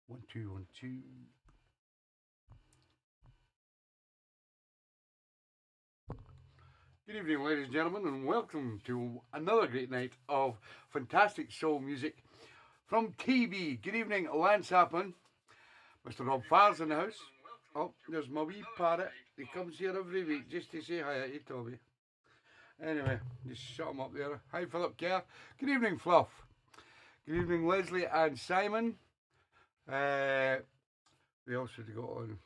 1, 2, 1, 2. Good evening, ladies and gentlemen, and welcome to another great night of fantastic soul music from TeeBee's. Good evening, Lance Happen. Mr. Rob Farr's in the house. Oh, there's my wee parrot. He comes here every week just to say hi to Toby. Anyway, just shut him up there. Hi, Philip Kerr. Good evening, Fluff. Good evening, Leslie and Simon. We also got on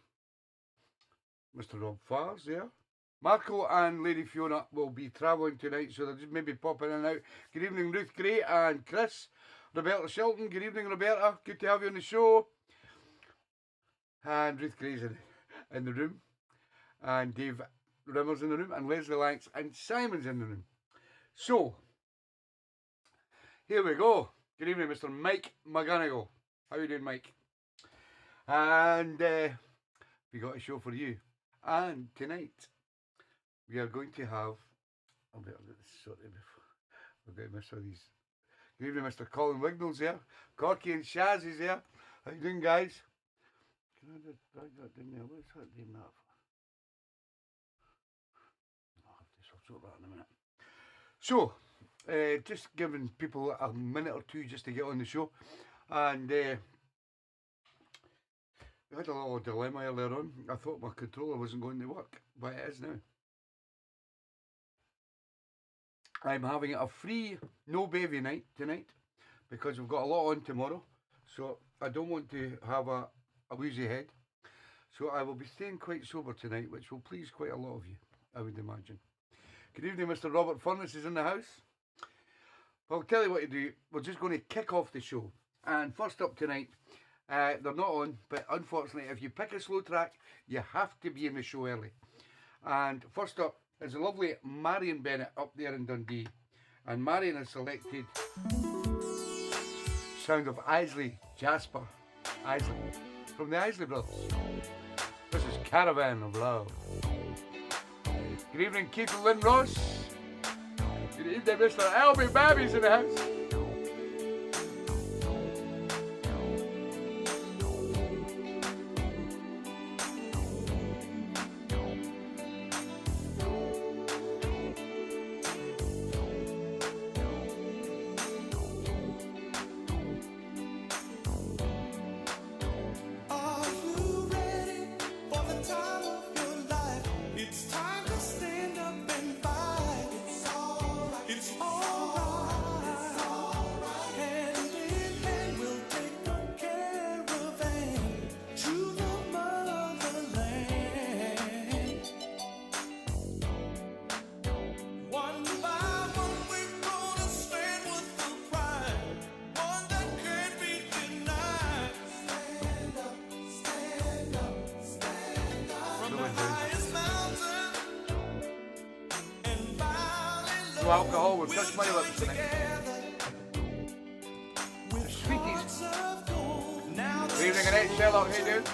Mr. Rob Farr's there. Marco and Lady Fiona will be travelling tonight, so they'll just maybe pop in and out. Good evening, Ruth Gray and Chris. Roberta Shelton, good evening, Roberta. Good to have you on the show. And Ruth Gray's in the room. And Dave Rimmer's in the room. And Leslie Lanks and Simon's in the room. So, here we go. Good evening, Mr. Mike McGonigal. How are you doing, Mike? And we got a show for you. And tonight, we are going to have, I'll get this sorted before I've got to miss all these. Good evening, Mr. Colin Wignall's here. Corky and Shaz is here. How you doing, guys? Can I just drag that down there? What's that doing that for? I'll have to sort that in a minute. So, just giving people a minute or two just to get on the show. And we had a little dilemma earlier on. I thought my controller wasn't going to work, but it is now. I'm having a free no baby night tonight because we've got a lot on tomorrow, so I don't want to have a wheezy head. So I will be staying quite sober tonight, which will please quite a lot of you, I would imagine. Good evening, Mr. Robert Furness is in the house. Well, I'll tell you what to do. We're just going to kick off the show. And first up tonight, they're not on, but unfortunately, if you pick a slow track, you have to be in the show early. And first up, there's a lovely Marion Bennett up there in Dundee. And Marion has selected sound of Isley Jasper Isley from the Isley Brothers. This is Caravan of Love. Good evening, Keith and Lynn Ross. Good evening, Mr. Elby Babby's in the house. Alcohol will touch my lips tonight. Sweeties. Good evening, Annette Sherlock. How you doing?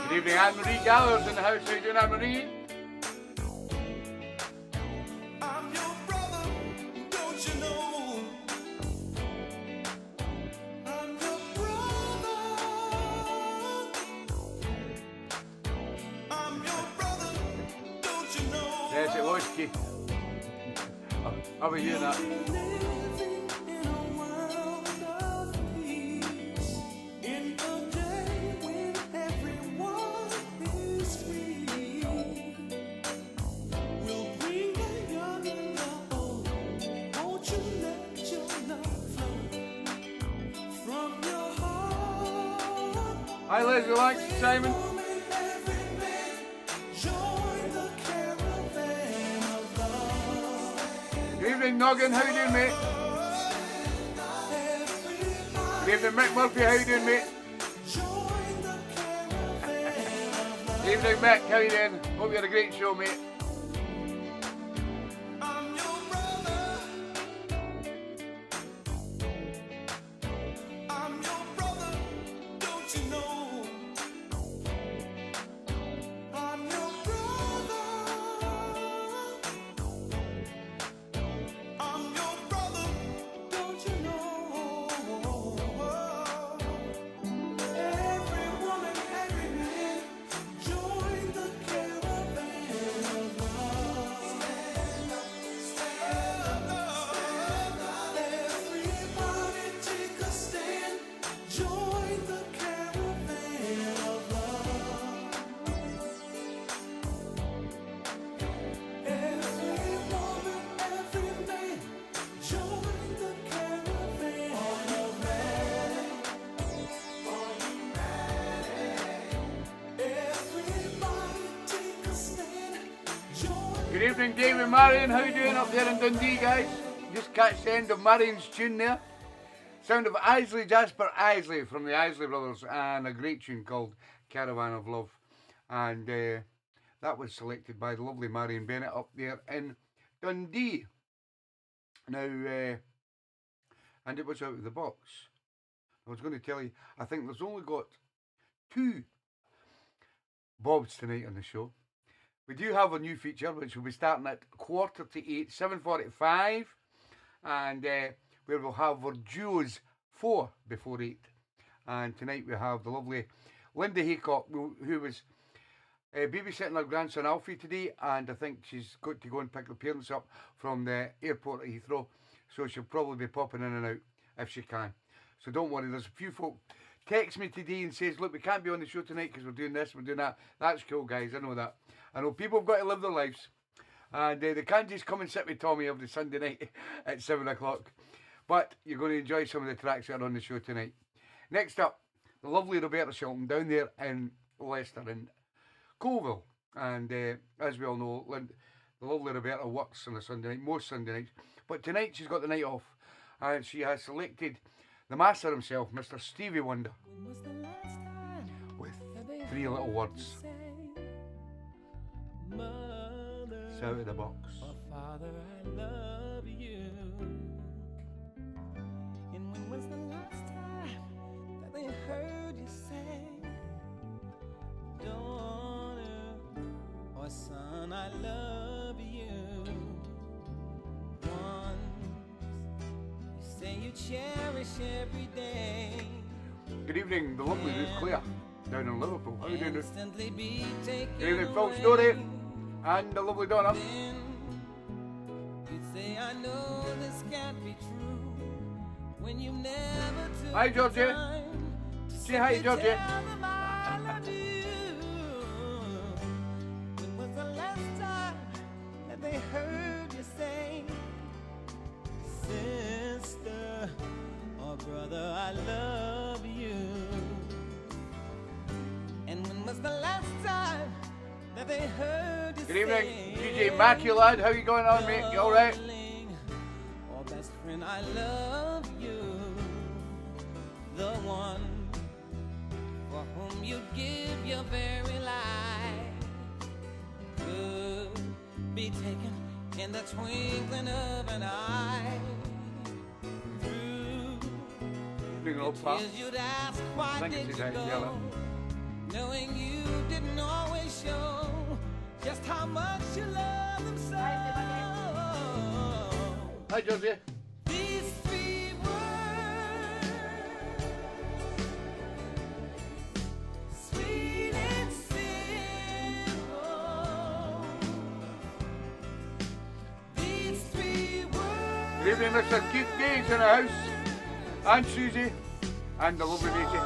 Good evening, Anne-Marie Gallagher's in the house. How you doing, Anne-Marie? I'm your brother, don't you know? I'm your brother. I'm your brother, don't you know? Yes, it was, Keith. How about you, Nat? Hi, Leslie Likes, Simon. evening, Noggin. How you doing, mate? Good evening, Mick Murphy. How you doing, mate? Good evening, Mick. How you doing? Hope you had a great show, mate. Good evening, David Marion. How you doing up there in Dundee, guys? Just catch the end of Marion's tune there. Sound of Isley, Jasper Isley from the Isley Brothers, and a great tune called Caravan of Love. And that was selected by the lovely Marion Bennett up there in Dundee. Now, and it was out of the box. I was going to tell you, I think there's only got 2 Bobs tonight on the show. We do have a new feature which will be starting at 7:45, 7:45, and we will have our duos 4 before 8. And tonight we have the lovely Linda Haycock, who was babysitting her grandson Alfie today, and I think she's got to go and pick the parents up from the airport at Heathrow, so she'll probably be popping in and out if she can. So don't worry, there's a few folk text me today and says, look, we can't be on the show tonight because we're doing this, we're doing that. That's cool, guys, I know that. I know people have got to live their lives, and they can't just come and sit with Tommy every Sunday night at 7 o'clock. But you're going to enjoy some of the tracks that are on the show tonight. Next up, the lovely Roberta Shelton down there in Leicester in Colville. And as we all know, the lovely Roberta works on a Sunday night, most Sunday nights. But tonight she's got the night off, and she has selected the master himself, Mr. Stevie Wonder, with 3 little words. It's out of the box. Father, I love you. And when was the last time that they heard you say, daughter or son, I love you? Once you say you cherish every day. Good evening, the lovely Ruth Clare down in Liverpool. How are you doing, Ruth? Good evening, Phil away. Story and the lovely Donna. Then you'd say, I know this can't be true when you never took Hi, Georgie. time to Say hi, Georgie. tell them I love you. When was the last time that they heard you say, sister or brother, I love you? And when was the last time that they heard you Good evening, say, DJ Mackie lad. How you going on, mate? You alright? or best friend, I love you. The one for whom you give your very life could be taken in the twinkling of an eye. Through Doing a little the pop. tears you'd ask, why think did it's you his go? yellow. Knowing you didn't always show just how much you love them so. Hi, Georgie. These 3 words, sweet and simple. These 3 words. Good evening, Mr. Keith Gage in the house. And Susie. And the lovely Maisie.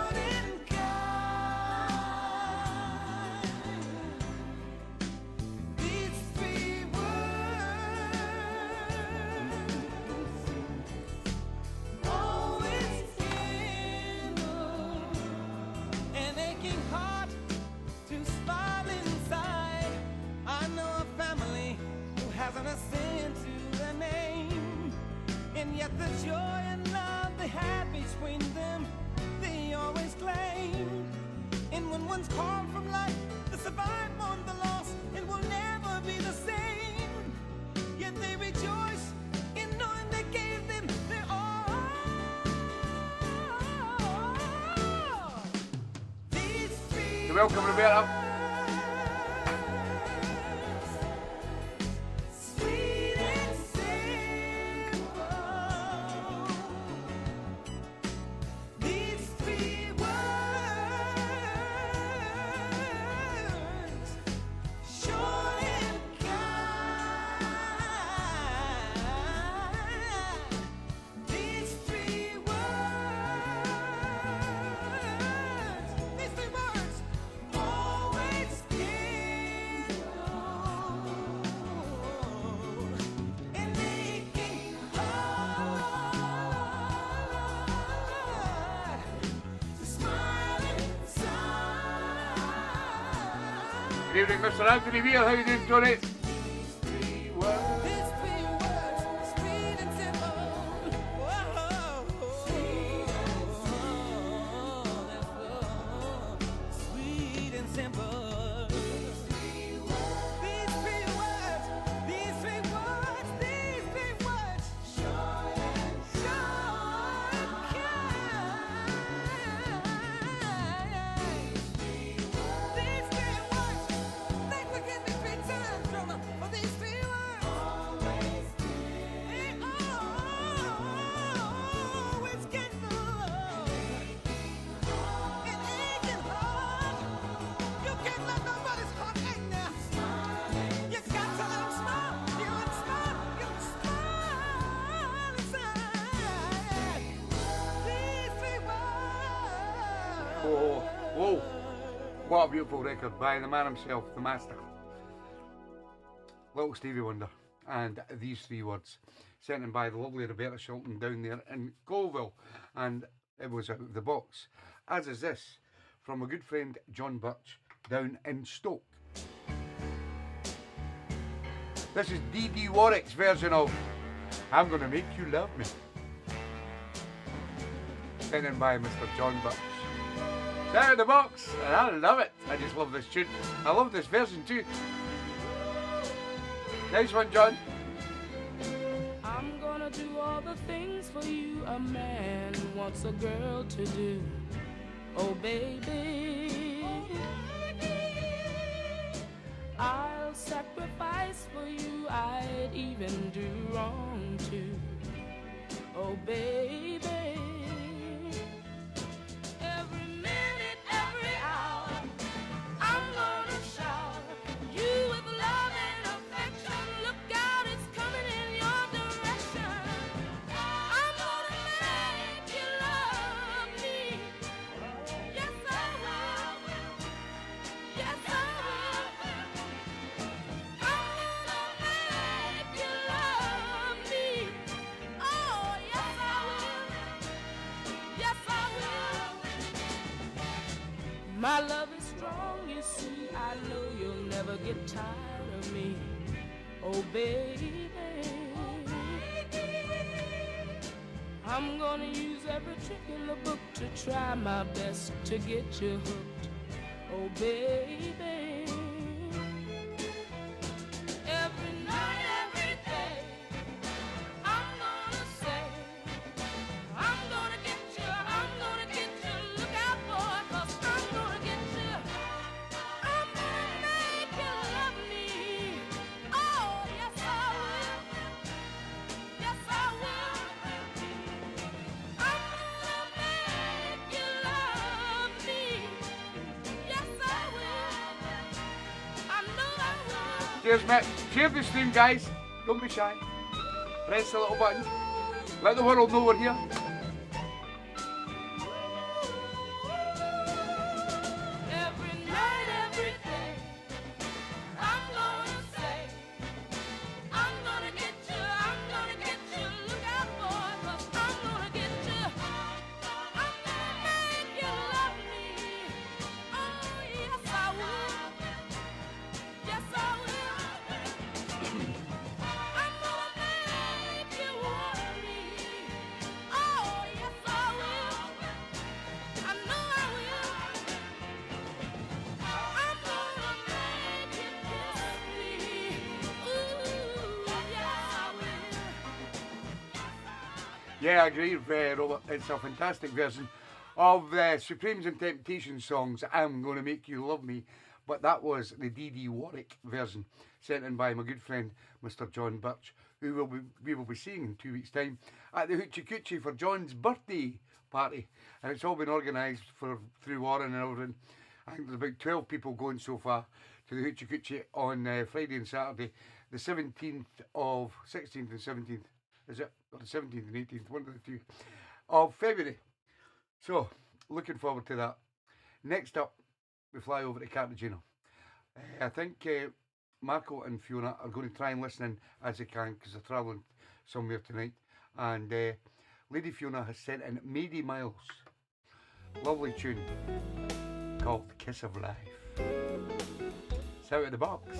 Hasn't a sin to the name. And yet the joy and love they had between them, they always claim. And when one's called from life, the survive mourn the loss, it will never be the same. Yet they rejoice in knowing they gave them their all. These three You're welcome, Roberta. sweet and simple. These three words, short and kind. These three words, always kindle and making hard to smile inside. Good evening, Mr. Anthony Weir. How you doing, Tony? These three words, sweet and simple. Sweet and simple. These three words, short and kind. These three words, they forgive me 3 times, drummer, for these three words. They always get love. And aching heart, you can't let nobody's heart ache now. You got to let 'em smile, you smile inside. These three words. Oh, whoa. What a beautiful record by the man himself, the master. Little Stevie Wonder. And these three words, sent in by the lovely Roberta Shilton down there in Colville. And it was out of the box. As is this, from a good friend John Birch down in Stoke. This is D.D. Warwick's version of I'm Gonna Make You Love Me. Sent in by Mr. John Birch. It's out of the box, and I love it. I just love this tune. I love this version too. Nice one, John. I'm gonna do all the things for you a man wants a girl to do. Oh baby, I'll sacrifice for you, I'd even do wrong too. Oh baby, every minute, every hour, I'm gonna shower you with love and affection. Look out, it's coming in your direction. I'm gonna make you love me. Yes, I will. Yes, I will. I'm gonna make you love me. Oh, yes, I will. Yes, I will. My love is strong, you see. I know you'll never get tired of me. Oh, baby. I'm gonna use every trick in the book to try my best to get you hooked. Oh, baby. Every night, every day, I'm gonna say, I'm gonna get you, I'm gonna get you. Look out, boy, 'cause I'm gonna get you. I'm gonna make you love me. Oh, yes, I will. Yes, I will. I'm gonna make you love me. Yes, I will. I know I will. Cheers, mate. Share the stream, guys. Don't be shy. Press the little button. Let the world know we're here. Every night, every day, I'm gonna say, I'm gonna get you, I'm gonna get you. Look out, boy, 'cause I'm gonna get you. I'm gonna make you love me. Oh, yes, I will. Yes, I will. I'm gonna make you want me. Yeah, I agree with Robert. It's a fantastic version of Supremes and Temptations songs, I'm Gonna Make You Love Me. But that was the D.D. Warwick version, sent in by my good friend Mr. John Birch, who we will be seeing in 2 weeks' time at the Hoochie Coochie for John's birthday party. And it's all been organised through Warren and everything. I think there's about 12 people going so far to the Hoochie Coochie on Friday and Saturday, the 16th and 17th, is it? Or the 17th and 18th, one of the two, of February. So, looking forward to that. Next up, we fly over to Cartagena. I think Marco and Fiona are going to try and listen in as they can because they're travelling somewhere tonight. And Lady Fiona has sent in Mady Miles. Lovely tune called Kiss of Life. It's out of the box.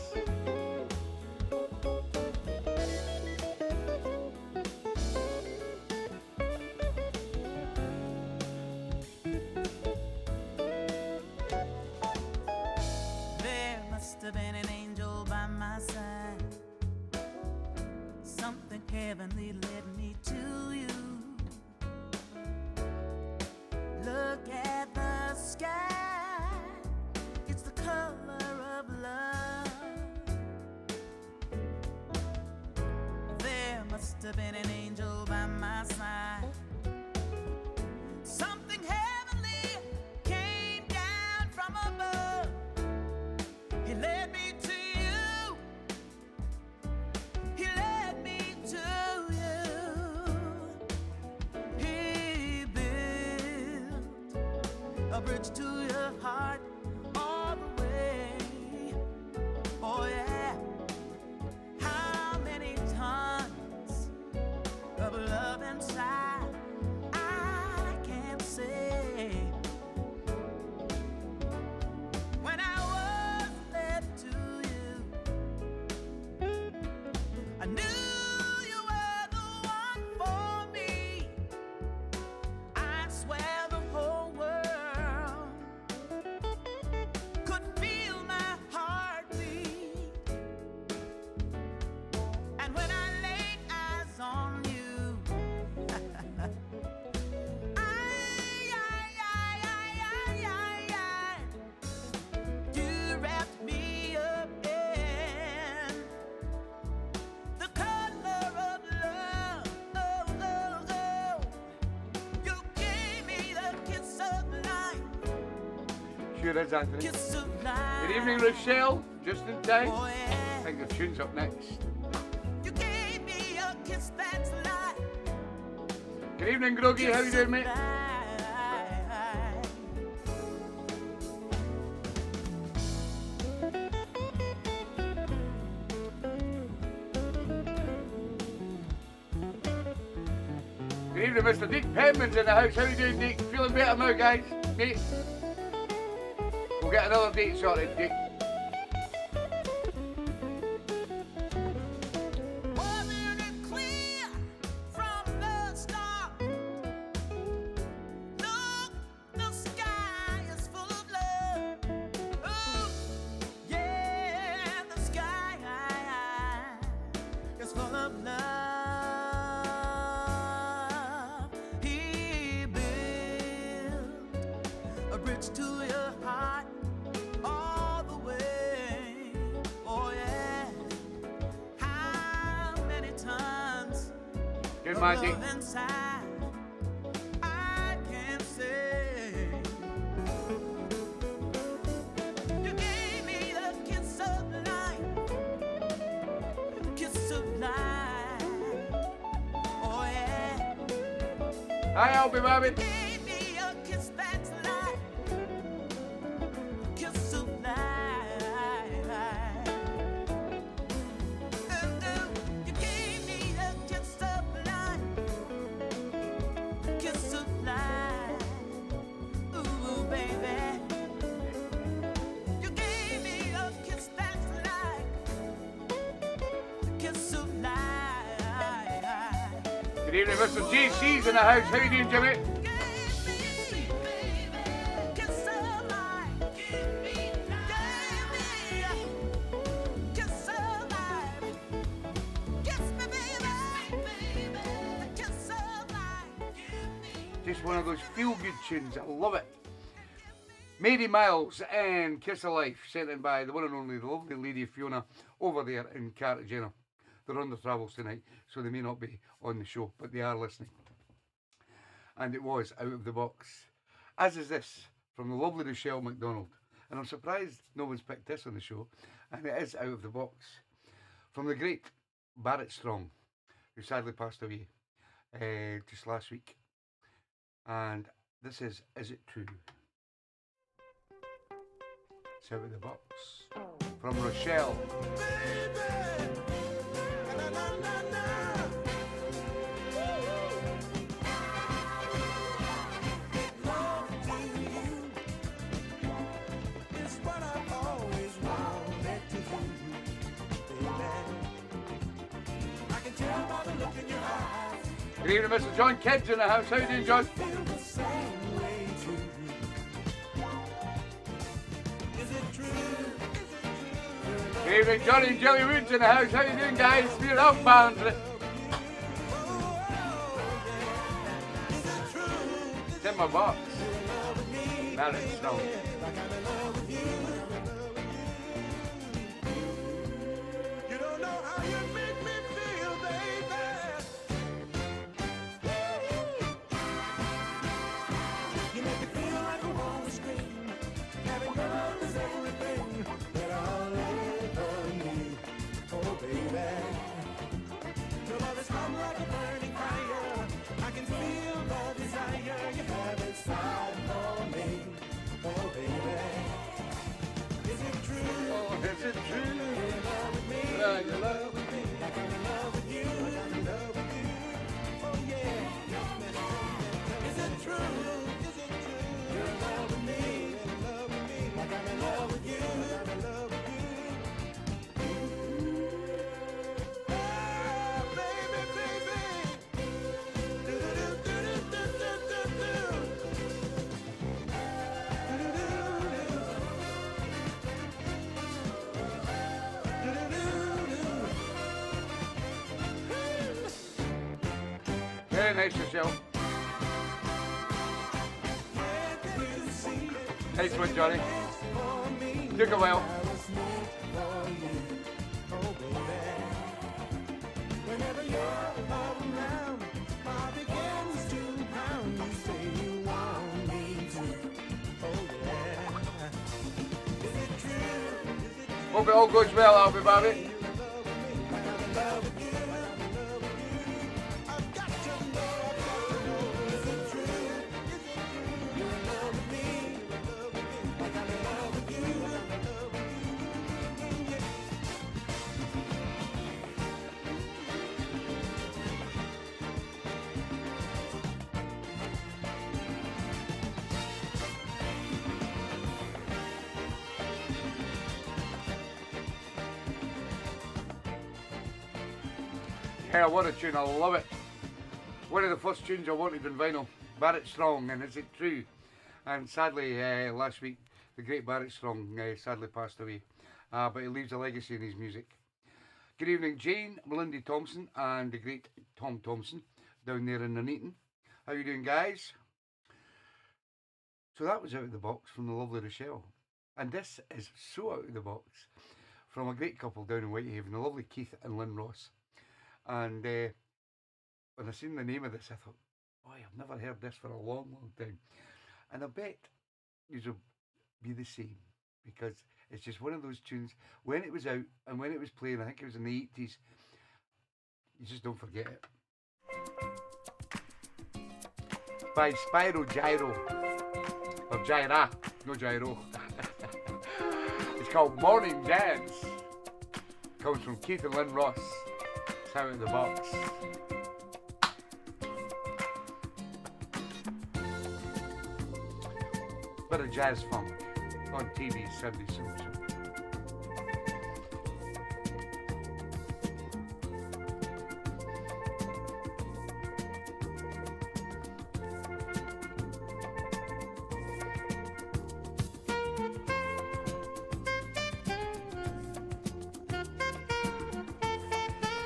There must have been an angel by my side. Something heavenly led me to you. Look at the sky. It's the color of love. There must have been an angel by my side. Something heavenly came down from above. He led me to you. He led me to you. He built a bridge to your heart all the way. Oh yeah. How many tons of love inside? I can't say. When I was led to you, I knew you were the one for me. I swear the whole world could feel my heartbeat. And when I laid eyes on you, you wrapped me up in the color of love. Oh, oh, oh. You gave me the kiss of life. Sure is, Anthony. Kiss of life. Good evening, Rochelle. Just in time. Oh, I yeah. think the tune's up next. You gave me a kiss that's life. Good evening, Groggy. How you doing, mate? Good evening, Mr. Deke Penman's in the house. How you doing, Deke? Feeling better now, guys? Mate? We'll get another date sorted, Deke. Wasn't it clear from the start? Look, the sky is full of love. Oh, yeah, the sky is full of love. He built a bridge to your heart all the way. Oh yeah. How many tons Good of man, Deke. love inside? I can't say. You gave me the kiss of life. Kiss of life. Oh yeah. Hi, Albie Rabbit. Gave me a kiss that's life. Kiss of life. You gave me a kiss of life. Kiss of life. Ooh, baby. You gave me a kiss that's life. Kiss of life. Good evening, Mr. JC's in the house. How you doing, Jimmy? Just one of those feel-good tunes. I love it. Mary Miles and Kiss of Life, sent in by the one and only, the lovely Lady Fiona over there in Cartagena. They're on their travels tonight, so they may not be on the show, but they are listening. And it was Out of the Box. As is this, from the lovely Rochelle McDonald. And I'm surprised no one's picked this on the show. And it is Out of the Box. From the great Barrett Strong, who sadly passed away just last week. And this is It True? It's Out of the Box. From Rochelle. Good evening, Mr. John Kidd's in the house. How you doing, John? Good evening, Johnny and Jelly Woods in the house. How you doing, guys? We're up, man. It's in my box. Now it's strong. Very nice, Rochelle. Nice one, Johnny. Took a while. Hope it all goes well, Alfie Bobby. Yeah, what a tune, I love it. One of the first tunes I wanted in vinyl, Barrett Strong, and Is It True? And sadly, last week, the great Barrett Strong sadly passed away. But he leaves a legacy in his music. Good evening, Jane, Melinda Thompson, and the great Tom Thompson, down there in Nuneaton. How you doing, guys? So that was Out of the Box from the lovely Rochelle. And this is so out of the box from a great couple down in Whitehaven, the lovely Keith and Lynn Ross. And when I seen the name of this, I thought, boy, I've never heard this for a long, long time. And I bet you will be the same, because it's just one of those tunes, when it was out and when it was playing, I think it was in the 80s, you just don't forget it. By Spyro Gyro, or Gyra, no Gyro. It's called Morning Dance. Comes from Keith and Lynn Ross. It's Out of the Box. Bit of jazz funk on TeeBee's Sunday Soul Show.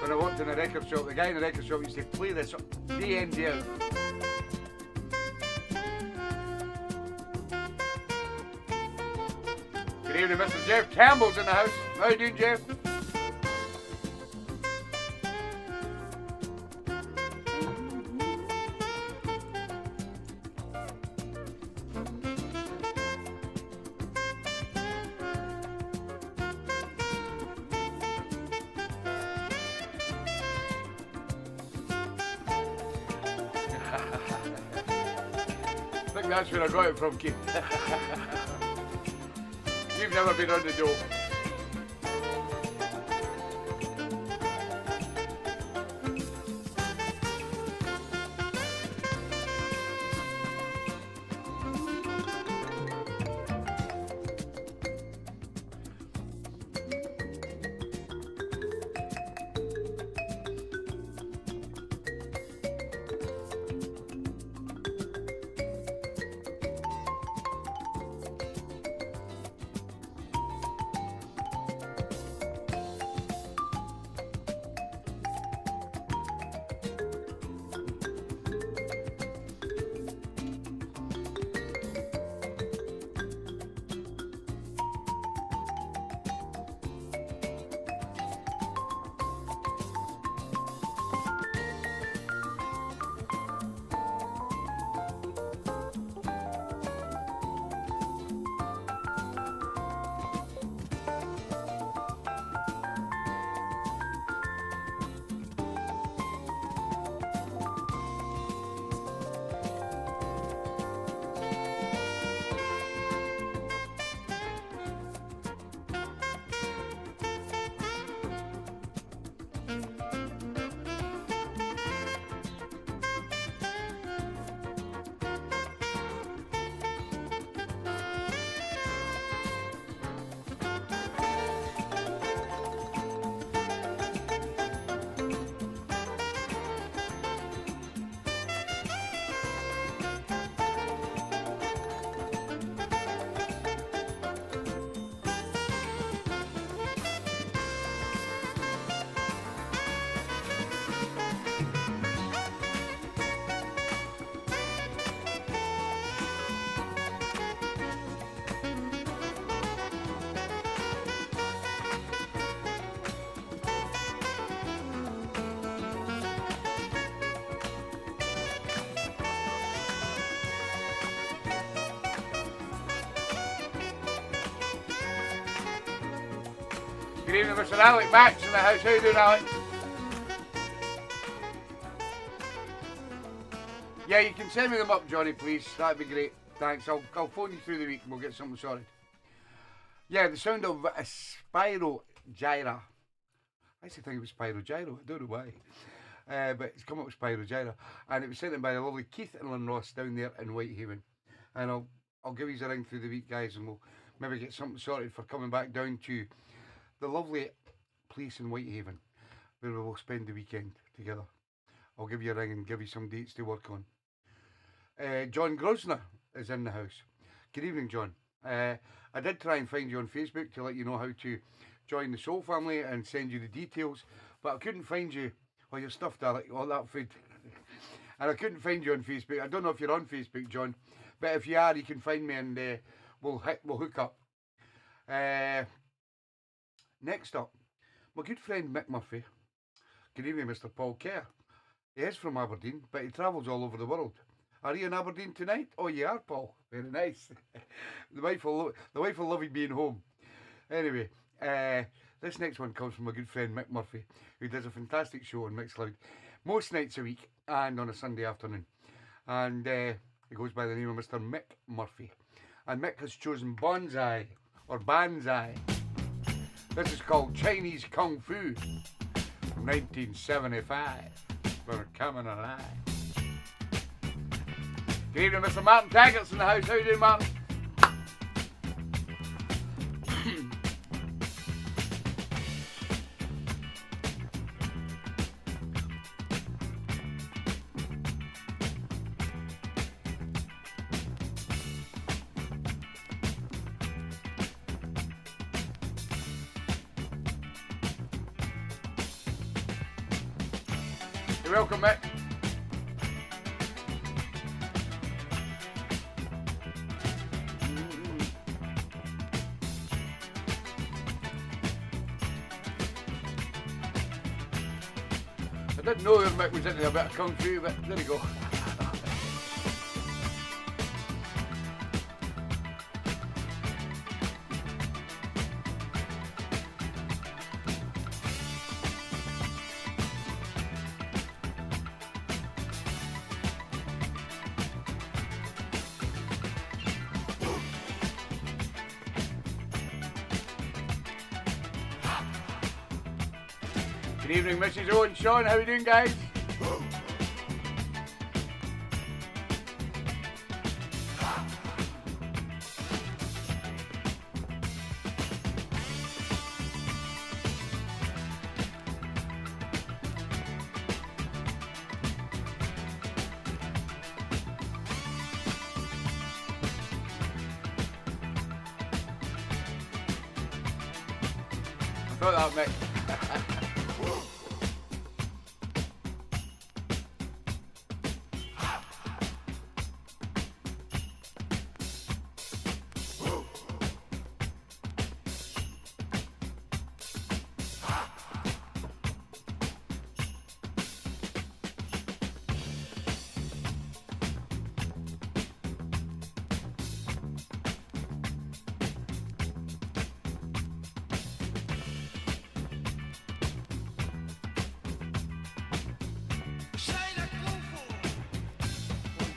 When I worked in a record shop, the guy in the record shop used to play this day in, day out. Good evening, Mr. Jeff Campbell's in the house. How you doing, Jeff? I think that's where I got it from, Keith. You've never been on the dough. Good evening, Mr. Alec Max in the house. How you doing, Alec? Yeah, you can send me them up, Johnny, please. That'd be great. Thanks. I'll phone you through the week and we'll get something sorted. Yeah, the sound of a Spyro Gyra. I used to think it was Spyro Gyro. I don't know why. But it's come up with Spyro Gyra. And it was sent in by the lovely Keith and Lynn Ross down there in Whitehaven. And I'll give you a ring through the week, guys, and we'll maybe get something sorted for coming back down to the lovely place in Whitehaven where we will spend the weekend together. I'll give you a ring and give you some dates to work on. John Grosner is in the house. Good evening, John. I did try and find you on Facebook to let you know how to join the Soul family and send you the details, but I couldn't find you. Oh, you're stuffed, Alec, all that food. And I couldn't find you on Facebook. I don't know if you're on Facebook, John, but if you are, you can find me and we'll hook up. Next up, my good friend Mick Murphy. Good evening, Mr. Paul Kerr. He is from Aberdeen, but he travels all over the world. Are you in Aberdeen tonight? Oh, you are, Paul. Very nice. The wife will love you being home. Anyway, this next one comes from my good friend Mick Murphy, who does a fantastic show on Mixcloud most nights a week and on a Sunday afternoon. And he goes by the name of Mr. Mick Murphy. And Mick has chosen Bonsai, or Banzai. This is called Chinese Kung Fu from 1975. We're coming alive. Good evening, Mr. Martin Taggart's in the house. How you doing, Martin? You're welcome, Mick. I didn't know Mick was into a bit of kung fu, but there you go. Good evening, Mrs. O and Sean. How are you doing, guys? I thought that, Mick.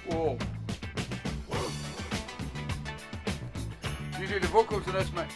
Whoa. You do the vocals in this, Mick.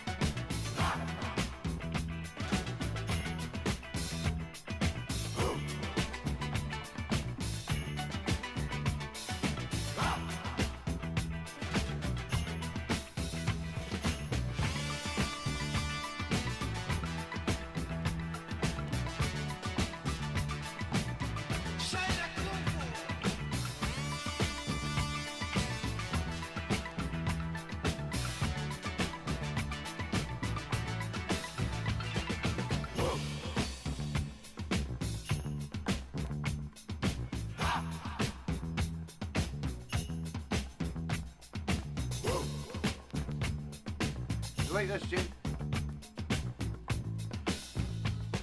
You like this, Jane?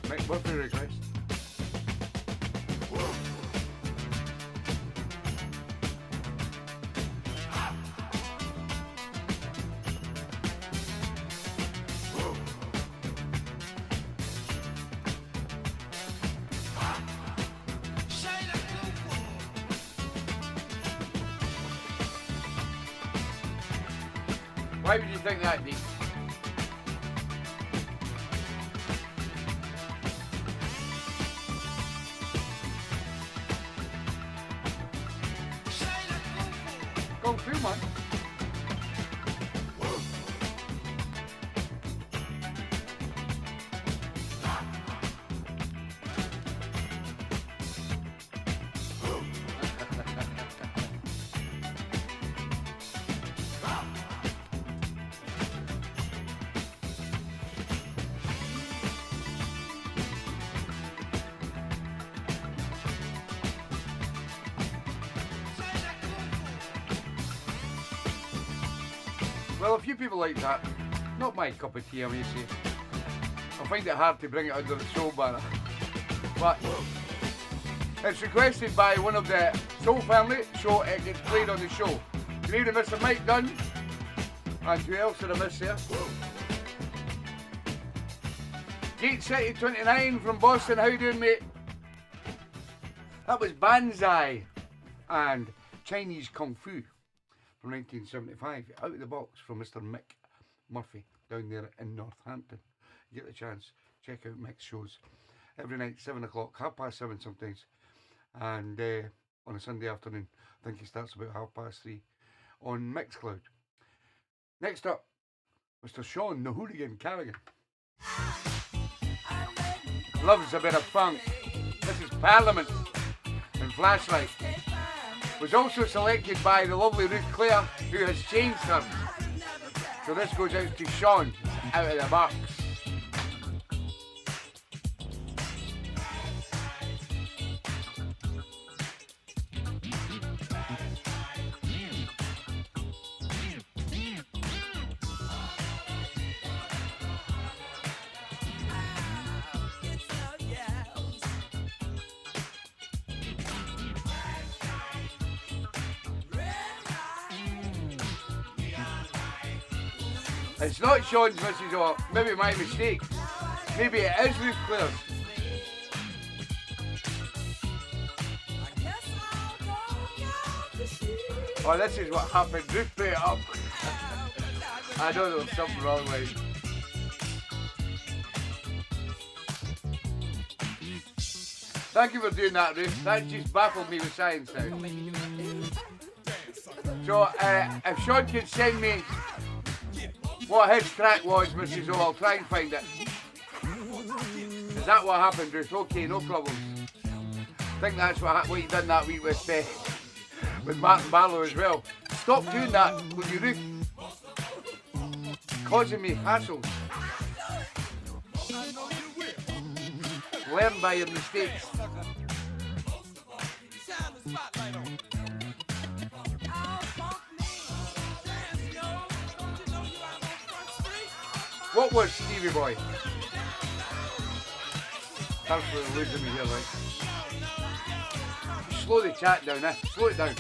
Mick, birthday request. Why would you think that, Dean? Kung Fu, man. Well, a few people like that. Not my cup of tea, I may say. I find it hard to bring it under the soul banner. But it's requested by one of the Soul family, so it gets played on the show. Good evening, Mr. Mike Dunn. And who else did I miss there? Gate City 29 from Boston, how you doing, mate? That was Banzai and Chinese Kung Fu from 1975, out of the box from Mr. Mick Murphy down there in Northampton. You get the chance, check out Mick's shows every night, 7 o'clock, 7:30 sometimes, and on a Sunday afternoon. I think he starts about 3:30 on Mixcloud. Next up, Mr. Sean the Hooligan Carrigan. Loves a bit of funk. This is Parliament and Flashlight. Was also selected by the lovely Ruth Clare, who has changed her. So this goes out to Sean, out of the box. It's not Sean's, Mrs. O. Maybe my mistake. Maybe it is Ruth Clare's. Oh, this is what happened. Ruth put it up. I know there was something wrong with it. Thank you for doing that, Ruth. That just baffled me with science now. So, if Sean can send me what his track was, Mrs. O, I'll try and find it. Is that what happened, Ruth? Okay, no problems. I think that's what you done that week with Martin Barlow as well. Stop doing that, will you, Ruth? Causing me hassles. Learn by your mistakes. What was Stevie Boy? Absolutely losing me here, right? Slow the chat down, eh? Slow it down.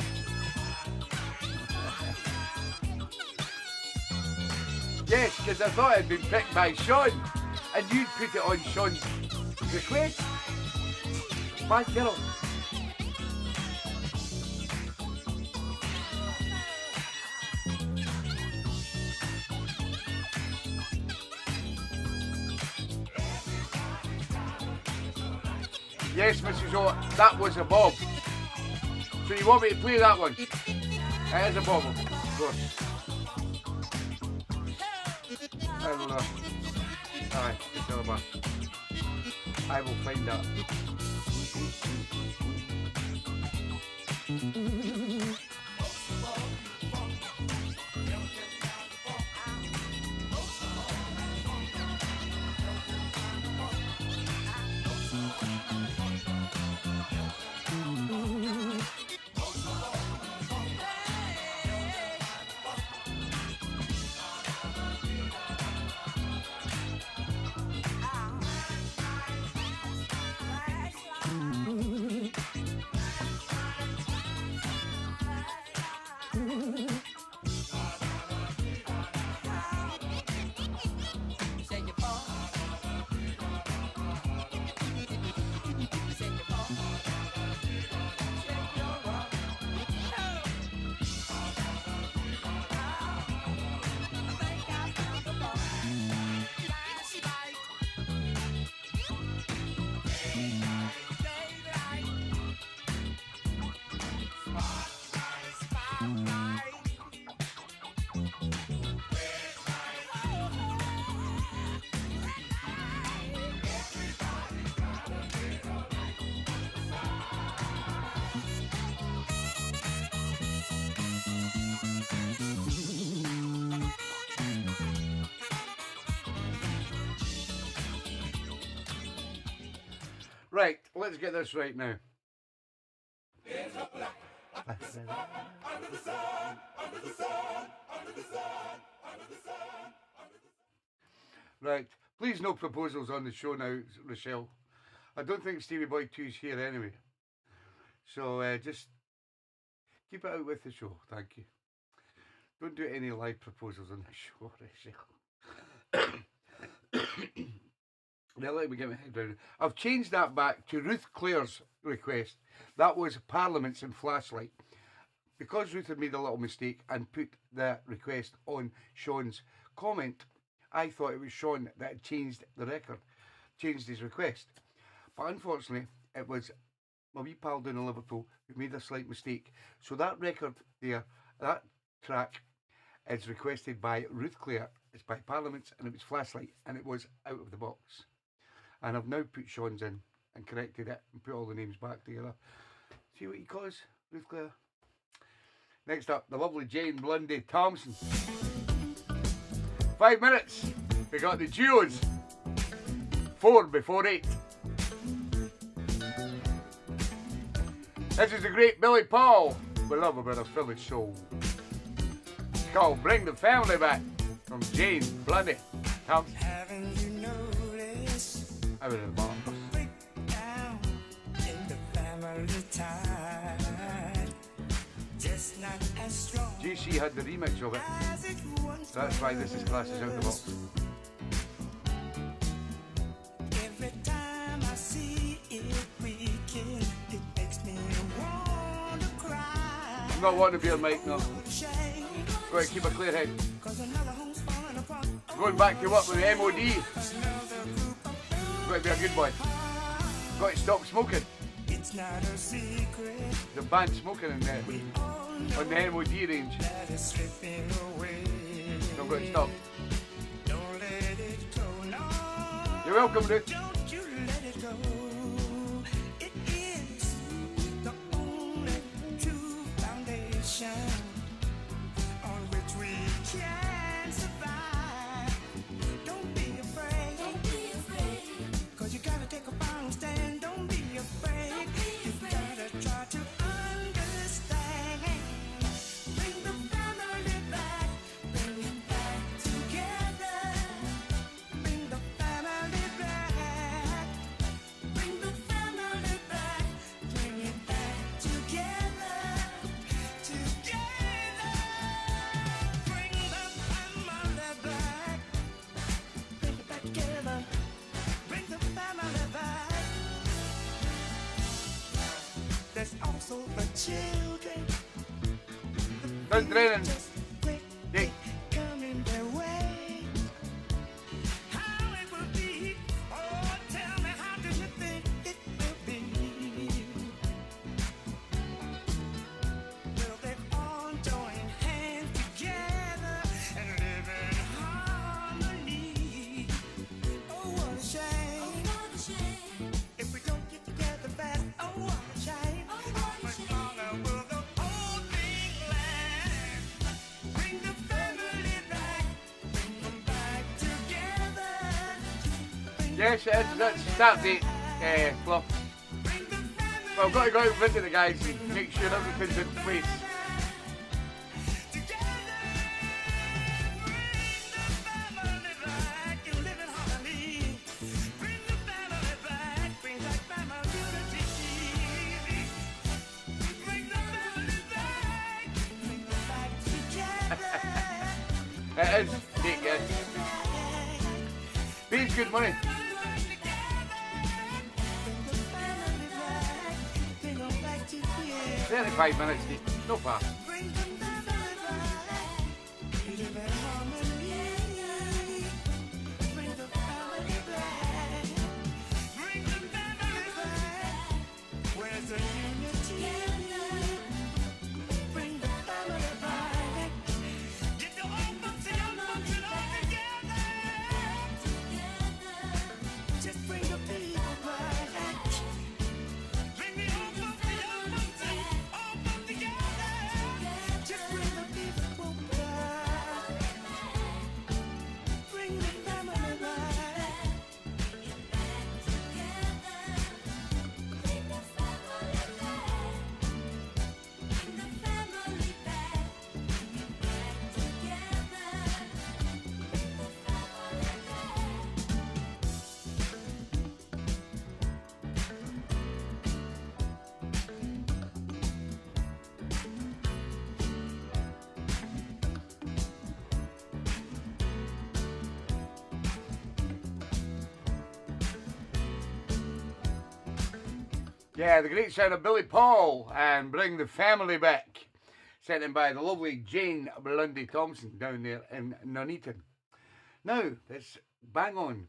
Yes, because I thought it had been picked by Sean, and you'd put it on Sean's request. My girl. Yes, Mrs. O, that was a bob. So you want me to play that one? It is a bob, of course. I don't know. Aye, just tell me. I will find that. Right, let's get this right now. Right, please no proposals on the show now, Rochelle. I don't think Stevie Boy 2's here anyway. So just keep it out with the show, thank you. Don't do any live proposals on the show, Rochelle. Now let me get my head round. I've changed that back to Ruth Clare's request. That was Parliaments and Flashlight. Because Ruth had made a little mistake and put the request on Sean's comment, I thought it was Sean that had changed the record, changed his request. But unfortunately, it was my wee pal down in Liverpool who made a slight mistake. So that record there, that track, is requested by Ruth Clare. It's by Parliaments and it was Flashlight and it was out of the box. And I've now put Sean's in and corrected it and put all the names back together. See what he calls Ruth Clare. Next up, the lovely Jane Blundy Thompson. 5 minutes. We got the duos. 4 before 8. This is the great Billy Paul. We love about a Philly soul. It's called Bring the Family Back from Jane Blundy Thompson. Haven't you noticed? I was in the box. Breakdown in the family tide. just not as strong JC had the remix of it. as it once That's why this is classes out the box. Every time I see it weaken, it makes me want to cry. I'm not wanting to be a mic now. Shame, Got to keep a clear head. 'cause another home's falling apart. Going back to work with the MOD. Another group of Got to be a good boy. Got to stop smoking. It's not a secret. The banned smoking in there All know on the MOD range. that it's slipping away. So I've got to stop. Don't let it go, no. You're welcome, Ruth. Don't you let it go. It is the only true foundation on which we can survive. Don't be afraid. Don't be afraid. 'Cause you gotta take a firm stand. Don't be afraid. You gotta try to understand. Bring the family back. Bring it back together. Bring the family back. Bring the family back. Bring it back together. Together. Bring the family back. Bring it back together. Bring the family back. There's also the children. Done training. Just quick Hey. coming their way. How it will be? Oh, tell me, how do you think it will be? Will they all join hands together and live in harmony? Oh, what a shame. What a shame. If we don't get together fast, oh, what a shame. Oh, How what a much shame. longer will the whole thing last? Bring the family back. Bring them back together. Bring Yes, it is. That's Saturday, Fluff. bring the family Well, I've got to go out and visit the guys and make sure everything's in place. together. Bring the family back and live in harmony. Bring the family back. Bring back family unity. Bring the family back. Bring them back together. It is. Take it. Pays good money. 35 minutes, Steve. No far. Where's the unity? Bring the family back. Get the old folks and young folks and all together. Just bring the people back. Bring the old folks and young folks and all folks together. Just bring the people back. Bring the family back. Yeah, the great sound of Billy Paul and Bring the Family Back. Sent in by the lovely Jane Blundy Thompson down there in Nuneaton. Now, it's bang on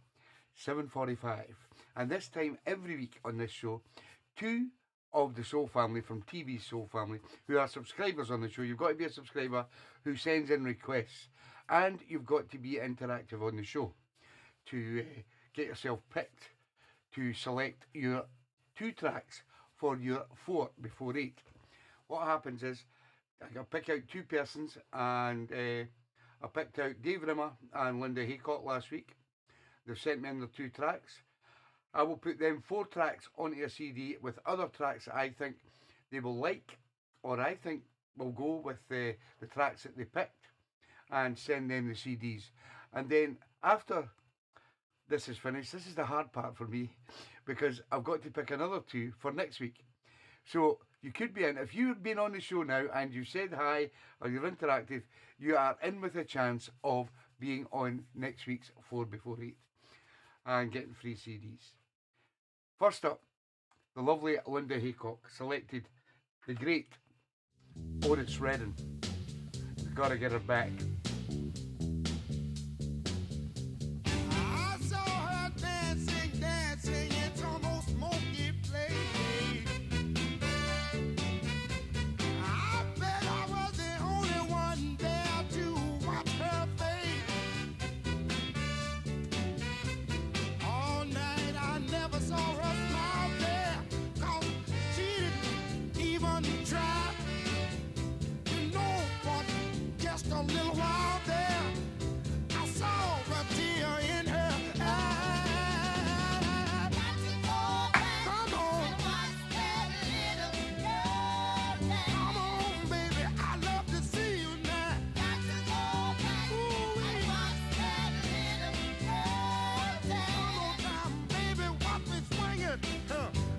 7:45. And this time, every week on this show, two of the Soul family from TeeBee's Soul family, who are subscribers on the show. You've got to be a subscriber who sends in requests. And you've got to be interactive on the show to get yourself picked to select your 2 tracks for your 4 before 8. What happens is I pick out 2 persons, and I picked out Dave Rimmer and Linda Haycock last week. They've sent me in their 2 tracks. I will put them 4 tracks onto a CD with other tracks that I think they will like, or I think will go with the tracks that they picked, and send them the CDs. And then after this is finished, this is the hard part for me, because I've got to pick another 2 for next week. So You could be in. If you've been on the show now and you've said hi or you're interactive, you are in with a chance of being on next week's 4 before 8 and getting free CDs. First up, the lovely Linda Haycock selected the great Otis Redding. Gotta get her back. I saw her dancing, dancing, it's almost smoky place. I bet I was the only one there to watch her face. All night I never saw her smile there, 'cause she didn't even try. You know what, just a little while there, I saw a tear in her eye. Come on, come on, baby, I love to see you now. Ooh-wee. One more time, baby, watch me swing it.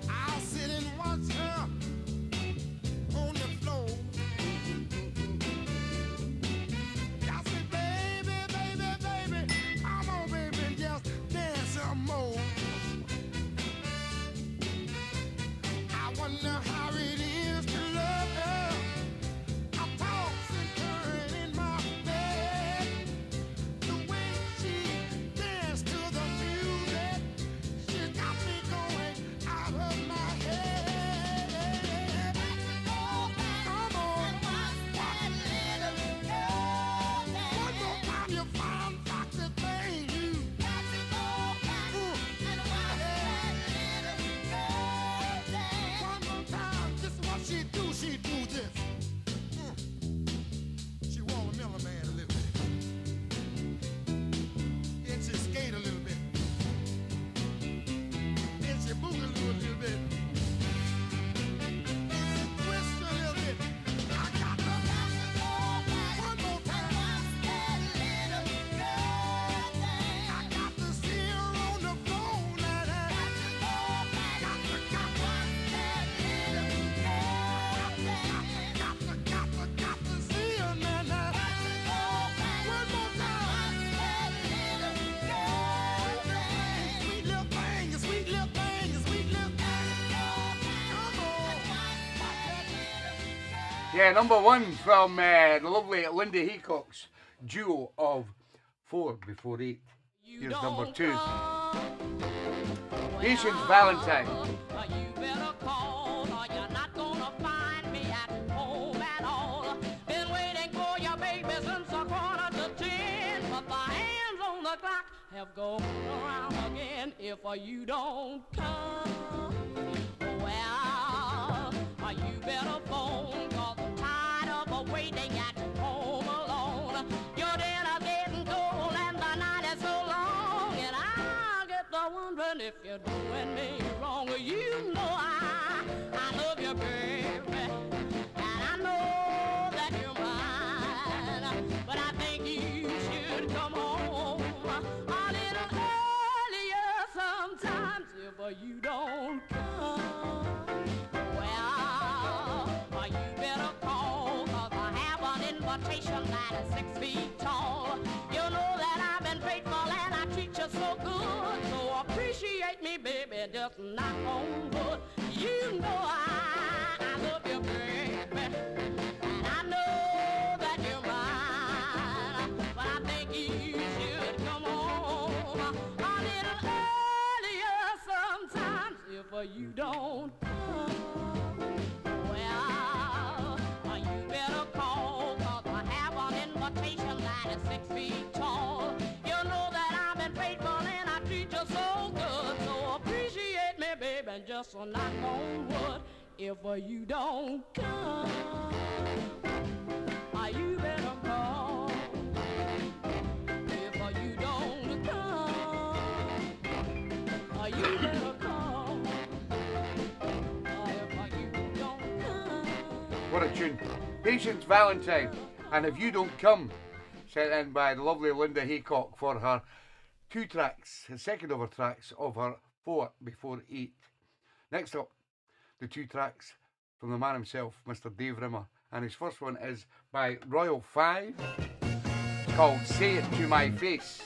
I'll sit and watch her on the floor. I said, baby, baby, baby, come on, baby, just dance some more. I wonder how it is to love her. I toss and turn in my bed. The way she danced to the music, she got me going out of my head. Come on, watch that little girl. One more time, you fine, foxy thing, you. One more time, this is what she do. She do this. She watermelon man a little bit. Then she skate a little bit. Then she boogie a little bit. Then she twist a little bit. I got the one more time. I got to see her on the floor now. Got to see her now. One more time. Sweet little thing, you sweet little thing, you sweet little thing. Come on. Yeah, number one from the lovely Linda Haycock's duo of 4 before 8. Here's number 2. Patience Valentine. You better call, or you're not gonna find me at home at all. Been waiting for your baby since a 9:45, but the hands on the clock have gone around again. If you don't come, well, you better phone, 'cause I'm tired of waiting at home alone. Your dinner's getting cold and the night is so long, and I get to wondering if you're doing me wrong. You know I love you, baby, and I know that you're mine, but I think you should come home a little earlier sometimes. If you don't come, well, you better call, 'cause I have an invitation that is 6 feet tall. You know that I've been faithful and I treat you so good, so appreciate me, baby, just knock on wood. You know I love you, baby, and I know that you're mine, but I think you should come home a little earlier sometimes. If you don't come, well, you better call, 'cause I have an invitation that is 6 feet tall. You know that I've been faithful and I treat you so good, so appreciate me, baby, and just knock on wood. If you don't come, you better call. If you don't come, you better call. If you don't come. What a tune. Patience Valentine. And If You Don't Come, sent in by the lovely Linda Haycock for her 2 tracks, the second of her tracks of her 4 before 8. Next up, the 2 tracks from the man himself, Mr. Dave Rimmer. And his first one is by Live.5th. It's called Say It To My Face.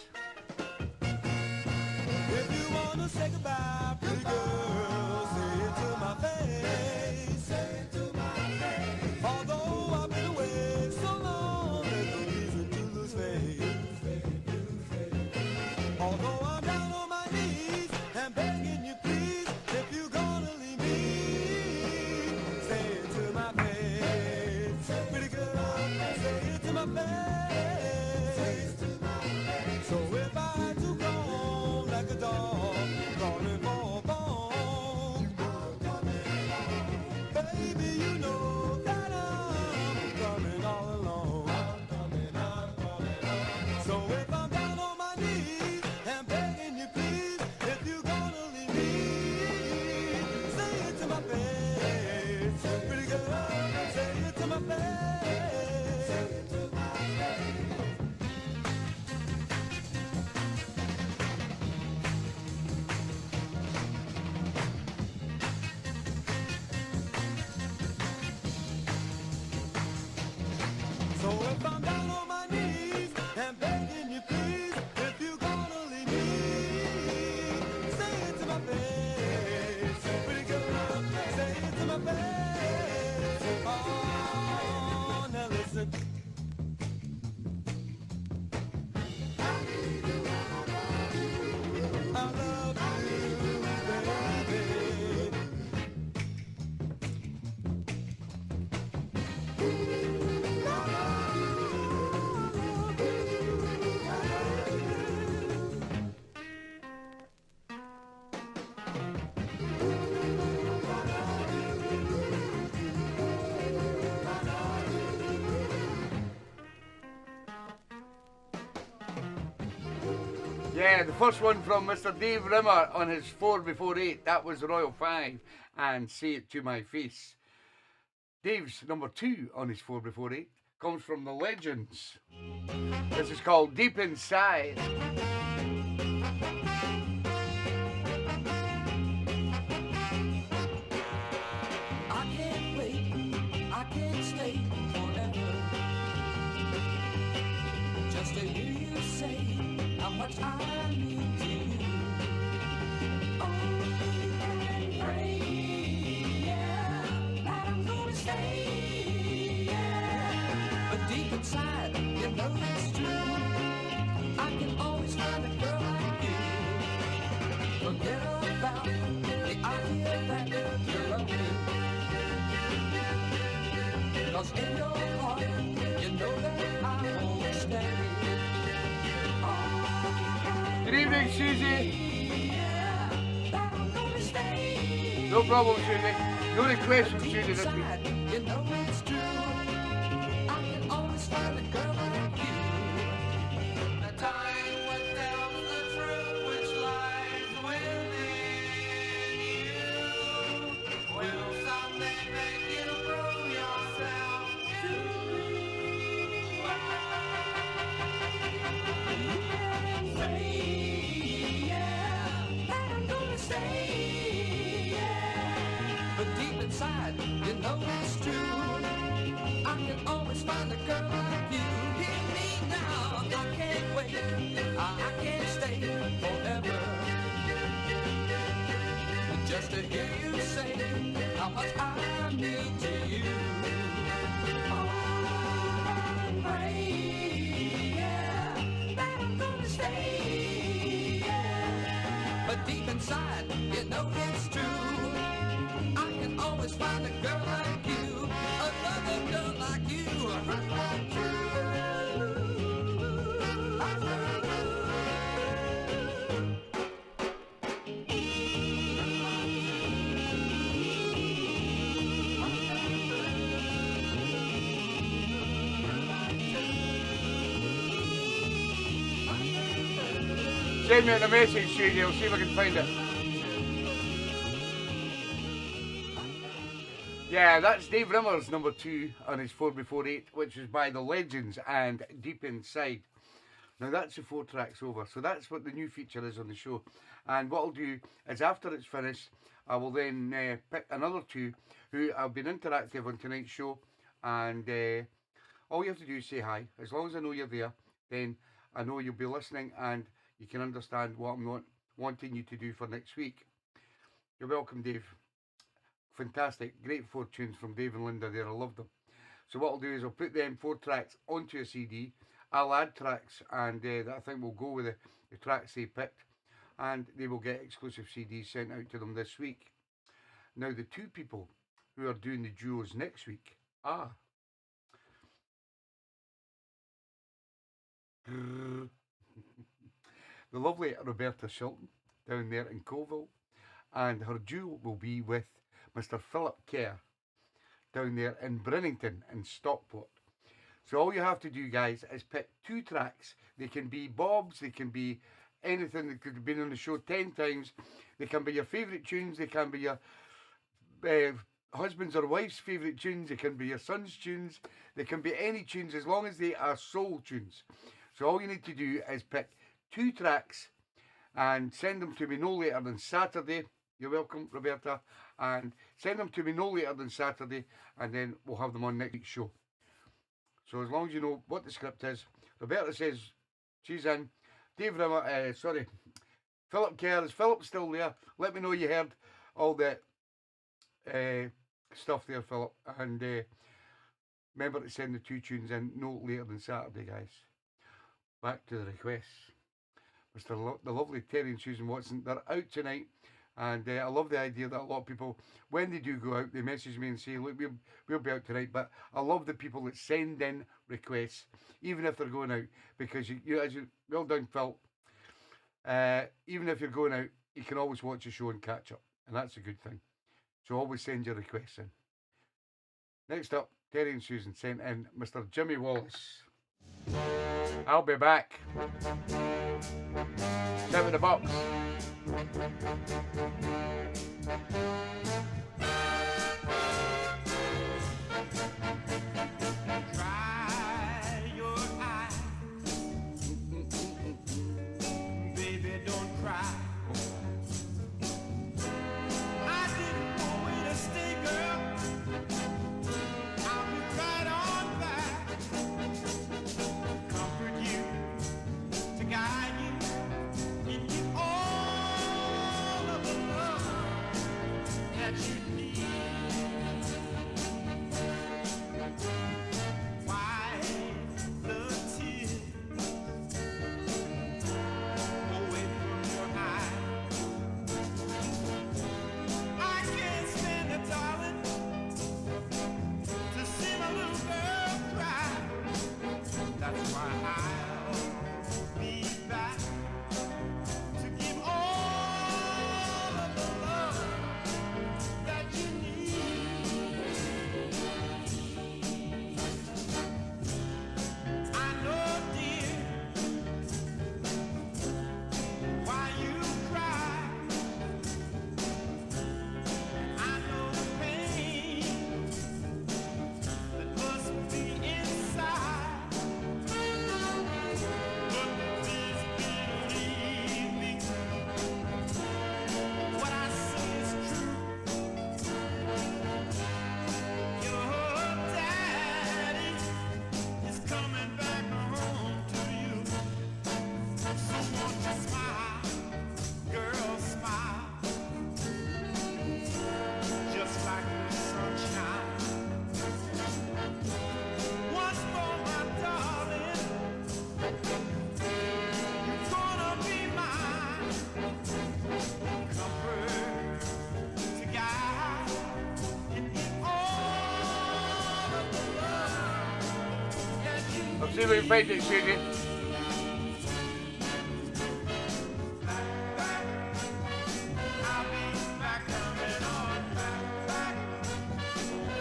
If you wanna say goodbye, pretty girl, say it to my face. Say it to my face. Although I've been away so long, there's no reason to lose faith. Although I'm down on my knees and begging you please, if you're gonna leave me, say it to my face. Pretty girl, say it to my face. So if I had to go on like a dog, calling for a bone, baby, you know that I'm coming all alone. So if I'm down on my knees and begging you please, if you're gonna leave me, say it to my face. Pretty girl, say it to my face. So if I'm down on my knees and begging you please, if you're gonna leave me, say it to my face. Pretty girl, say it to my face. Oh, now listen. I love you, baby. Yeah, the first one from Mr. Dave Rimmer on his 4x48. That was Live.5th and Say It To My Face. Dave's number 2 on his 4x48 comes from the Legends. This is called Deep Inside. I can't wait, I can't stay forever. Just to hear you say how much I need you. Oh, and pray, yeah, that I'm gonna stay, yeah. But deep inside, you know it's true. I can always find a girl like you. Forget about the idea that you're lonely. 'Cause in your heart, you know that I won't stay. Good evening, Susie. Yeah, that I'm gonna stay. No problem, Susie. No request from Susie this week. Inside, you know it's true. I can always find a girl like you. The time will tell the truth which lies within you. Will someday make you prove yourself to me. Say, yeah, that I'm gonna stay, yeah. But deep inside, you know it's true. I can always find a girl like you. Hear me now, I can't wait. I can't stay forever. Just to hear you say how much I need to you. Oh, and pray, yeah, that I'm gonna stay, yeah. But deep inside, you know it's true. I can always find a girl like you, another girl like you, a girl like you. Send me a message, Susie. I'll see if I can find it. Yeah, that's Dave Rimmer's number 2 on his 4x48, which is by the Legends and Deep Inside. Now that's the 4 tracks over, so that's what the new feature is on the show. And what I'll do is after it's finished, I will then pick another two who have been interactive on tonight's show, and all you have to do is say hi. As long as I know you're there, then I know you'll be listening and you can understand what I'm not wanting you to do for next week. You're welcome, Dave. Fantastic. Great 4 tunes from Dave and Linda there. I love them. So what I'll do is I'll put them 4 tracks onto a CD. I'll add tracks and that I think will go with the tracks they picked. And they will get exclusive CDs sent out to them this week. Now the two people who are doing the duos next week are the lovely Roberta Shilton down there in Colville, and her duo will be with Mr. Philip Kerr down there in Brinnington in Stockport. So all you have to do, guys, is pick 2 tracks. They can be Bob's, they can be anything that could have been on the show 10 times. They can be your favourite tunes, they can be your husband's or wife's favourite tunes, they can be your son's tunes, they can be any tunes as long as they are soul tunes. So all you need to do is pick 2 tracks and send them to me no later than Saturday. You're welcome, Roberta. And send them to me no later than Saturday, and then we'll have them on next week's show. So as long as you know what the script is, Roberta says she's in. Dave Rimmer, Philip Kerr, is Philip still there? Let me know you heard all the stuff there, Philip. And remember to send the 2 tunes in no later than Saturday, guys. Back to the requests. The lovely Terry and Susan Watson, they're out tonight. And I love the idea that a lot of people, when they do go out, they message me and say, look, we'll be out tonight. But I love the people that send in requests, even if they're going out. Because, well done, Phil. Even if you're going out, you can always watch the show and catch up. And that's a good thing. So always send your requests in. Next up, Terry and Susan sent in Mr. Jimmy Wallace. I'll be back. 7 bucks. Dry your eyes, baby, don't cry. I didn't know where to stay, girl. I'll be right on back. Comfort you, to guide you, give you all of the love that you need. Wipe the tears away from your eyes. I can't stand it, darling, to see my little girl cry. That's why I'll be back to give all of the love that you need. I know, dear, why you cry. I know the pain that must be inside. But please believe me, what I say is true. Your daddy is coming back home to you. So won't you smile, girl, smile, just like the sunshine. Once more, my darling, you're gonna be mine. Comfort to guide and give all of the love that you need. Let's see if we can find it, Susie. I'll be back coming on back.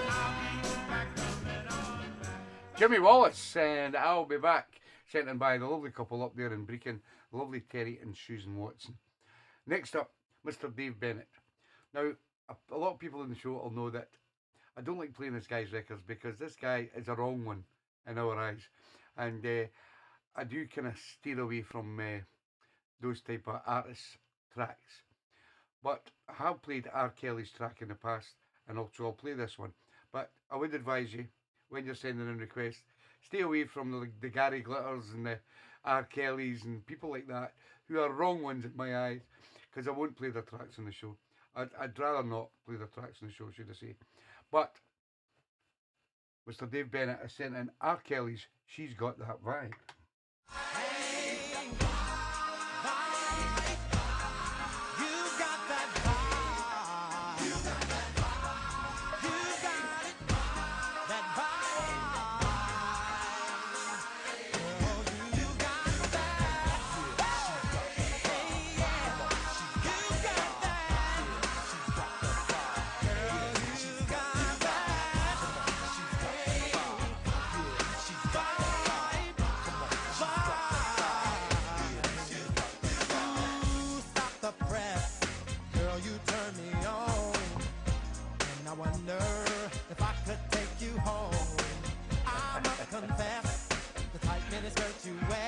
I'll be back coming on back. Jimmy Wallace, and I'll be back. Sent in by the lovely couple up there in Brecon, the lovely Terry and Susan Watson. Next up, Mr. Dave Bennett. Now, a lot of people in the show will know that I don't like playing this guy's records because this guy is a wrong one in our eyes. And I do kind of steer away from those type of artists' tracks. but I have played R. Kelly's track in the past, and also I'll play this one. But I would advise you, when you're sending in requests, stay away from the Gary Glitters and the R. Kellys and people like that, who are wrong ones in my eyes, because I won't play their tracks on the show. I'd rather not play their tracks on the show, should I say. But Mr. Dave Bennett has sent in R. Kelly's She's Got That Vibe.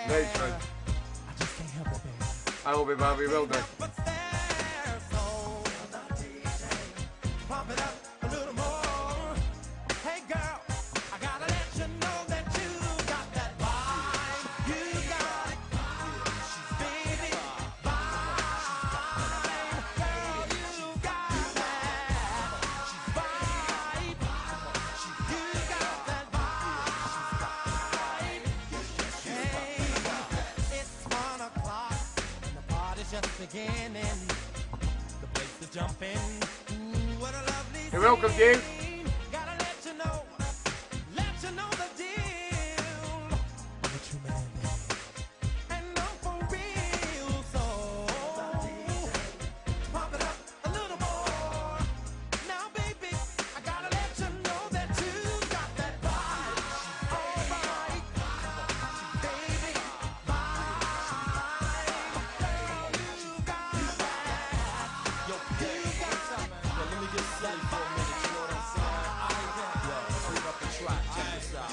Nice one. I just can't help it, baby. I will be Bobby, well done. Pump it up a little more. Hey girl, I gotta let you know that you got that vibe. You got it, baby, vibe. Girl, you got that vibe. You got that vibe. Hey, it's 1 o'clock and the party's just beginning. The place is jumping. What a lovely You're welcome, Dave. scene. Gotta let you know the deal. I'm a true man, baby. And I'm for real, so pump it up a little more. Now, baby, I gotta let you know that you got that vibe. All right, baby, vibe. Girl, you got that. Yo, let me get silly for a minute, you know what I'm saying? Yo, hold up the track, check this out.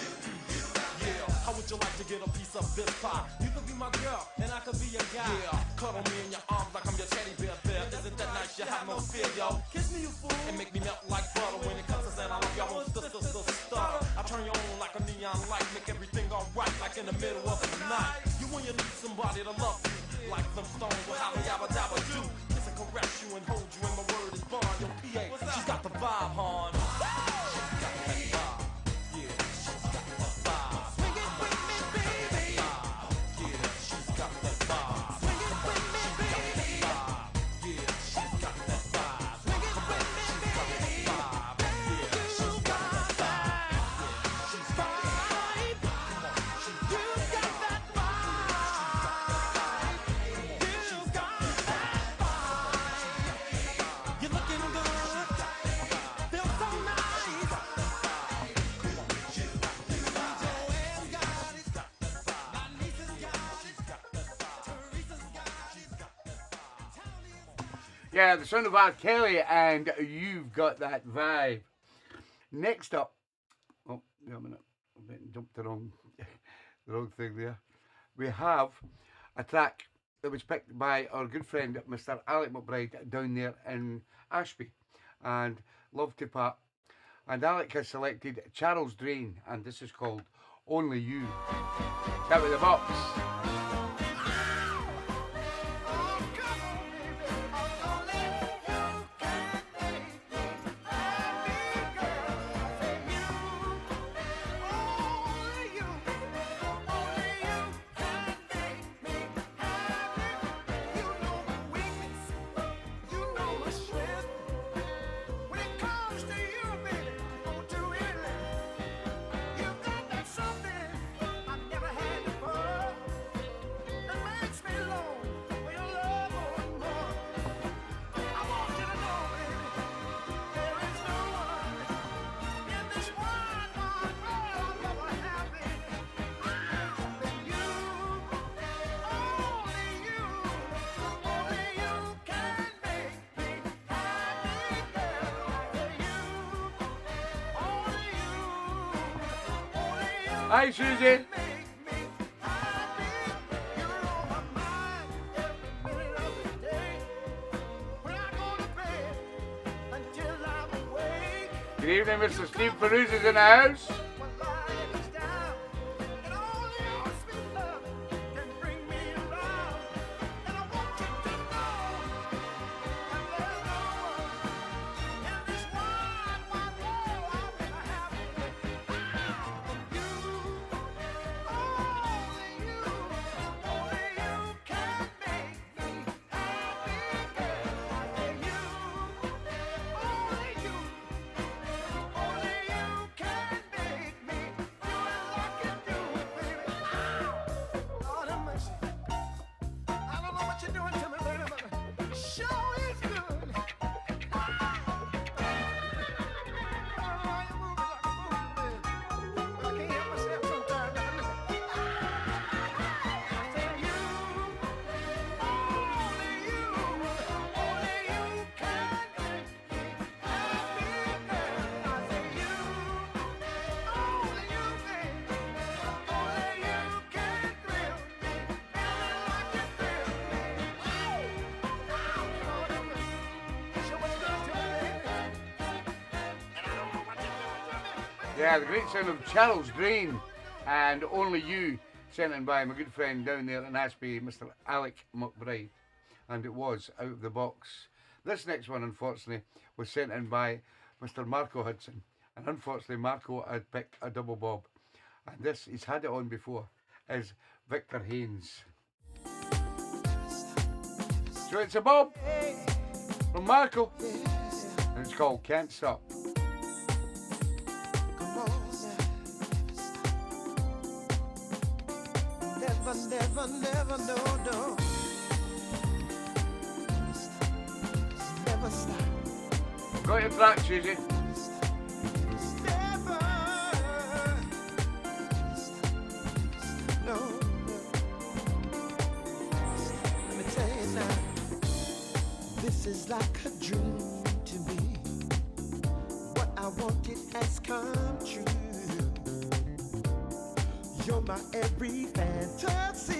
Yeah, how would you like to get a piece of this pie? You could be my girl, and I could be your guy. Yeah, cuddle me in your arms like I'm your teddy bear. Isn't that nice? You have no fear, yo. Kiss me, you fool, and make me melt like butter. When it comes to saying I love you, I won't stutter. I turn you on like a neon light, make everything alright, like in the middle of the night. You when you need somebody to love you, like them stones will have a yabba dabba do. Kiss and caress you and hold you, and my word is bond. Yo, PA, she's got the vibe, hon. She's got that vibe. Yeah, she's got that vibe. Swing it with me, baby. Yeah, she's got that vibe. Swing it with me, baby. Yeah, she's got that vibe. Swing it with me, baby. Yeah, You got that she's got vibe. You got that vibe. You got that vibe. You're looking good. Feel so nice. Joanne's got it. My niece has got it. Teresa's got it. Tony's Yeah, the son of R. Kelly, and You've Got That Vibe. Next up, oh, wait a minute, I jumped the wrong thing there. We have a track that was picked by our good friend, Mr. Alec McBride, down there in Ashby, and love to Pat. And Alec has selected Charles Drain, and this is called Only You. Out with the box. Hi, Susie. When I go evening, Mr. Steve Peruse is in the house. Yeah, the great sound of Charles Drain and Only You, sent in by my good friend down there in Ashby, Mr. Alec McBride. And it was Out of the Box. This next one, unfortunately, was sent in by Mr. Marco Hudson. And unfortunately, Marco had picked a double bob. And this, he's had it on before, is Victor Haynes. So it's a bob from Marco. And it's called Can't Stop. Never, no. Never stop. Got your track, Susie. Never. No. Let me tell you now. This is like a dream to me. What I wanted has come true. You're my every fantasy.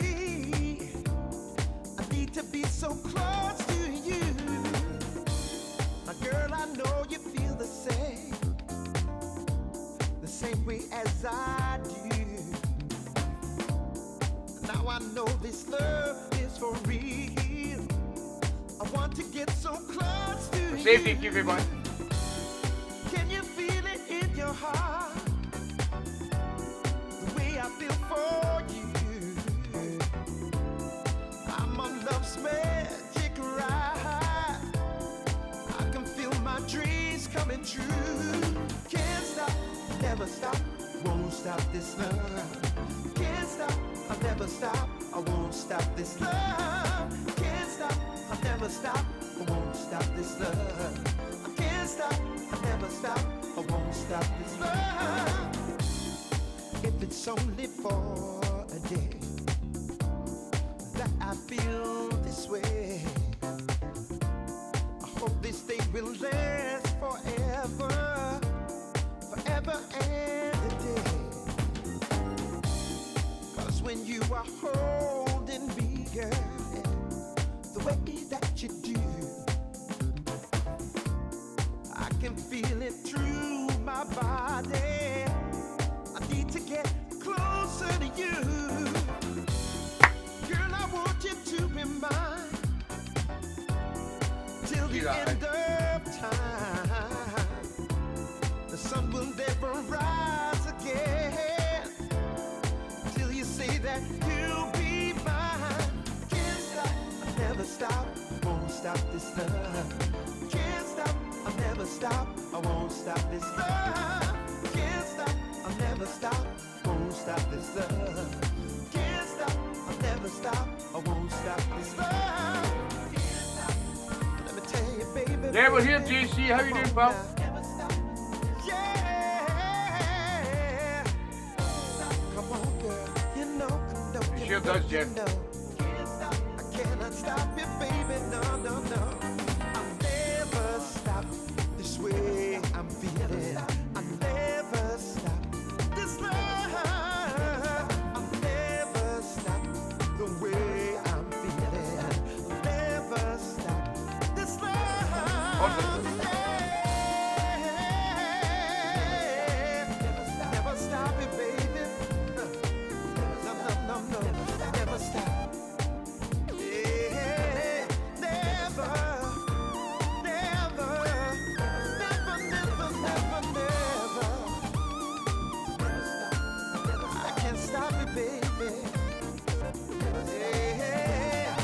I need to be so close to you. My girl, I know you feel the same way as I do. Now I know this love is for real. I want to get so close to you. Safety, keep it on. Can you feel it in your heart? I feel for you. I'm on love's magic ride. I can feel my dreams coming true. Can't stop, never stop, won't stop this love. Can't stop, I'll never stop, I won't stop this love. Can't stop, I'll never stop, I won't stop this love. I can't stop, I'll never stop, I won't stop this love. If it's only for a day that I feel this way, I hope this day will last forever, forever and a day. 'Cause when you are holding me, girl, the way that you do, I can feel it through my body. Need to get closer to you. Girl, I want you to be mine till the end of time. The sun will never rise again till you say that you'll be mine. Can't stop, I'll never stop, won't stop this love. Can't stop, I'll never stop, I won't stop this love. Can't stop, I'll never stop, won't stop this love. Can't stop, I'll never stop, I won't stop this love. Can't stop. Let me tell you, baby. Yeah, we're here, JC. How you doing, pal? Never stop. Yeah. Come on, girl. You know. He sure does, Jeff. Can't stop. I cannot stop you, baby. No. I'll never stop this way I'm feeling. I'll never stop this love. I'll never stop the way I'm feeling. I'll never stop this love. Awesome. Yeah. stop it, baby. Yeah.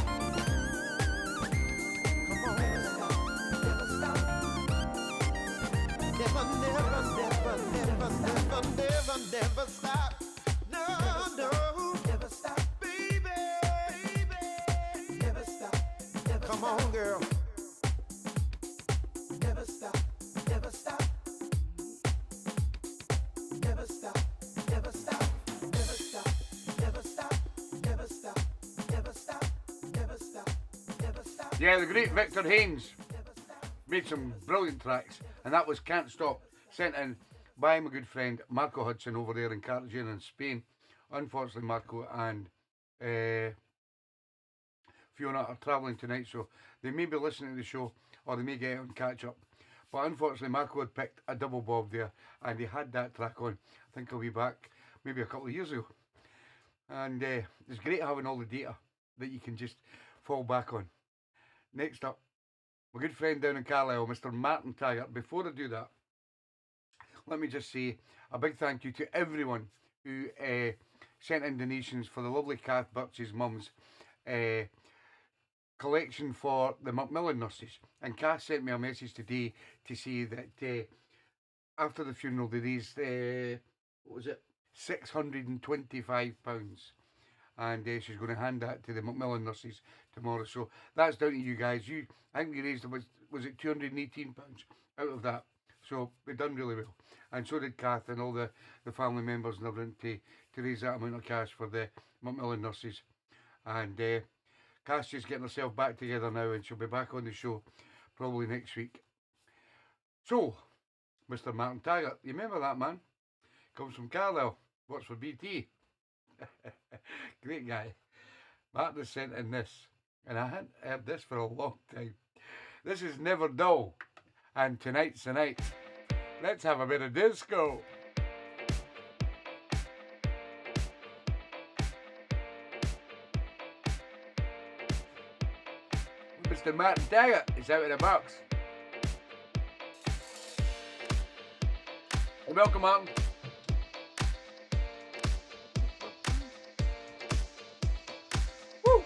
Come on, never stop. Never, never, never, never, never, never, never stop. No, no, never stop, baby. Never stop, never. Come on, girl. Never stop, never stop. Never stop, never stop, never stop, never stop, never stop, never stop, never stop, never stop. Yeah, the great Victor Haynes made some brilliant tracks, and that was Can't Stop, sent in by my good friend Marco Hudson over there in Cartagena in Spain. Unfortunately, Marco and Fiona are travelling tonight, so they may be listening to the show, or they may get out and catch up. But unfortunately, Marco had picked a double bob there, and he had that track on. I think he'll be back maybe a couple of years ago. And it's great having all the data that you can just fall back on. Next up, my good friend down in Carlisle, Mr. Martin Taggart. Before I do that, let me just say a big thank you to everyone who sent in donations for the lovely Kath Birch's mum's collection for the Macmillan nurses. And Kath sent me a message today to say that after the funeral they raised, what was it, £625. And she's going to hand that to the Macmillan nurses tomorrow. So that's down to you guys. I think we raised, was it £218 out of that. So we've done really well. And so did Kath and all the family members and everything to raise that amount of cash for the Macmillan nurses. And Kath's just getting herself back together now, and she'll be back on the show probably next week. So, Mr. Martin Taggart, you remember that man? Comes from Carlisle, works for BT. Great guy. Martin has sent in this, and I hadn't heard this for a long time. This is Never Dull, and tonight's the night. Let's have a bit of disco. Mr. Martin Taggart is out of the box. Welcome, Martin. Woo!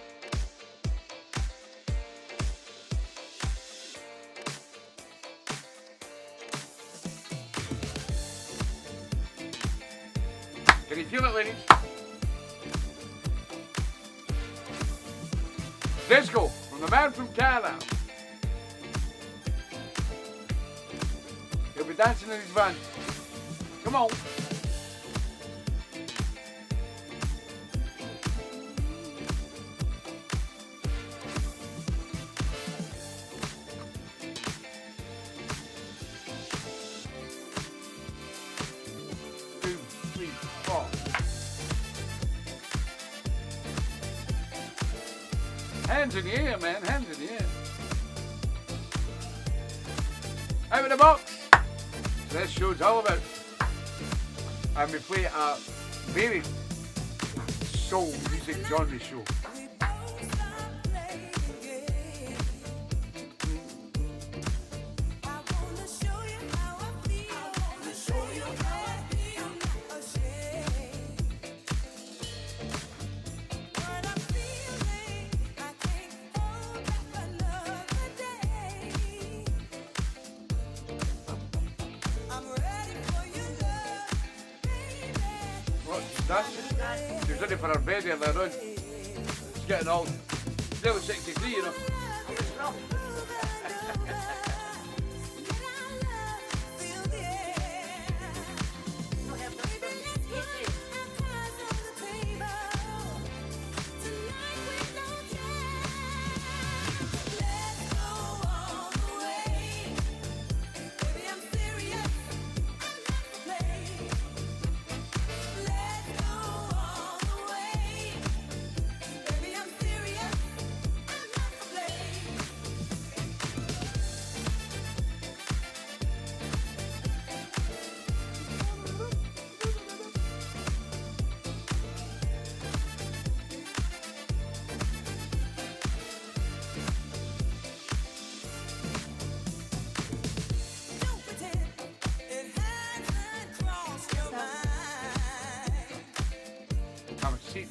Can you feel it, ladies? Disco from the man from Carlisle. He'll be dancing in his van. Come on. Two, three, four. Hands in the air, man. Hands in the air. Out of the box. This show's all about. And we play a very soul music genre show. She's ready for her bed earlier on. She's getting old. Still 63, you know.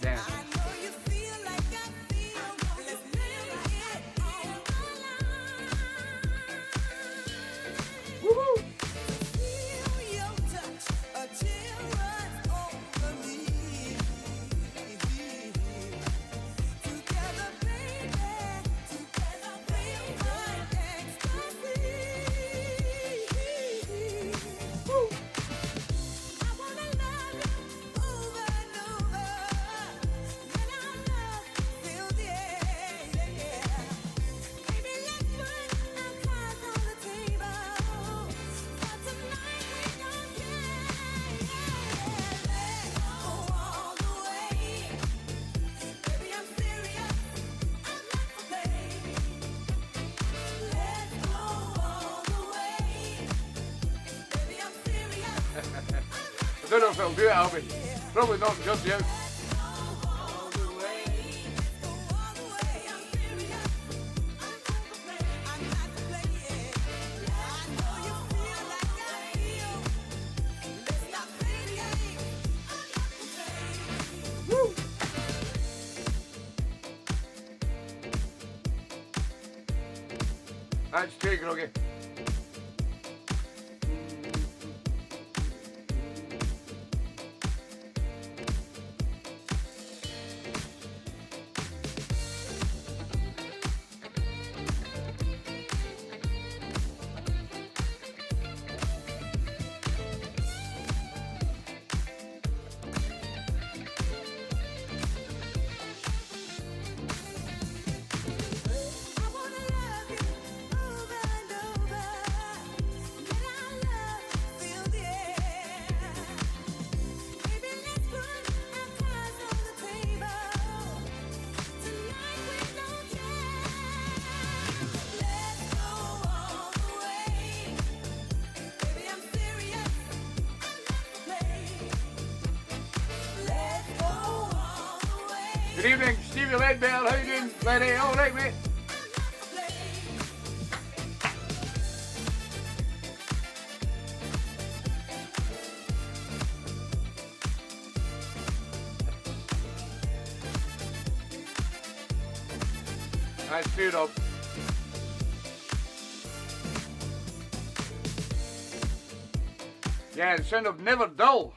dance. I know you feel like I feel. Let's live it on the line. Woohoo! Feel your touch, a chill runs over me. Together, baby, together we find ecstasy. I wanna love you over and over. Let our love fill the air. Baby, let's put our cards on the table. For tonight we don't care. Let's go all the way. Baby, I'm serious. I'm not for play. Let's go all the way. Baby, I'm serious. I don't know if it'll do it, Albie. Probably not just yet. All the way. Let's go all the way. I'm serious. I'm not for play. I'm not to play it. I know you feel like I feel. Let's not play the game. I'm not to play. Woo! That's two, Groggy. I wanna love you over and over. Let our love fill the air. Baby, let's put our cards on the table. Tonight we don't care. Let's go all the way. Baby, I'm serious. I'm not to play. Let's go all the way. Good evening, Stevie Ledbetter. How you doing, lady? All right, mate. That's two up. Yeah, the sound of Never Dull.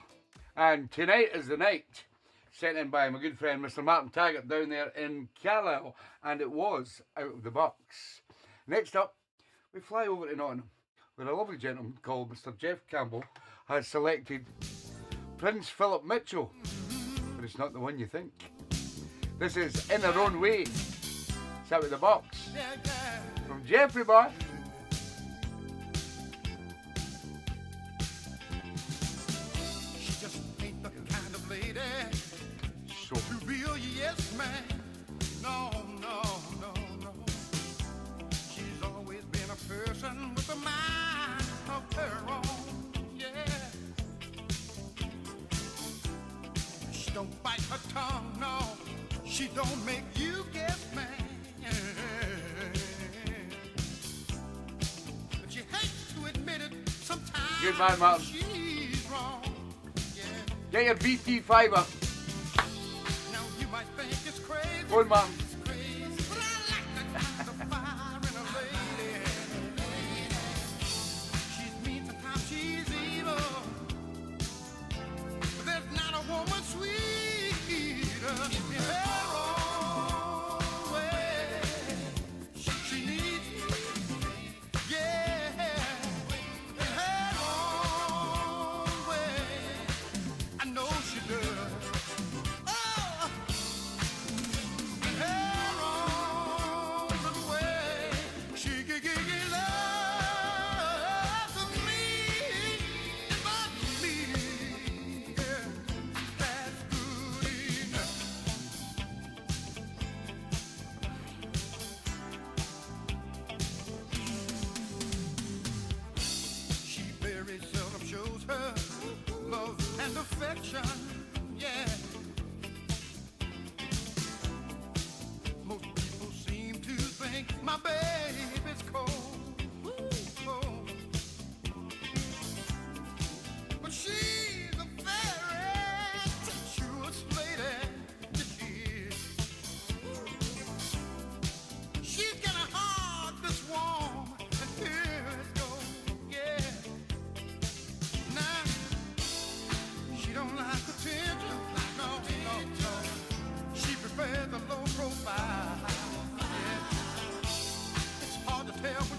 And tonight is the night. Sent in by my good friend Mr. Martin Taggart down there in Carlisle. And it was out of the box. Next up, we fly over to Nottingham, where a lovely gentleman called Mr. Jeff Campbell has selected Prince Philip Mitchell. But it's not the one you think. This is In Her Own Way. It's out of the box. From Jeffrey Boy. She just ain't the kind of lady So to real yes man. No, no, no, no. She's always been a person with a mind of her own. Yeah. She don't bite her tongue, no. She don't make you guess man. But she hates to admit it sometimes. Good man, Martin. She's wrong. Yeah. Get your BT fibre. Now you might think it's crazy. Go on, Martin. It's crazy, but I like the kind of fire in a lady. She's mean, sometimes she's evil. But there's not a woman sweeter in her own way. She needs me, yeah, in her own way. I know she does. Oh, in her own little way, she can give love to me, but me, yeah, that's good enough. She very seldom shows her love and affection, yeah. Most people seem to think my baby's cold, cold. But she's a very tempestuous lady.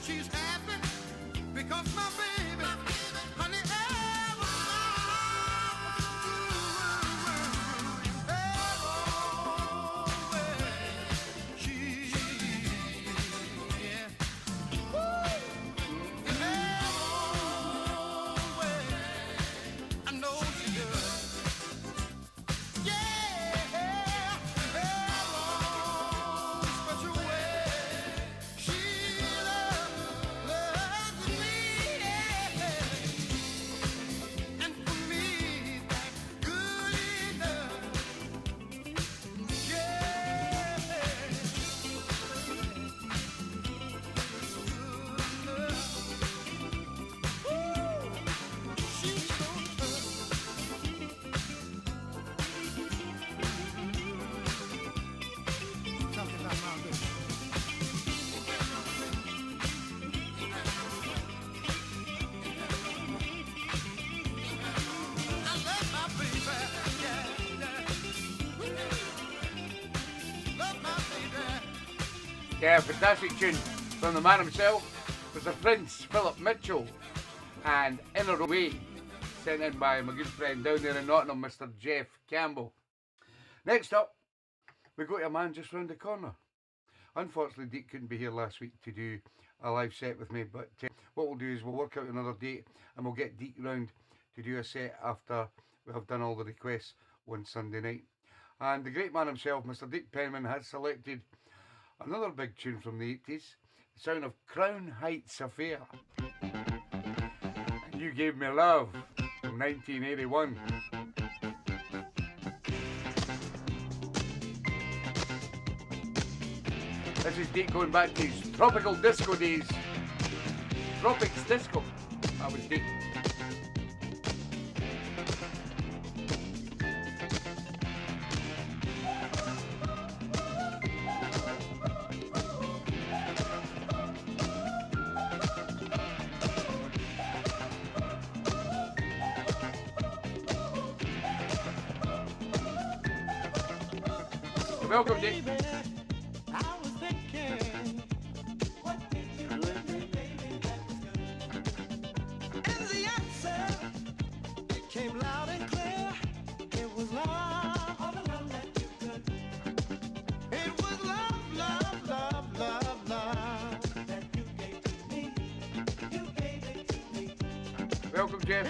she's happy because my baby, honey, I know she does. Yeah, fantastic tune from the man himself. It was the Prince Philip Mitchell and Inner Way, sent in by my good friend down there in Nottingham, Mr. Jeff Campbell. Next up, we got a man just round the corner. Unfortunately, Deke couldn't be here last week to do a live set with me, but what we'll do is we'll work out another date and we'll get Deke round to do a set after we have done all the requests on Sunday night. And the great man himself, Mr. Deke Penman, has selected another big tune from the 80s, the sound of Crown Heights Affair. You Gave Me Love from 1981. This is Deke going back to his tropical disco days. Tropics Disco. That was Deke. Welcome, Deke. Welcome, Jeff.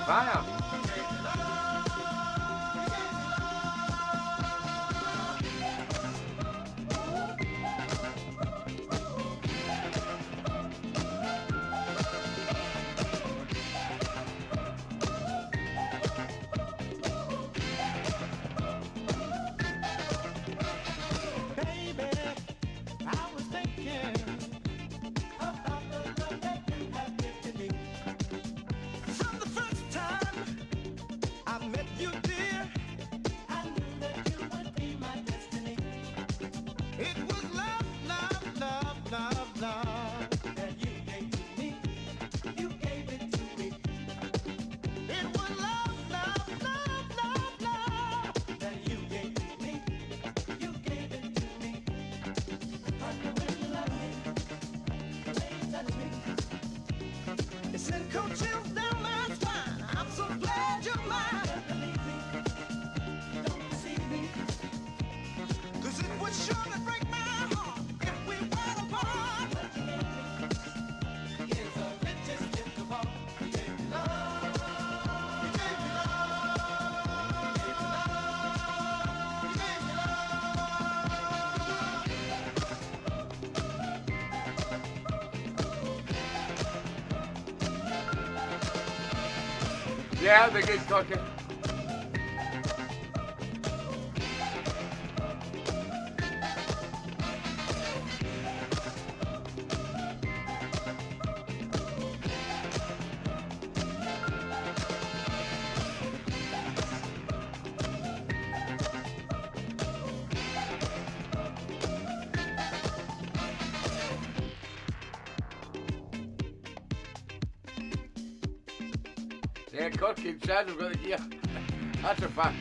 Fire. Yeah, they're good cooking. Yeah, Corky and Chad have got the gear. That's a fact.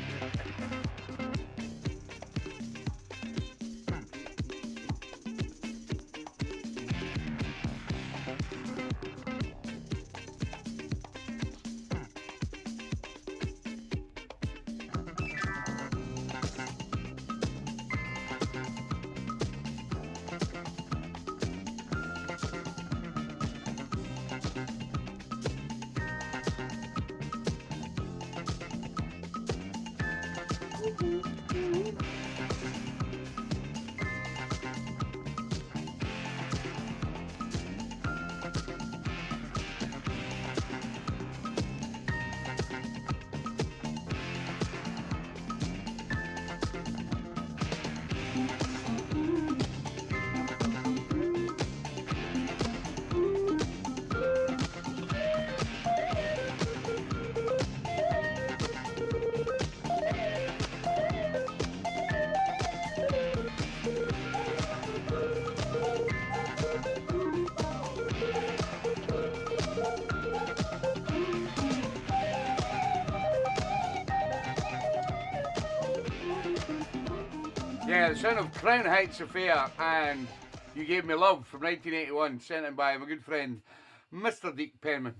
Yeah, the sound of Crown Heights Affair and You Gave Me Love from 1981, sent in by my good friend Mr. Deke Penman,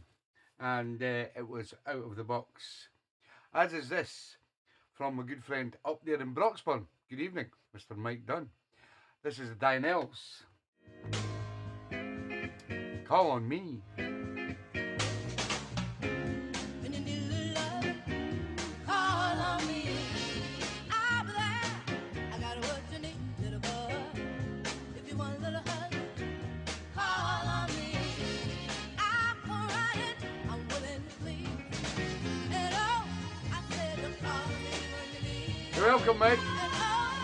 and it was out of the box. As is this from my good friend up there in Broxburn. Good evening, Mr. Mike Dunn. This is the Dinells. Call on Me. When you need a little love, call on me. I'll be there. I got what you need, little boy. If you want a little hug, call on me. I'll come right in. I'm willing to please. And oh, I said to call me when you need. You're welcome, mate. And oh,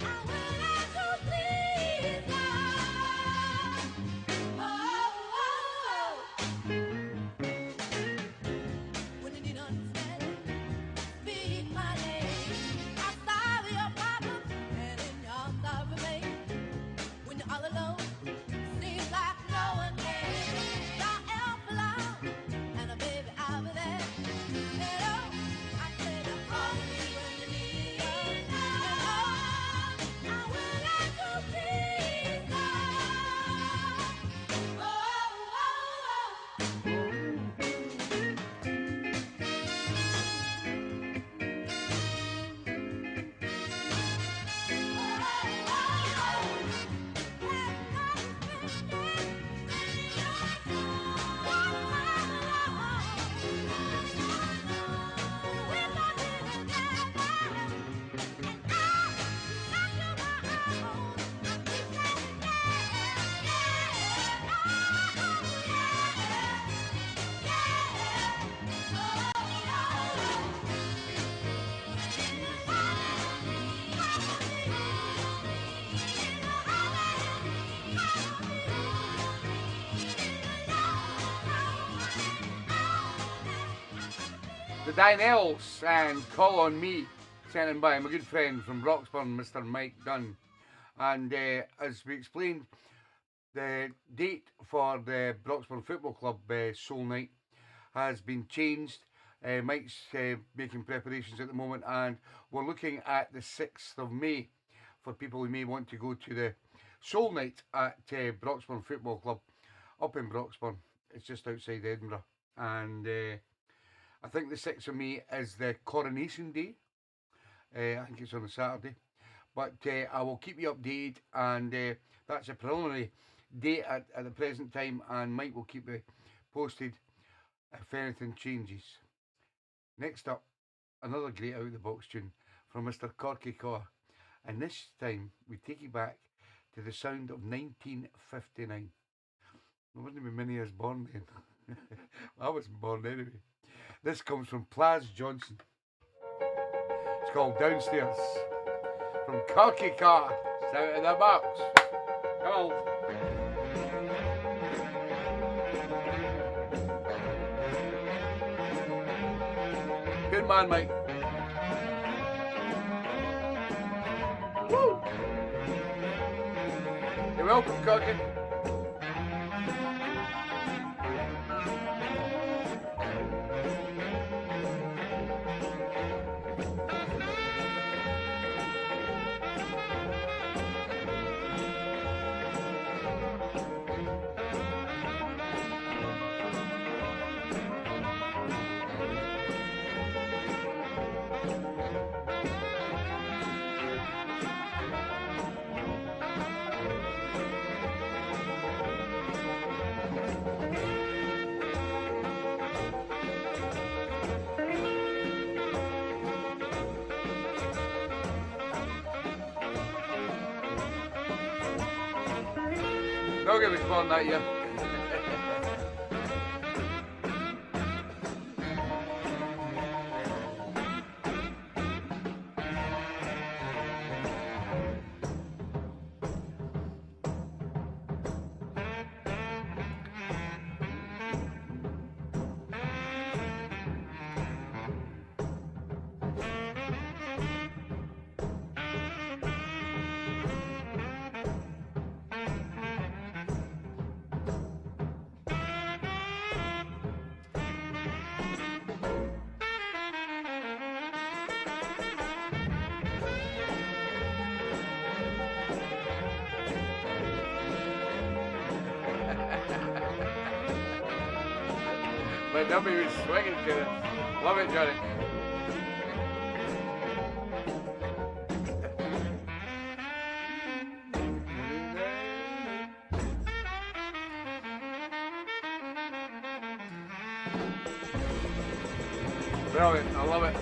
I'm willing to please, God. Oh. When you need understanding, speak my name. I'll solve your problems, and in your sorrow remain. When you're all alone, seems like no one cares. Don't help alone, and a baby I'll be there. And oh, I said to call me when you need us. And oh, I will let you please God. The Dinells and Call on Me, sent in by my good friend from Broxburn, Mr. Mike Dunn. And as we explained, the date for the Broxburn Football Club Soul Night has been changed. Mike's making preparations at the moment, and we're looking at the 6th of May for people who may want to go to the Soul Night at Broxburn Football Club up in Broxburn. It's just outside Edinburgh. And I think the 6th of May is the Coronation Day. I think it's on a Saturday. But I will keep you updated, and that's a preliminary date at the present time, and Mike will keep you posted if anything changes. Next up, another great out of the box tune from Mr. Corky Carr. And this time we take you back to the sound of 1959. There wasn't even many of us born then. I wasn't born anyway. This comes from Plaz Johnson. It's called Downstairs. From Corky Carr. It's out of the box. Come on. Good man, Mike. Woo! You're welcome, Corky. Doggy was born that year. My dummy was swinging to it. Love it, Johnny. Brilliant, I love it.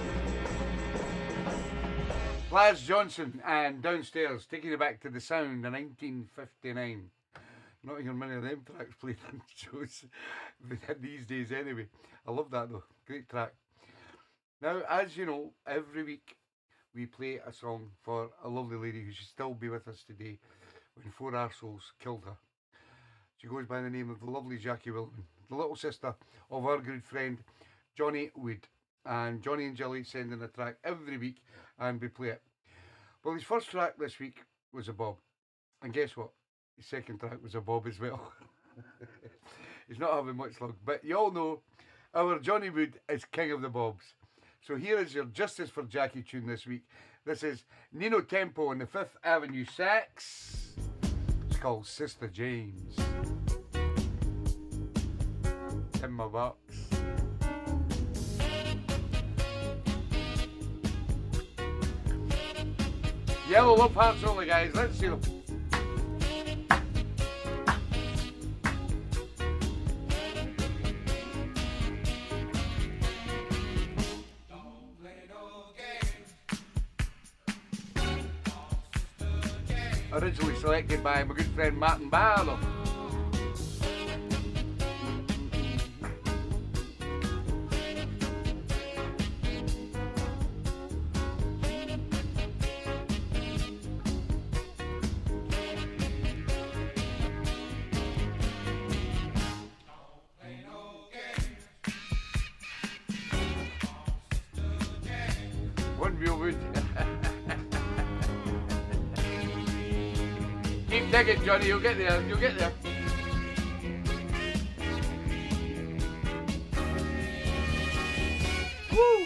Plaz Johnson and Downstairs, taking it back to the sound in 1959. Not hearing many of them tracks played on shows these days anyway. I love that though, great track. Now, as you know, every week we play a song for a lovely lady who should still be with us today when four arseholes killed her. She goes by the name of the lovely Jackie Wilson, the little sister of our good friend Johnny Wood. And Johnny and Jilly send in a track every week and we play it. Well, his first track this week was a bob. And guess what? His second track was a bob as well. He's not having much luck. But you all know our Johnny Wood is king of the bobs. So here is your Justice for Jackie tune this week. This is Nino Tempo and the 5th Avenue Sax. It's called Sister James. In my box. Yellow love hearts only, guys. Let's see them. Originally selected by my good friend Martin Barlow. One real wood. Keep digging, Johnny, you'll get there, you'll get there. Woo!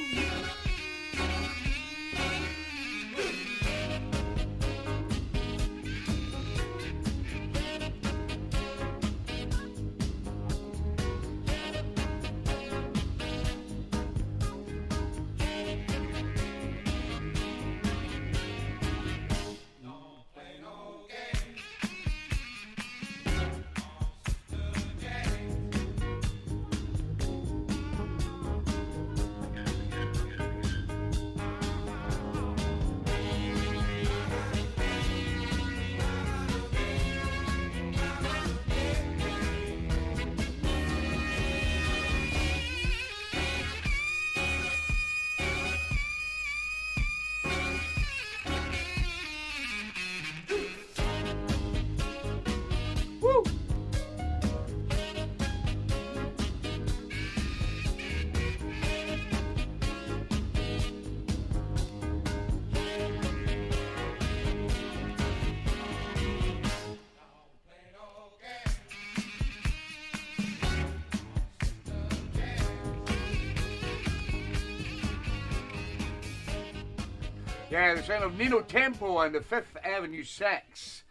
Yeah, the sound of Nino Tempo and the 5th Avenue Sax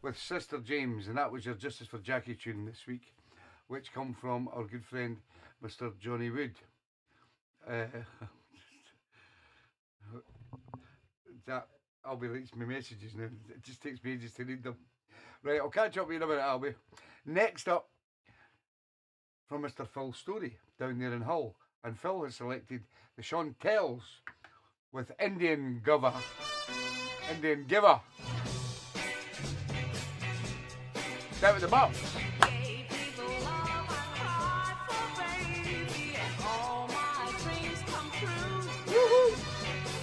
with Sister James, and that was your Justice for Jackie tune this week, which come from our good friend Mr. Johnny Wood. That Albie likes my messages now. It just takes me ages to read them. Right, I'll catch up with you in a minute, Albie. Next up, from Mr. Phil Story down there in Hull, and Phil has selected the Chantels with Indian Giver. Indian Giver. Out with the box. Gave me the love I cried for, baby, and all my dreams come true.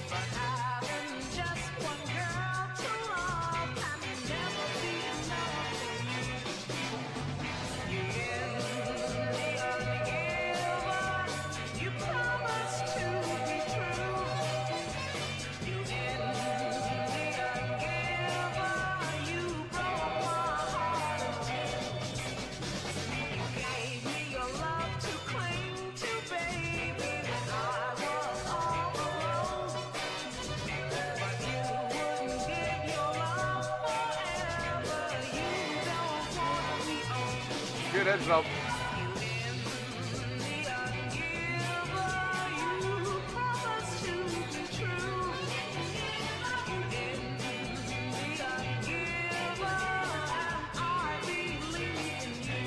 But having just one girl to love can never be enough for you. You giver, you promised to be true. You giver, you broke my heart in two. You gave me your love to cling to, baby, when I was all alone. But you wouldn't give your love forever. You don't wanna be owned. Good as Rob. You giver, you promised to be true. You giver, and I believe in you.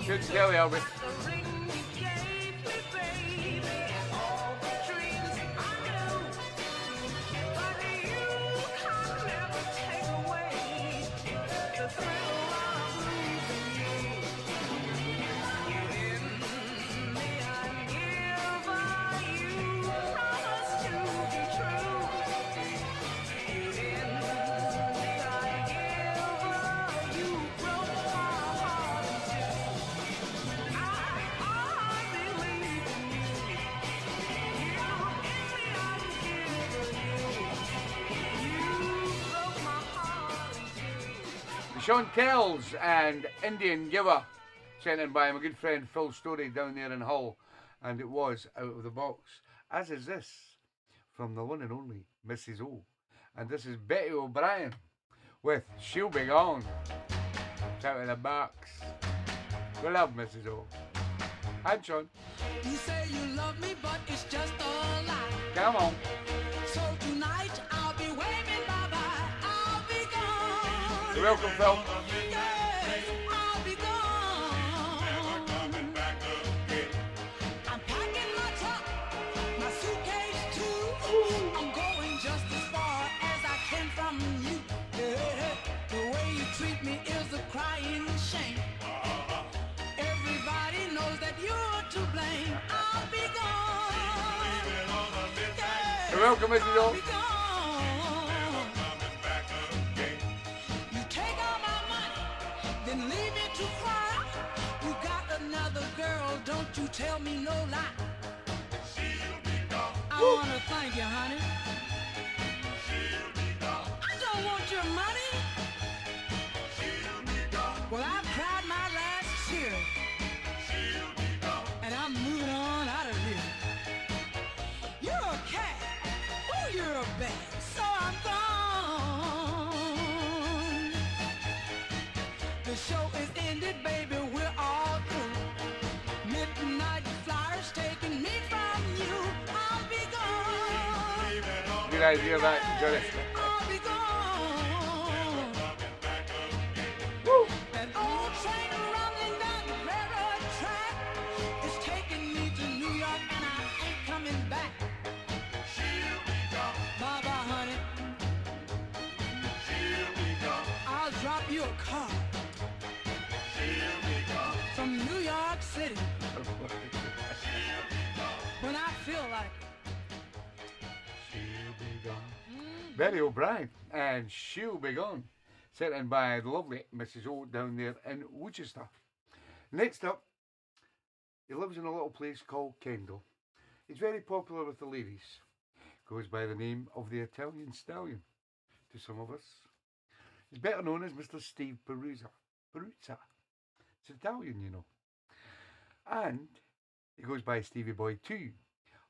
Good Kelly, Albert. The ring you gave me, baby, and all the dreams I knew. But you can never take away the thrill of losing you. You in me ungiver, you promised to be true. You in me ungiver, you broke my heart in two. I believe in you. You broke my heart in two. Sean Kells and Indian Giver, sent in by my good friend Phil Story down there in Hull, and it was Out of the Box. As is this, from the one and only Mrs. O. And this is Betty O'Brien with She'll Be Gone. It's Out of the Box. We love Mrs. O. And Sean. You say you love me, but it's just a lie. Come on. So tonight I'll be waving bye-bye. I'll be gone. You're welcome, Phil. Yes, I'll be gone. I'm packing my truck, my suitcase too. I'm going just as far as I can from you. Yeah, the way you treat me is a crying shame. Everybody knows that you're to blame. I'll be gone. Yeah, You're welcome, Mrs. I'll O. be gone. You take all my money, then leave me to cry. You got another girl, don't you tell me no lie. I wanna thank you, honey. I don't want your money. Well, I've cried my last tear, and I'm moving on out of here. You're a cat. Oh, you're a bat. So I'm gone. The show is ended, baby. We're all through. Midnight flyers taking me from you. I'll be gone. Good idea, that. Got it. I'll be gone. Woo! That old train running down the railroad track is taking me to New York, and I ain't coming back. Bye-bye, honey. I'll drop you a car from New York City when I feel like it. She'll be gone. Betty O'Brien and She'll Be Gone, sent in by the lovely Mrs. O down there in Worcester. Next up, he lives in a little place called Kendal. He's very popular with the ladies. Goes by the name of the Italian Stallion to some of us. He's better known as Mr. Steve Peruzza. It's Italian, you know. And he goes by Stevie Boy 2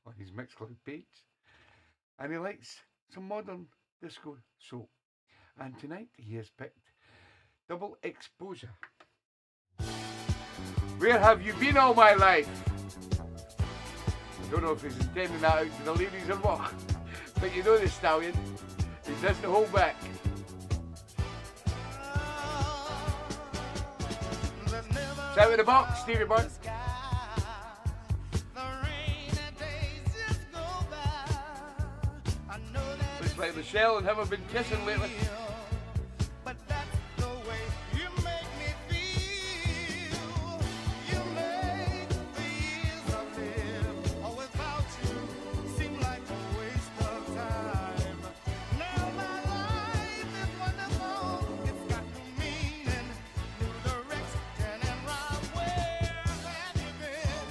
on his Mixcloud page. And he likes some modern disco soul. And tonight he has picked Double Exposure. Where have you been all my life? I don't know if he's intending that out to the ladies or what, but you know the Stallion. Is this the whole back? It's out of the box, Stevie Boy. Looks like Michelle and him have been kissing lately. But that's the way you make me feel. You make the years I live all without you seem like a waste of time. Now my life is wonderful. It's got new meaning, new direction and rhyme. Where have you been?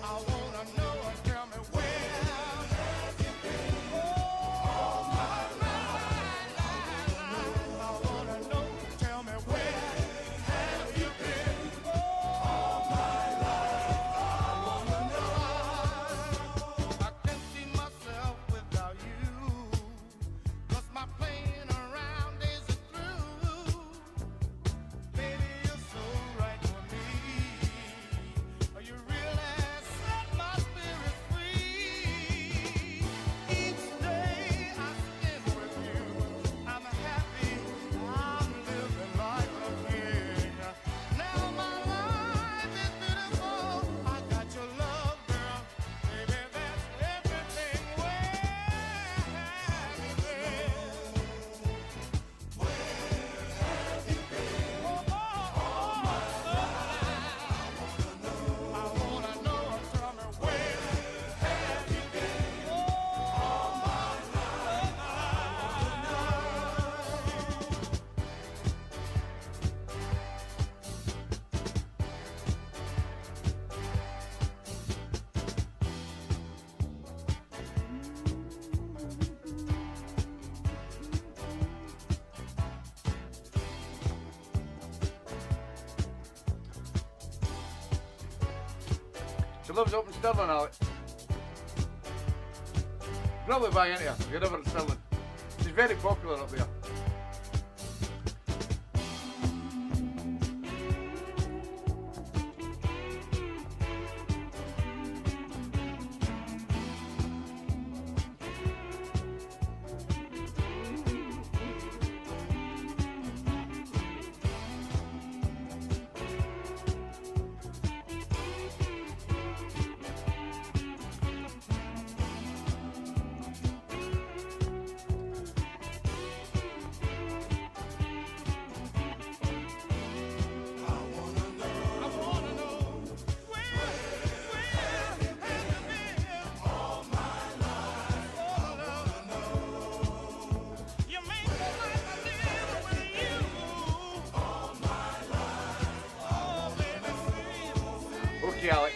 I wanna know. Tell me where have you been? All my life. I wanna know. Tell me where have you been? All my life. I wanna know. I can't see myself without you. 'Cause my playing around days are through. Baby, you're so right for me. You really set my spirit free. Each day I spend with you, I'm happy. I'm living like a king. Now my life is beautiful. I got your love, girl. Baby, that's everything. Where have you been? Where have you been? All my life. I wanna know. Tell me where have you been? All my life. She lives up in Stirling, Alex. Probably bang into her if you're ever in Stirling. She's very popular up there. I wanna know where have you been? All my life. I wanna know. You make me like I live with you. All my life. Oh, baby, okay, Alex.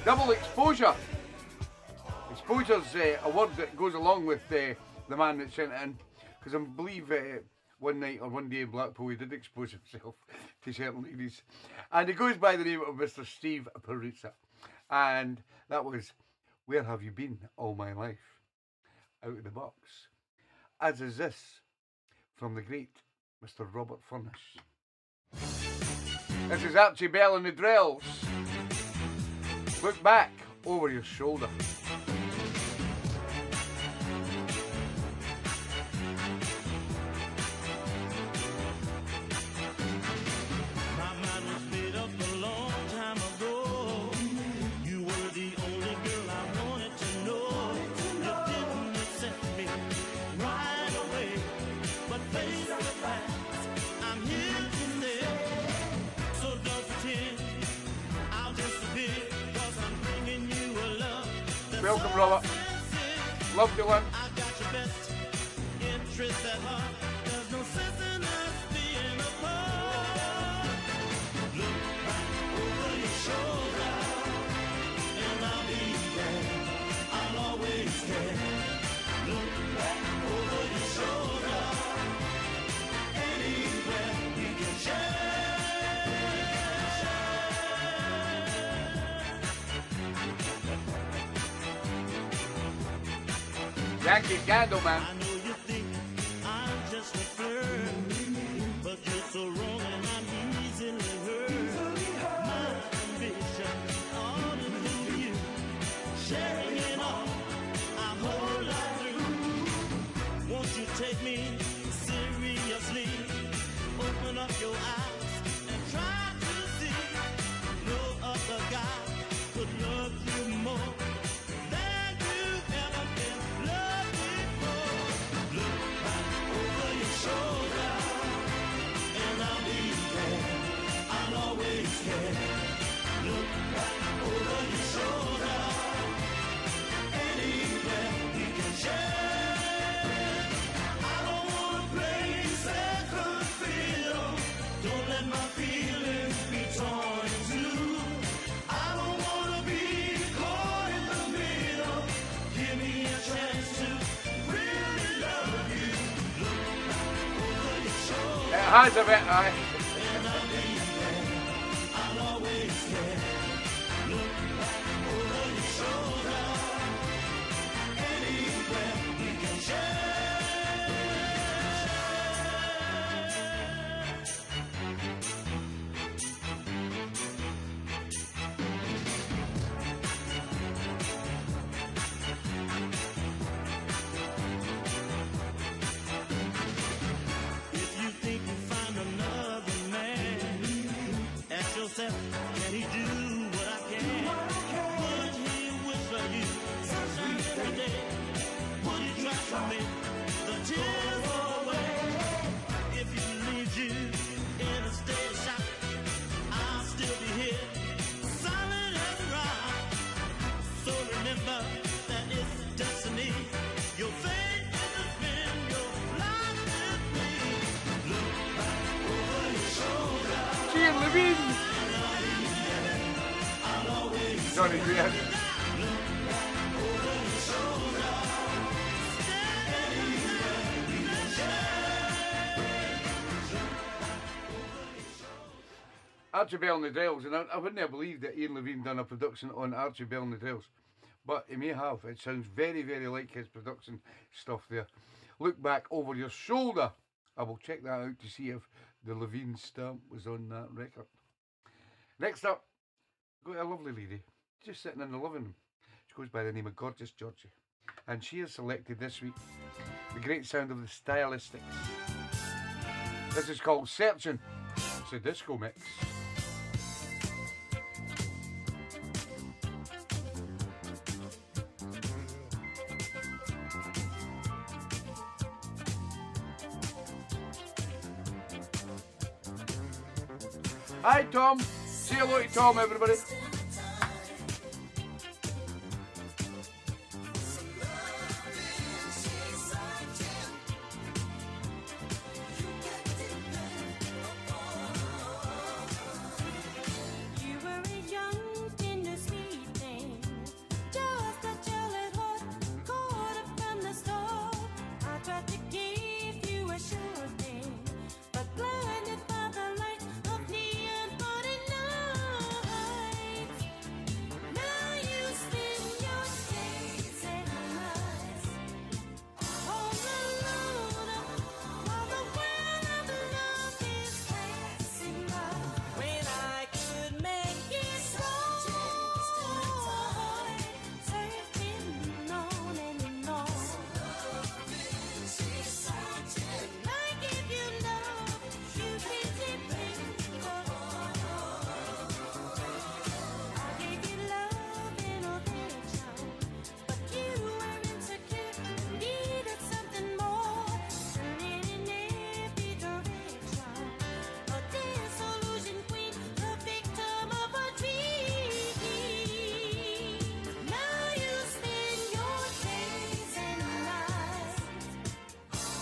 Double exposure. Exposure's a word that goes along with the man that sent it in, because I believe one night or one day in Blackpool he did expose himself to certain ladies, and he goes by the name of Mr. Steve Peruzza, and that was Where Have You Been All My Life, out of the box, as is this from the great Mr. Robert Furnish. This is Archie Bell and the Drells. Look back over your shoulder. My mind was made up a long time ago. You were the only girl I wanted to know. You didn't accept me right away, but face the facts, I'm here today. So don't pretend I'll disappear, 'cause I'm bringing you a love that's Welcome, so Robert. sincere. Love you, Lynn. I got your best interest at heart. There's no sense in us being apart. Look back over your shoulder, and I'll be there. I'll always care. Look back over your shoulder, anywhere we can share. Yankee Candle, man. I know you think I'm just a flirt, but you're so wrong and I'm easily hurt. My ambition, all is with you, sharing it all, our whole life through. Won't you take me seriously? Open up your eyes and try to see. No other guy could love you more than you've ever been loved before. Look back over your shoulder, and I'll be there. I'll always care. Look back over your shoulder, anywhere we can share. I don't wanna play second fiddle. Don't let my feelings be torn in two. I don't wanna be caught in the middle. Give me a chance to really love you. Look back over your shoulder, It has a bit, aye. and I'll be there. I'll always care. Look back over your shoulder, anywhere we can share. If you think you find another man, ask yourself, can he do what I can? Would he whisper you sunshine every day? Would he try to make the tears go away? If he leaves you in a state of shock, I'll still be here, silent as a rock. So remember that it's destiny. Your fate is to spend your life with me. Look back over your shoulder, Ian Levine. I'll always Sorry, Graham. over your shoulder. Archie Bell and the Drells, and I wouldn't have believed that Ian Levine done a production on Archie Bell and the Drells, but he may have. It sounds very, very like his production stuff there. Look back over your shoulder. I will check that out to see if the Levine stamp was on that record. Next up, got a lovely lady, just sitting in the living room. She goes by the name of Gorgeous Georgie, and she has selected this week the great sound of the Stylistics. This is called Searching. It's a disco mix. Hi Tom, say hello to Tom everybody. You were a young, tender, sweet thing, just a jealous heart caught up from the start. I tried to give you a sure thing, but blinded by the light of neon body lights. Now you spend your days and nights all alone, while the world of love is passing by. When I could make it right, searching on and on. When I give you love, you visit me. I gave you love and affection, but you were insecure, needed something more. Turning in every direction, a disillusioned queen, a victim of a dream. Now you spend your days and nights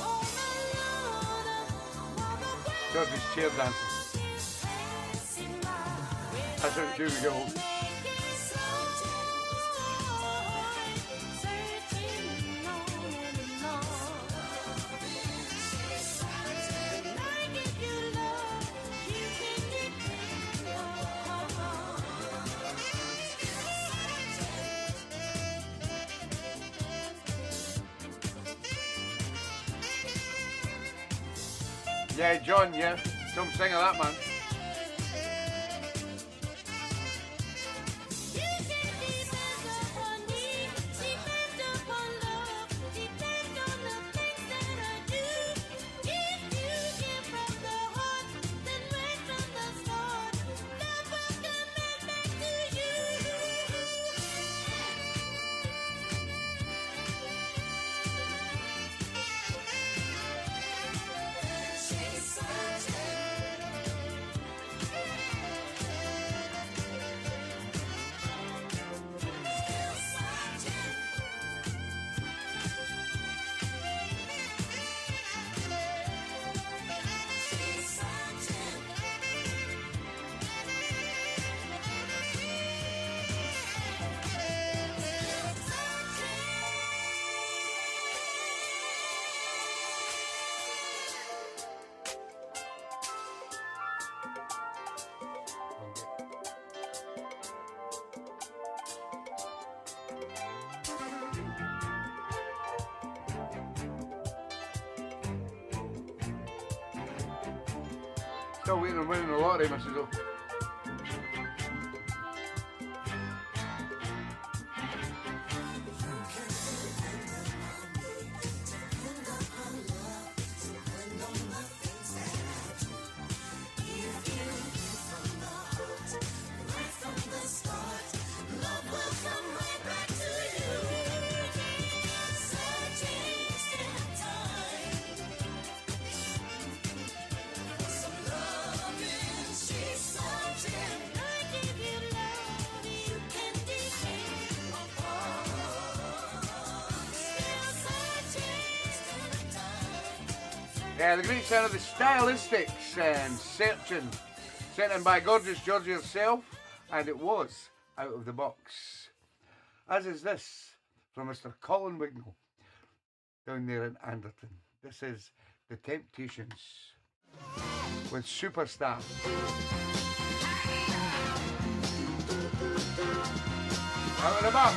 all alone, while the world Georgie's chair dancing. is passing by. That's how we go. Make it right, searching on and on. When I give you love, you can depend on. Yeah, John, yeah. Some singer that, man. Still waiting on winning the lottery, Mrs. O. Yeah, the great sound of the Stylistics and Searching, sent in by Gorgeous Georgie herself, and it was Out of the Box. As is this from Mr. Colin Wignall down there in Anderton. This is The Temptations with Superstar. Out of the Box.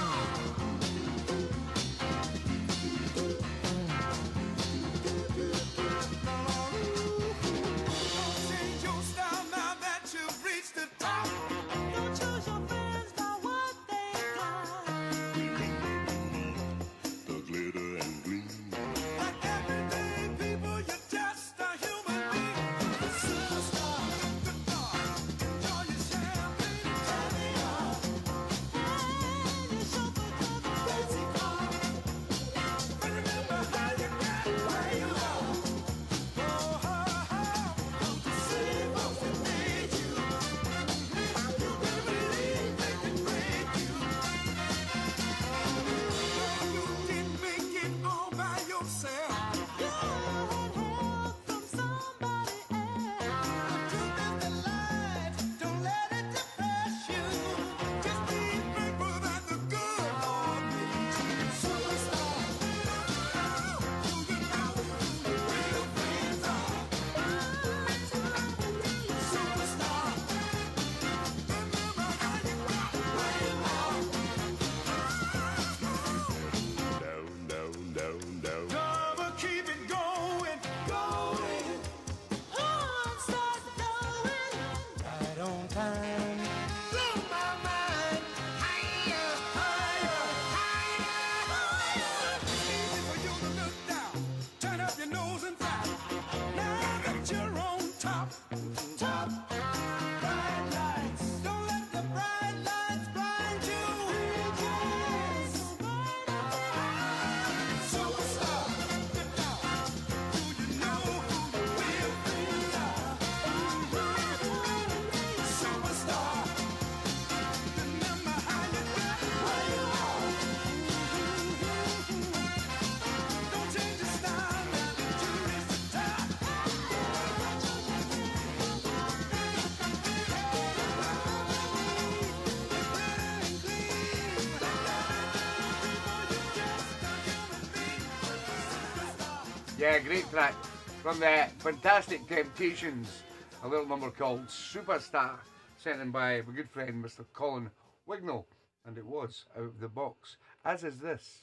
Yeah, great track from the Fantastic Temptations, a little number called Superstar, sent in by my good friend Mr. Colin Wignall, and it was Out of the Box. As is this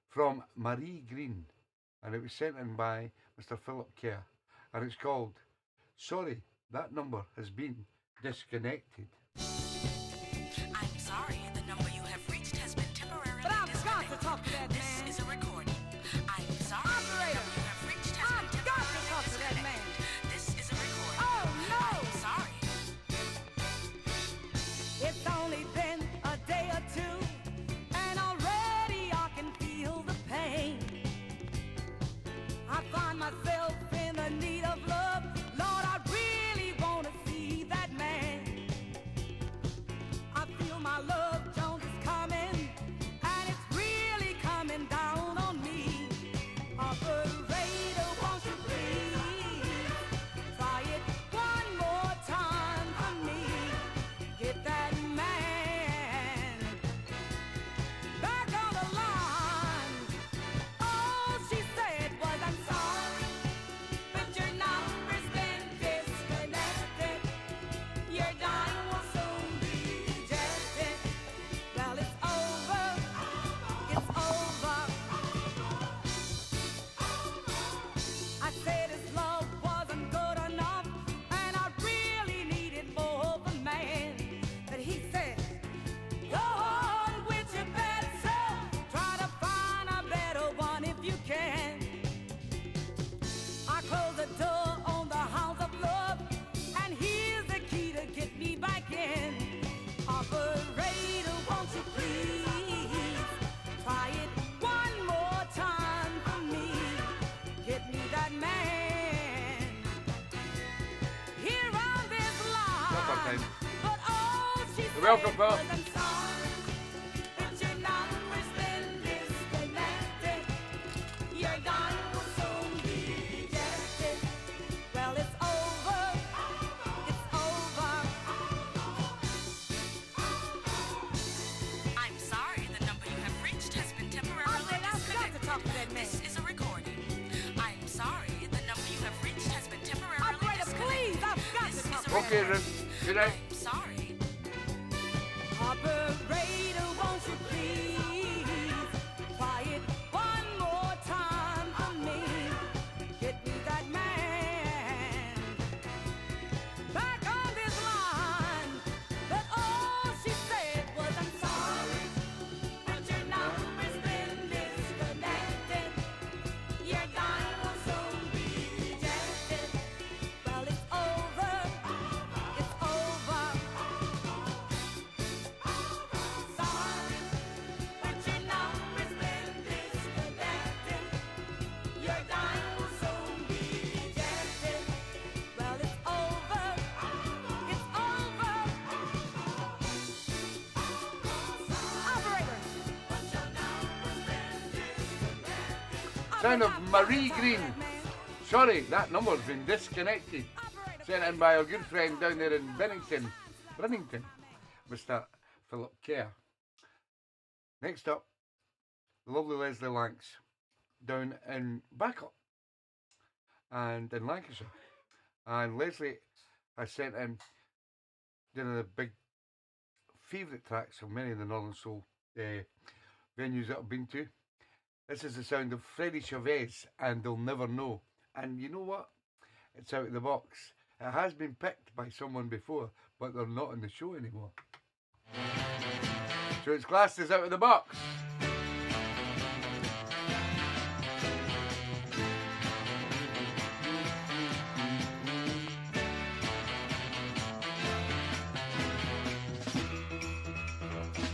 from Marie Green, and it was sent in by Mr. Philip Kerr, and it's called Sorry, That Number Has Been Disconnected. I'm sorry, the number you have reached has been temporarily But I've got disconnected. to talk to that This man. is a recording. I'm sorry, the Operator, number you have reached has I've been got to temporarily talk to that man. disconnected. This is a recording. Oh, no. I'm sorry. It's only been a day or two, and already I can feel the pain. I find myself in the need of love. Lord, I really want to see that man. I feel my love Jones is coming, and it's really coming down on me. Operator, won't you please try it one more time for me? Get that man back on the line. All she said was, I'm sorry, but your number's been disconnected. Your dime will soon be rejected. Well, it's over. It's over. I said his love wasn't good enough, and I really needed more of a man. But he said, go on with your bad self. Try to find a better one if you can. I close the door on the house of love, and here's the key to get me back in. Operator, won't you please try it one more time for me? Get me that man here on this Proper line. time. But all she You're welcome, said pal. was, I'm sorry, but your number's been disconnected. Your dime will soon be rejected. Well, it's over. It's over. I'm sorry, the number you have reached has been temporarily Operator, I've got to disconnected. talk to that man. This is a recording. I'm sorry, the number you have reached has been temporarily Operator, disconnected. please, I've got This to talk is to a that Okay, man. then. Good night. I'm sorry. Operator, won't you please try it one more time for me? Get me that man back on this line. But all she said was, I'm sorry, but your number's been disconnected. Your dime will soon be rejected. Well, it's over. It's over. Sorry, but your number's been disconnected. Your dime will soon be rejected. Well, it's over. It's over. Operator. Sound of Marie Green. Sorry, that number's been disconnected. Sent in by our good friend down there in Bennington, Mr. Philip Kerr. Next up, the lovely Leslie Lanks down in Backup and in Lancashire. And Leslie has sent in one of the big favourite tracks of many of the Northern Soul venues that I've been to. This is the sound of Freddie Chavez and They'll Never Know. And you know what? It's out of the box. It has been picked by someone before, but they're not on the show anymore. So it's classed as out of the box.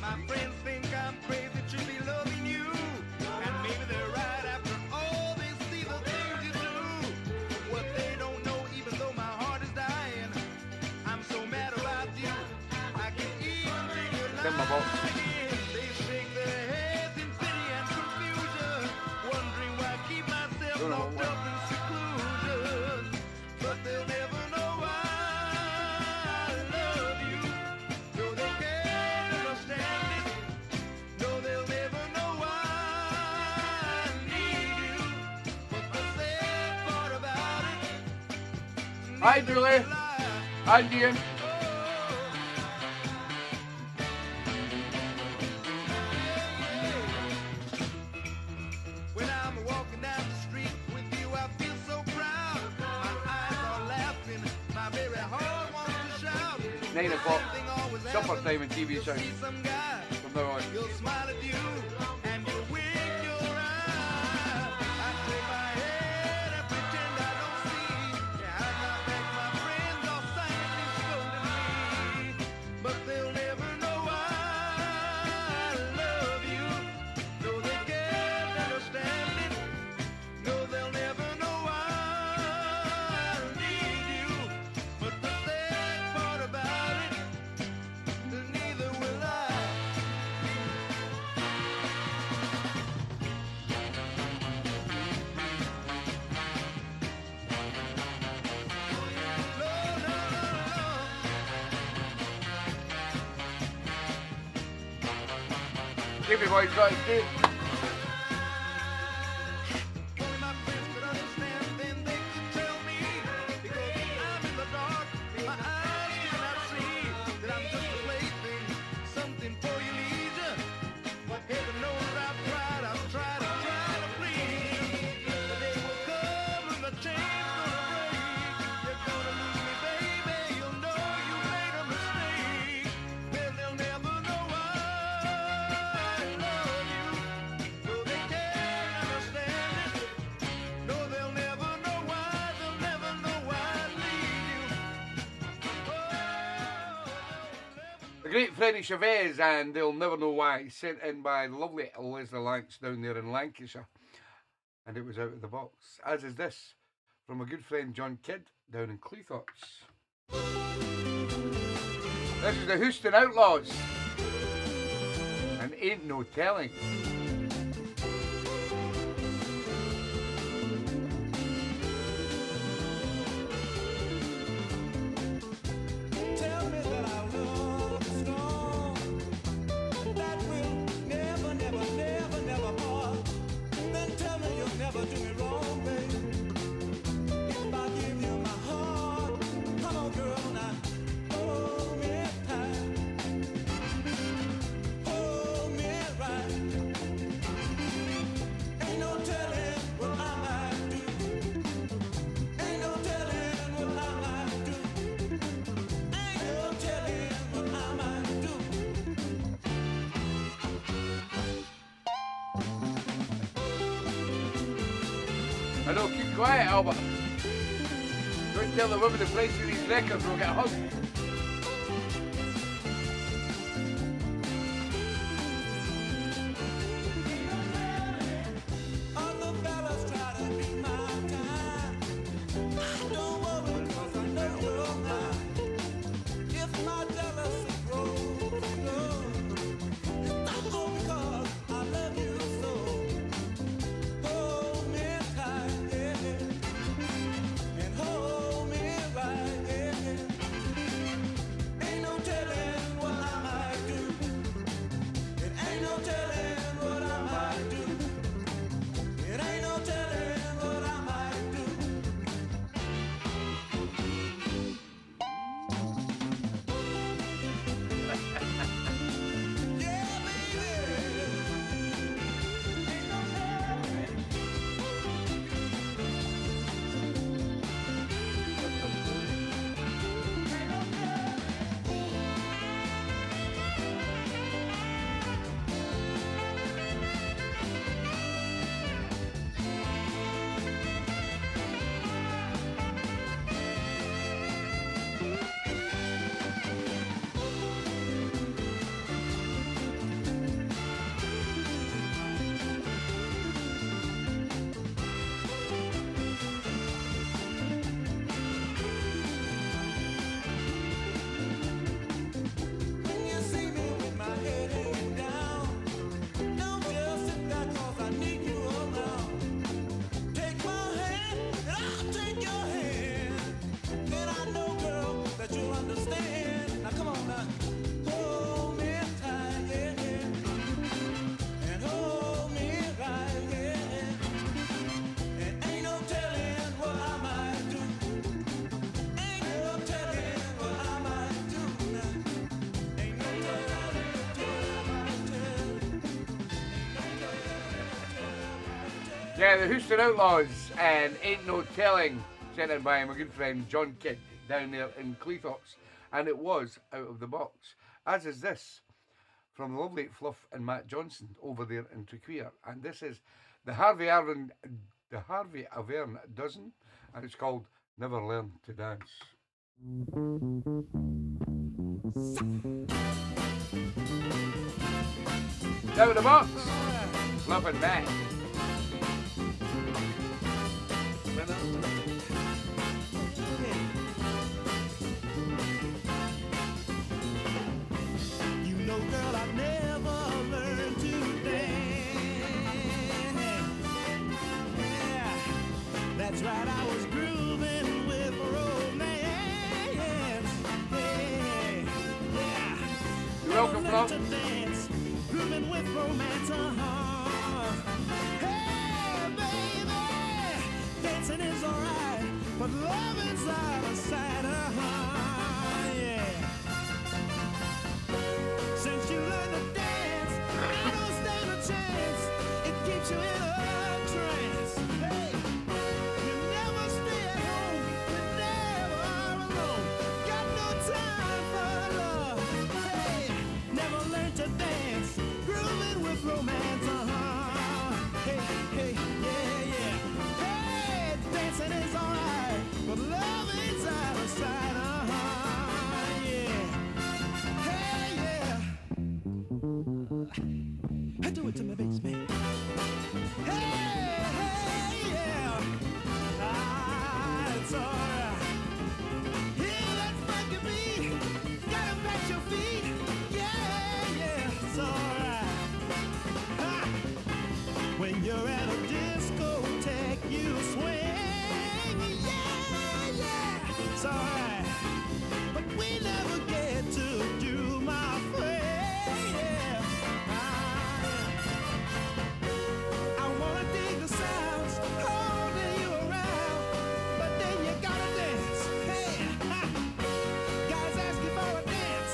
My friends think I'm crazy to be loving you, and maybe they're right after all they see the things you do. What they don't know, even though my heart is dying, I'm so mad about you. I can even bring your Send my box. lies in. They shake their heads in pity and confusion, wondering why I keep myself Don't know locked what. up in seclusion. But they'll never know why I love you. No, they can't understand it. No, they'll never know why I need you. But the sad part about it, Hi, Julie. lie. Hi, Ian. When I'm walking down the street with you, I feel so proud. My 9 o'clock, supper time in TeeBee's house. Some guy, From now on. he'll smile at you and you'll wink your eye. I shake my head and pretend I don't see. Behind my back, my friends are silently scolding me, but they'll never know I love you. No, they can't understand it. No, they'll never know I need you. But the sad part about it, neither will I. No, no, no, no. Give me what he's got to do. Only my friends could understand, then they could tell me. Because I'm in the dark, my eyes cannot see that I'm just a plaything, something for your leisure. But heaven knows I've tried to please. The day will come and the chain's gonna break. You're gonna lose me, baby. You'll know you made a mistake. Then they'll never know I love you. No, they can't understand it. No, they'll never know why. They'll never know why I leave you. Oh, they'll never. The great Freddie Chavez, and they'll never know why. Sent in by lovely Leslie Lanks down there in Lancashire. And it was out of the box. As is this from a good friend John Kidd down in Cleethorpes. This is the Houston Outlaws. And ain't no telling. Tell me that our love is strong, that will never, never, never, never part. Then tell me you'll never do me wrong, baby. If I give you my heart, come on, girl, now hold me tight, hold me right. Ain't no telling what I might do. Ain't no telling what I might do. Ain't no telling what I might do. I know, keep quiet, Albert. Don't tell the women the price of these records, we'll get hugged. Other fellas try to beat my time. Don't worry, 'cause I know you're mine. If my jealousy grows, it's all because I love you so. Hold me tight, yeah, and hold me right, yeah. Ain't no telling what I might do. It ain't no telling what I might do. It ain't no telling what I might do. Yeah, baby. Ain't no When you see me with my head hanging down, don't just sit there 'cause I need you around. Take my hand and I'll take your hand. Then I know, girl, that you'll understand. Now come on now, hold me tight, yeah, yeah, and hold me right, yeah. And ain't no telling what I might do. Ain't no telling what I might do now. Ain't no telling what I might do. Yeah, the Houston Outlaws, and ain't no telling. Sent in by my good friend John Kidd down there in Cleethorpes. and it was out of the box. As is this from the lovely Fluff and Matt Johnson over there in Trequeer, and this is the Harvey Avern dozen, and it's called Never Learn to Dance. Out of the box, Fluff and Matt. You know, girl, I never learned to dance. Yeah, that's right, I was grooving with romance. Hey, yeah. You're welcome, Never Fluff. learned to dance, grooving with romance, Hey, baby, dancing is alright, but love is out of sight, yeah. Since you learned to dance, I don't stand a chance. It keeps you in a trance. Hey, you never stay at home, you never are alone. Got no time for love. Hey, never learned to dance, grooving with romance. Hey, hey, yeah, yeah. Hey, dancing is alright, but love is out of sight. Yeah. Hey, yeah. Do it to me, bass man. Hey, hey, yeah. It's alright. Hear that funky beat. Gotta pat your feet. Yeah, yeah, it's alright. Ha. When you're at a discotheque, you swing. Yeah, yeah, it's alright. But we never get to do my friend. Yeah. I wanna dig the sounds, holding you around, but then you gotta dance. Hey, ha. Guys ask you for a dance,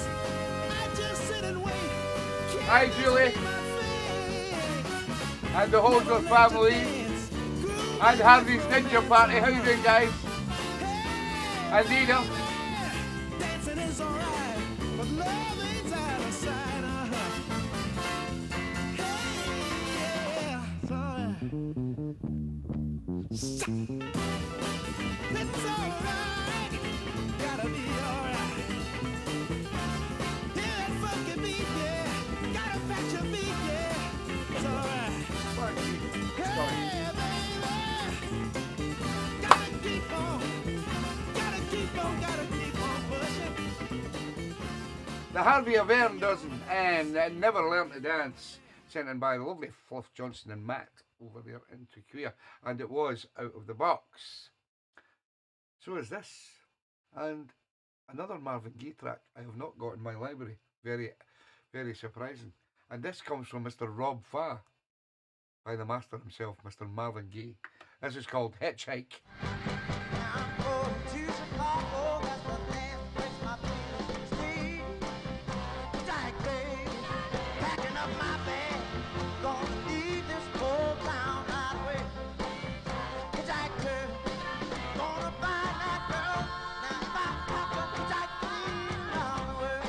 I just sit and wait. Can't Hi, Julie. be my thing. And the whole Never family, learned to dance, groove and with Harvey's romance. Ninja Party. How you doing, guys? Hey, And Nina. dancing is alright, but love is out of sight. Hey, yeah, it's alright. It's alright, gotta be alright. Hear that funky beat, yeah. Gotta pat your feet, yeah. It's alright. Hey, baby, gotta keep on, gotta keep on, gotta keep on pushing. The Harvey Avern dozen, and Never Learn to Dance, sent in by the lovely Fluff Johnson and Matt over there in Trequeer, and it was out of the box. So is this, and another Marvin Gaye track I have not got in my library. Very, very surprising. And this comes from Mr. Rob Farr, by the master himself, Mr. Marvin Gaye. This is called Hitchhike. I'm going to Chicago, that's the last place my feelings stay. Jack, baby, packing up my bag, gonna leave this poor town right away. Jack, girl, gonna find that girl. Now if I have to Jack clean around the world,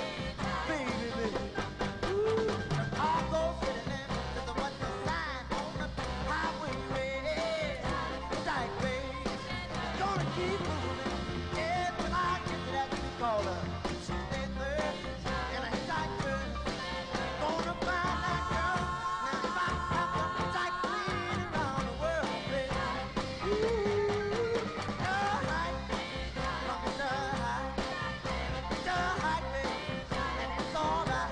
baby, baby. Ooh, all those city limits is what the sign on the highway red. Jack, baby, gonna keep moving. Yeah, till I get to that we call a Tuesday, Thursday, and a hitchhike girl. Gonna find that girl. Now if I have to hitchhike clean around the world, baby. Ooh, hitchhike, from hitchhike, hitchhike, baby, and it's alright.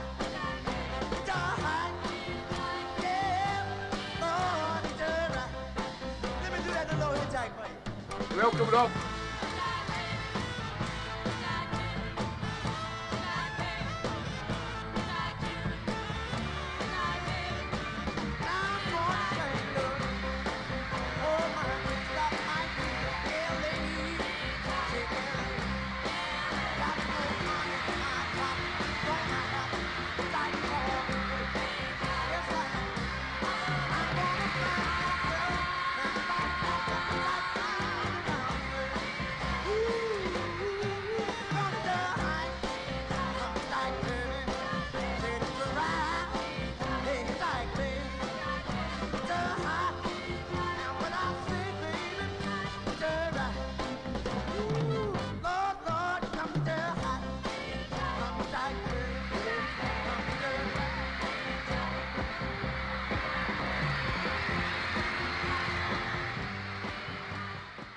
Hitchhike, yeah, Lord, it's alright. Let me do that little hitchhike for you. Welcome, Rob.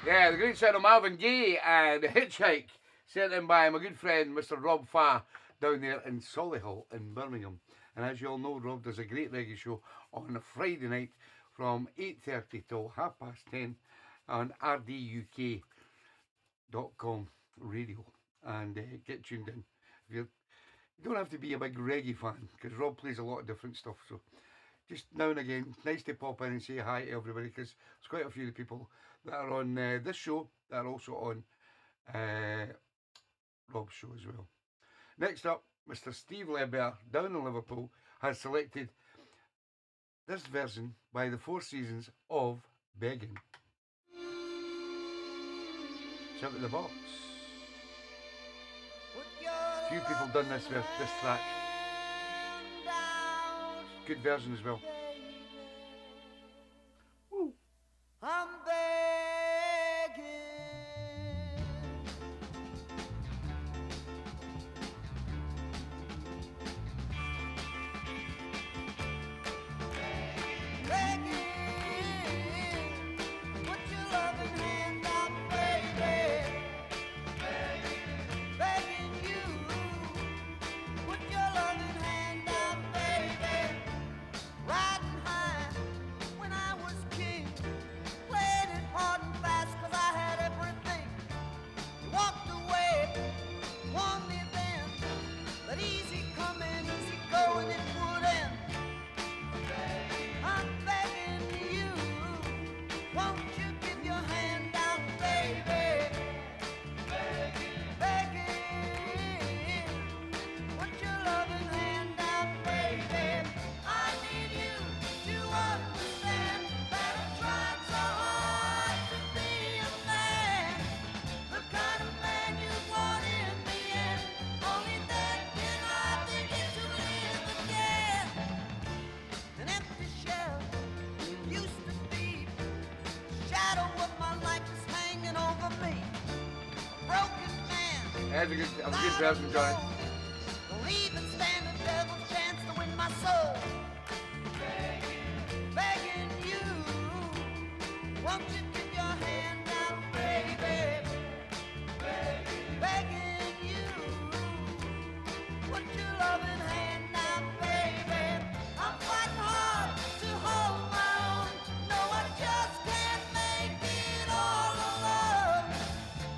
Yeah, the great sound of Marvin Gaye and Hitchhike, sent in by my good friend Mr. Rob.5th down there in Solihull in Birmingham. And as you all know, Rob does a great reggae show on a Friday night from 8:30 till 10:30 on rduk.com radio. And get tuned in. You don't have to be a big reggae fan, because Rob plays a lot of different stuff. So just now and again, nice to pop in and say hi to everybody, because there's quite a few of the people that are on this show that are also on Rob's show as well. Next up, Mr. Steve Ledbetter down in Liverpool has selected this version by the Four Seasons of Begging. Shout at the box. Few people done this track. Good version as well. Woo. I'm begging. Begging. Put your loving hand out, baby. Begging you. Put your loving hand out, baby. Riding high when I was king. Played it hard and fast 'cause I had everything. You walked away, warned me then that easy coming, easy going it would end. I'm begging you, won't you give your hand out, baby? Begging, put your loving hand out, baby. I need you to understand that I tried so hard to be a man, the kind of man you want in the end. Only then can I begin to live again. An empty shell used to be the shadow of my life is hanging over me. A broken man. That's a good version, Johnny. Don't even stand a devil's chance to win my soul. Begging you, won't you give your hand out, baby? Begging you, put your loving hand out, baby. I'm fighting hard to hold my own. No, I just can't make it all alone.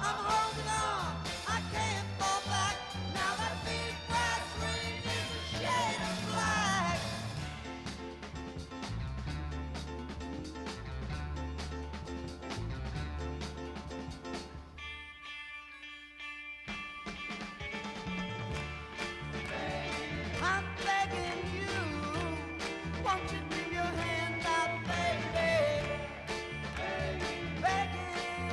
I'm holding on, I can't fall back. Now that big brass ring is a shade of black. I'm begging you, won't you give your hand out, baby? Begging,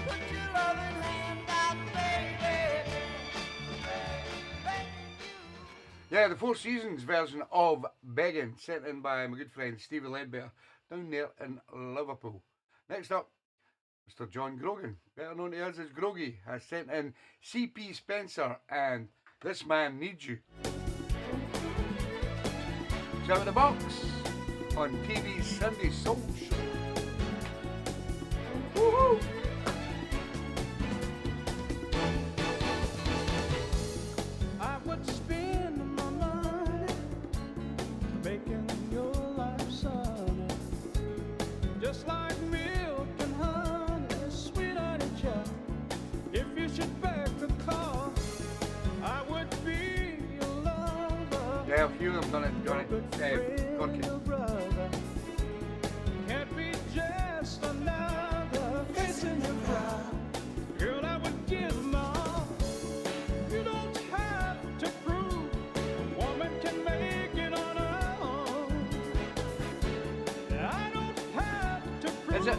put your loving hand out, baby. Begging you. Yeah, the Four Seasons version of Begging, sent in by my good friend Stevie Ledbetter down there in Liverpool. Next up, Mr. John Grogan, better known to us as Groggy, has sent in C.P. Spencer and This Man Needs You. Shout in the box on TV's Sunday Soul Show. Woohoo! I would spend my money making your life sunny, just like milk and honey, sweet honey child. If you should beg the call, I would be your lover. Yeah, a few of them done it, Johnny. Corky. Brother, can't be just another face in the crowd. Girl, I would give my all. You don't have to prove a woman can make it on her own. I don't have to prove Is it?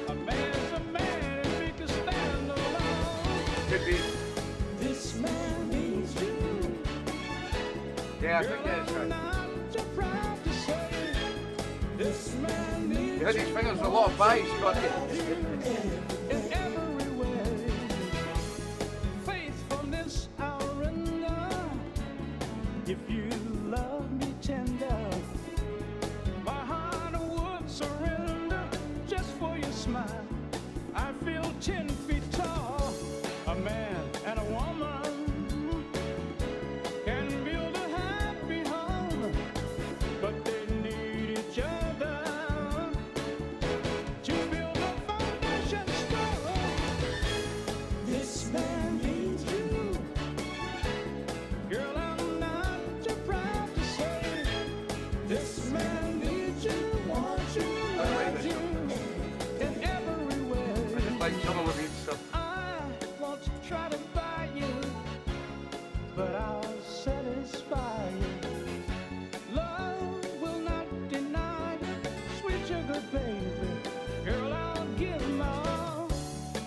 a man's a man if he can stand alone. Could be. This man needs you. Yeah, I think that is Girl, I'm right. not too proud to say this man needs He had his fingers a lot of pies, Corky. in every way. Faithfulness I'll render if you love me tender. My heart would surrender just for your smile, I feel 10 feet tall. A man and a woman can build a happy home, but they need each other to build a foundation strong. This man needs you. Girl, I'm not too proud to say this man needs you, wants you, loves you in every way. Like some of the stuff. I want to try to buy you, but I'll satisfy you. Love will not deny you, sweet sugar baby. Girl, I'll give my all.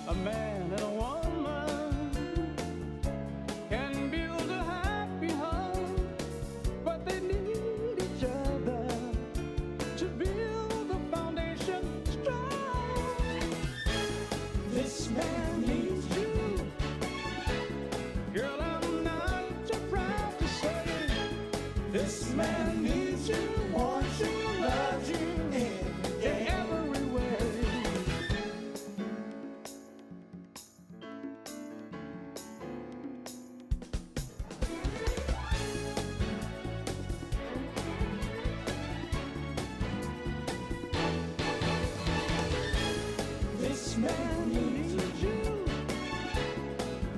A man and a woman can build a happy home, but they need each other to build the foundation strong. This man needs you. Girl, I'm not too proud to say this man needs you, wants you, loves you in every way. This man needs you.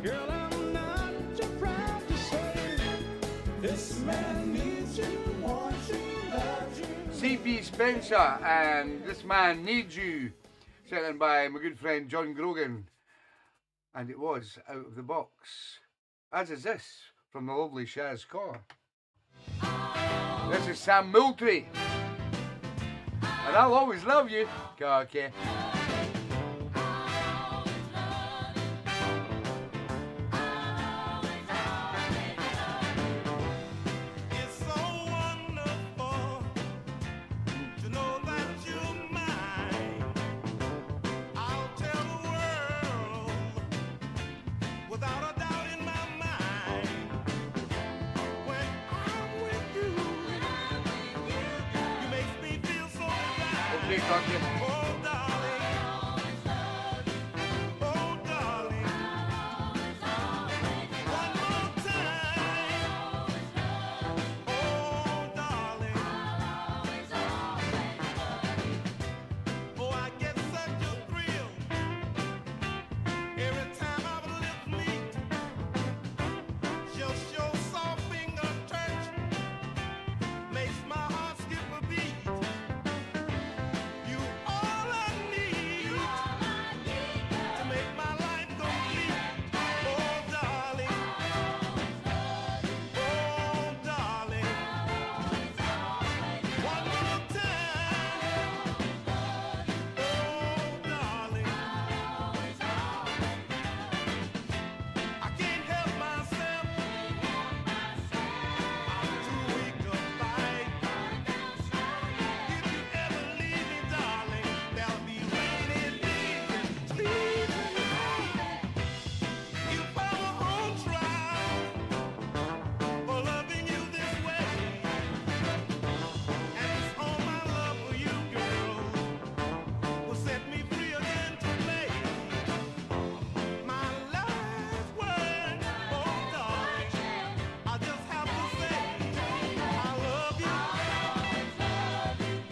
Girl, I'm not too proud to say this man needs you, wants you, loves you. CB Spencer and This Man Needs You, sent in by my good friend John Grogan, and it was Out of the Box, as is this from the lovely Shaz Car. This is Sam Moultrie, and I'll always love you. Okay. It's so wonderful to know that you're mine. I'll tell the world without a doubt in my mind. When I'm with you, you make me feel so right. Okay, Cocky. Oh, darling. Oh, darling. One more time. Oh, darling. Oh, I get such a thrill every time our lips meet. Just your soft finger touch makes my heart skip a beat. You all I need to make my life complete. Oh, darling. Oh, darling. One more time. Oh, darling. I can't help myself. I'm too weak to fight. If you ever leave me, darling, there'll be waiting, pleasing. You follow on trial for loving you this way. And it's all my love for you, girl, will set me free again to play. My last word, oh darling, I just have to say, I love you,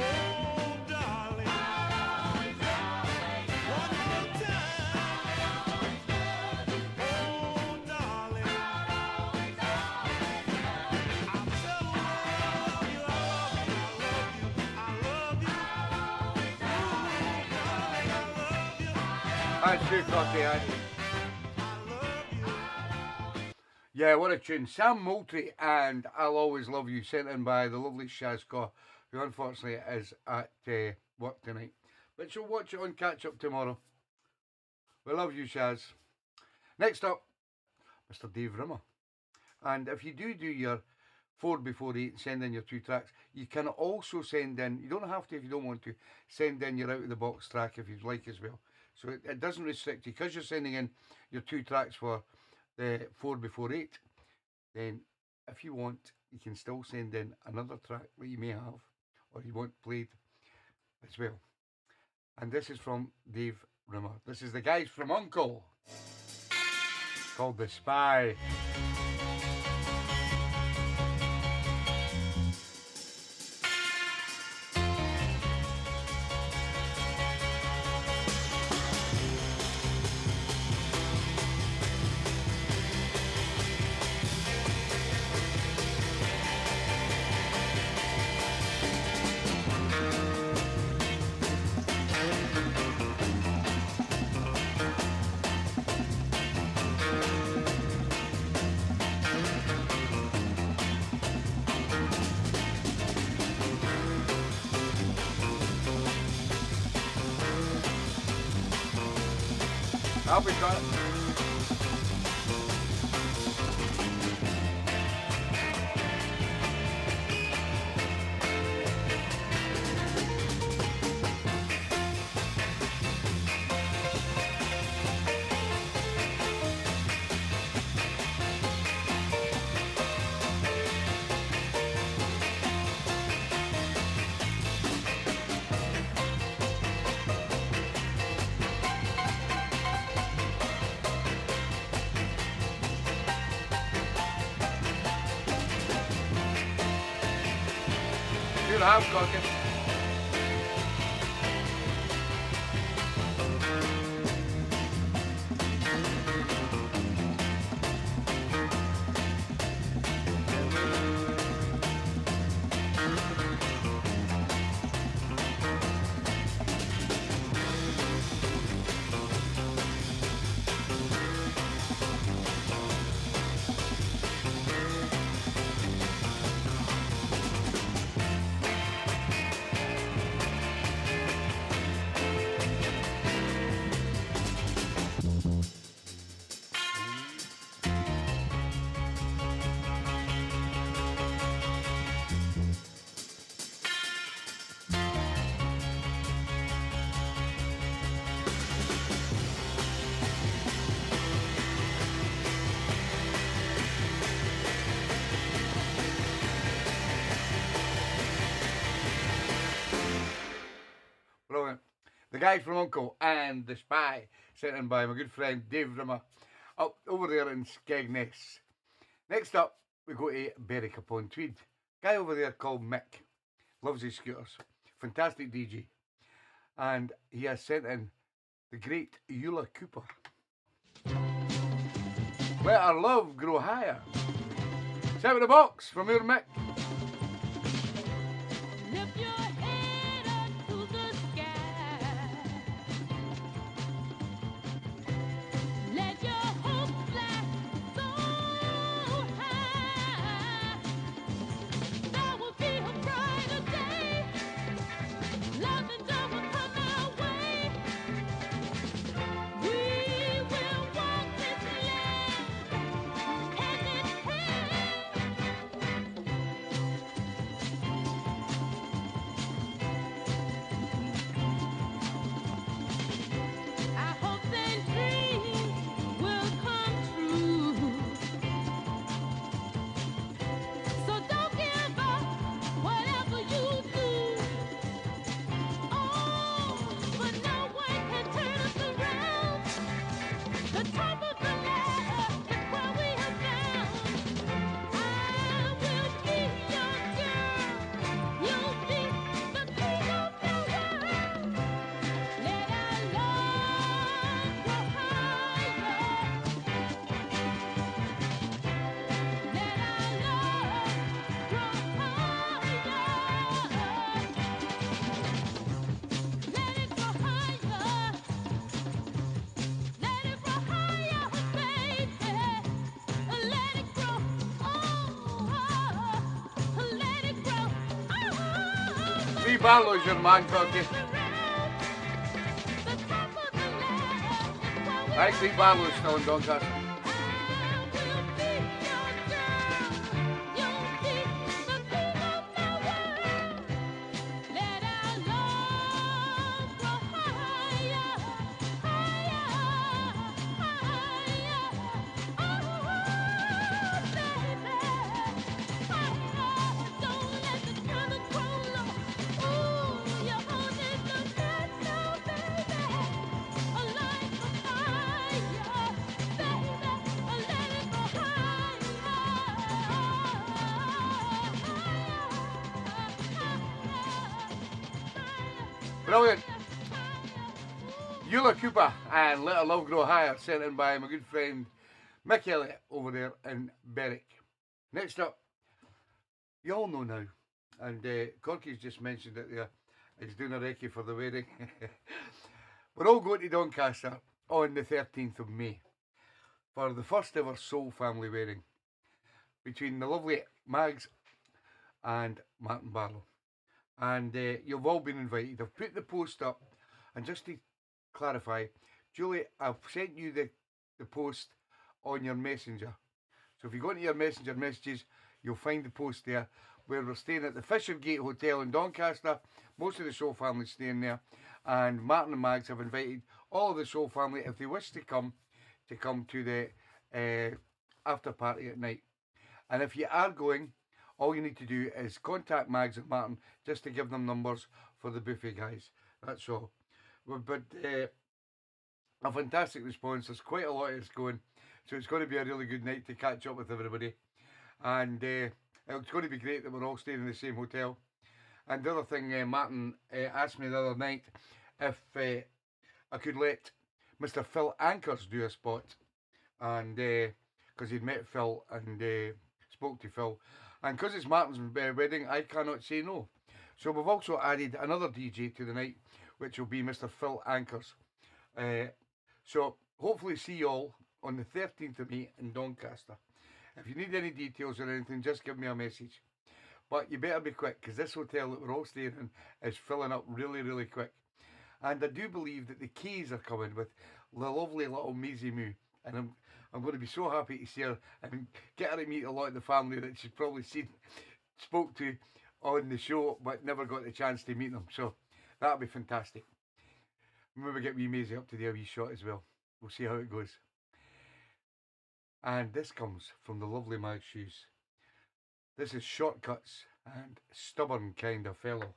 oh darling. One more time, oh darling. I'll tell the world I love you, I love you, That's true, Cocky. I love you. Yeah, what a tune. Sam Moultrie and I'll Always Love You, sent in by the lovely Shaz Car, who unfortunately is at work tonight. But she'll watch it on catch up tomorrow. We love you, Shaz. Next up, Mr. Dave Rimmer. And if you do your 4 before 8, send in your 2 tracks. You can also send in, you don't have to if you don't want to, send in your out of the box track if you'd like as well. So it doesn't restrict you, because you're sending in your 2 tracks for the 4 before 8. Then if you want, you can still send in another track that you may have or you want played as well. And this is from Dave Rimmer. This is the guys from Uncle, called The Spy. I'll be got it. I'm cooking. Brilliant. The guys from Uncle and The Spy, sent in by my good friend Dave Rimmer, up over there in Skegness. Next up, we go to Berwick upon Tweed. Guy over there called Mick, loves his scooters, fantastic DJ, and he has sent in the great Eula Cooper. Let our love grow higher. 7 the box from your Mick. Lift your head up to the sky. Let your hope fly so high. There will be a brighter day. Love and joy will come our way. We will walk this land hand in hand. I hope that dreams will come true. So don't give up, whatever you do. Oh, but no one can turn us around. The top of the ladder is where we have found. I will be your girl. You'll be the king of the world. Let our love grow higher. Let our love grow higher. Let it grow higher. Let it grow higher, baby. Let it grow. Oh, let it grow. Oh, Three Barlow's your man, Cocky. the top of the ladder is where we Right, Three Barlow's still in Doncaster. Brilliant. Eula Cooper and Let Our Love Grow Higher, sent in by my good friend Mick Elliott over there in Berwick. Next up, you all know now, and Corky's just mentioned it there, he's doing a recce for the wedding. We're all going to Doncaster on the 13th of May for the first ever Soul family wedding between the lovely Mags and Martin Barlow. And you've all been invited. I've put the post up, and just to clarify, Julie, I've sent you the post on your messenger. So if you go into your messenger messages, you'll find the post there where we're staying at the Fishergate Hotel in Doncaster. Most of the Soul family staying there, and Martin and Mags have invited all of the Soul family, if they wish to come to the after party at night. And if you are going, all you need to do is contact Mags and Martin just to give them numbers for the buffet guys. That's all. But a fantastic response. There's quite a lot of us going, so it's going to be a really good night to catch up with everybody. And it's going to be great that we're all staying in the same hotel. And the other thing, Martin asked me the other night if I could let Mr. Phil Ankers do a spot, and because he'd met Phil and spoke to Phil, and because it's Martin's wedding, I cannot say no. So we've also added another DJ to the night, which will be Mr. Phil Ankers. So hopefully see you all on the 13th of May in Doncaster. If you need any details or anything, just give me a message. But you better be quick, because this hotel that we're all staying in is filling up really, really quick. And I do believe that the Keys are coming with the lovely little Maisie Moo. And I'm going to be so happy to see her and get her to meet a lot of the family that she's probably spoke to on the show, but never got the chance to meet them. So that'll be fantastic. Maybe get wee Maisie up to the wee shot as well. We'll see how it goes. And this comes from the lovely Mag Shoes. This is Shortcuts and Stubborn Kind of Fellow.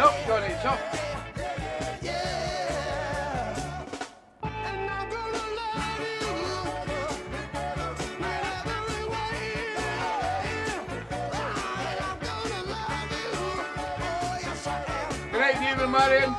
Up, Johnny, it's up. Good night, David Marion.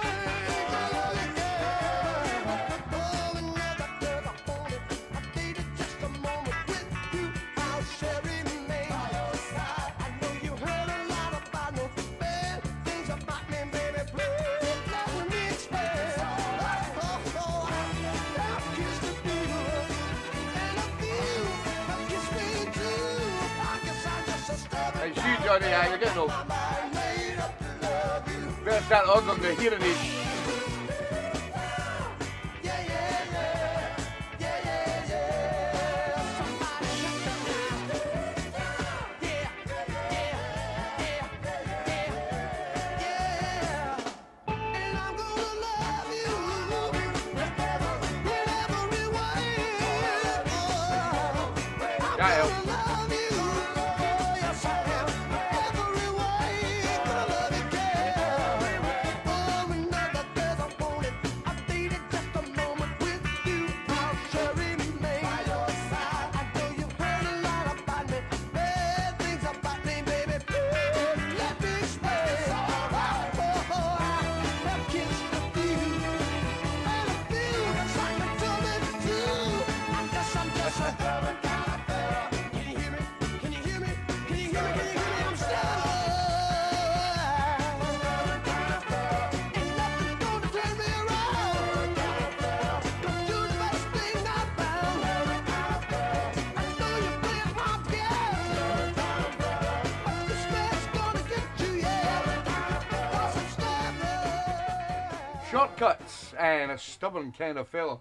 It's you, Johnny, you're getting old. Better start ordering the hearing aids. Shortcuts and a stubborn kind of fella,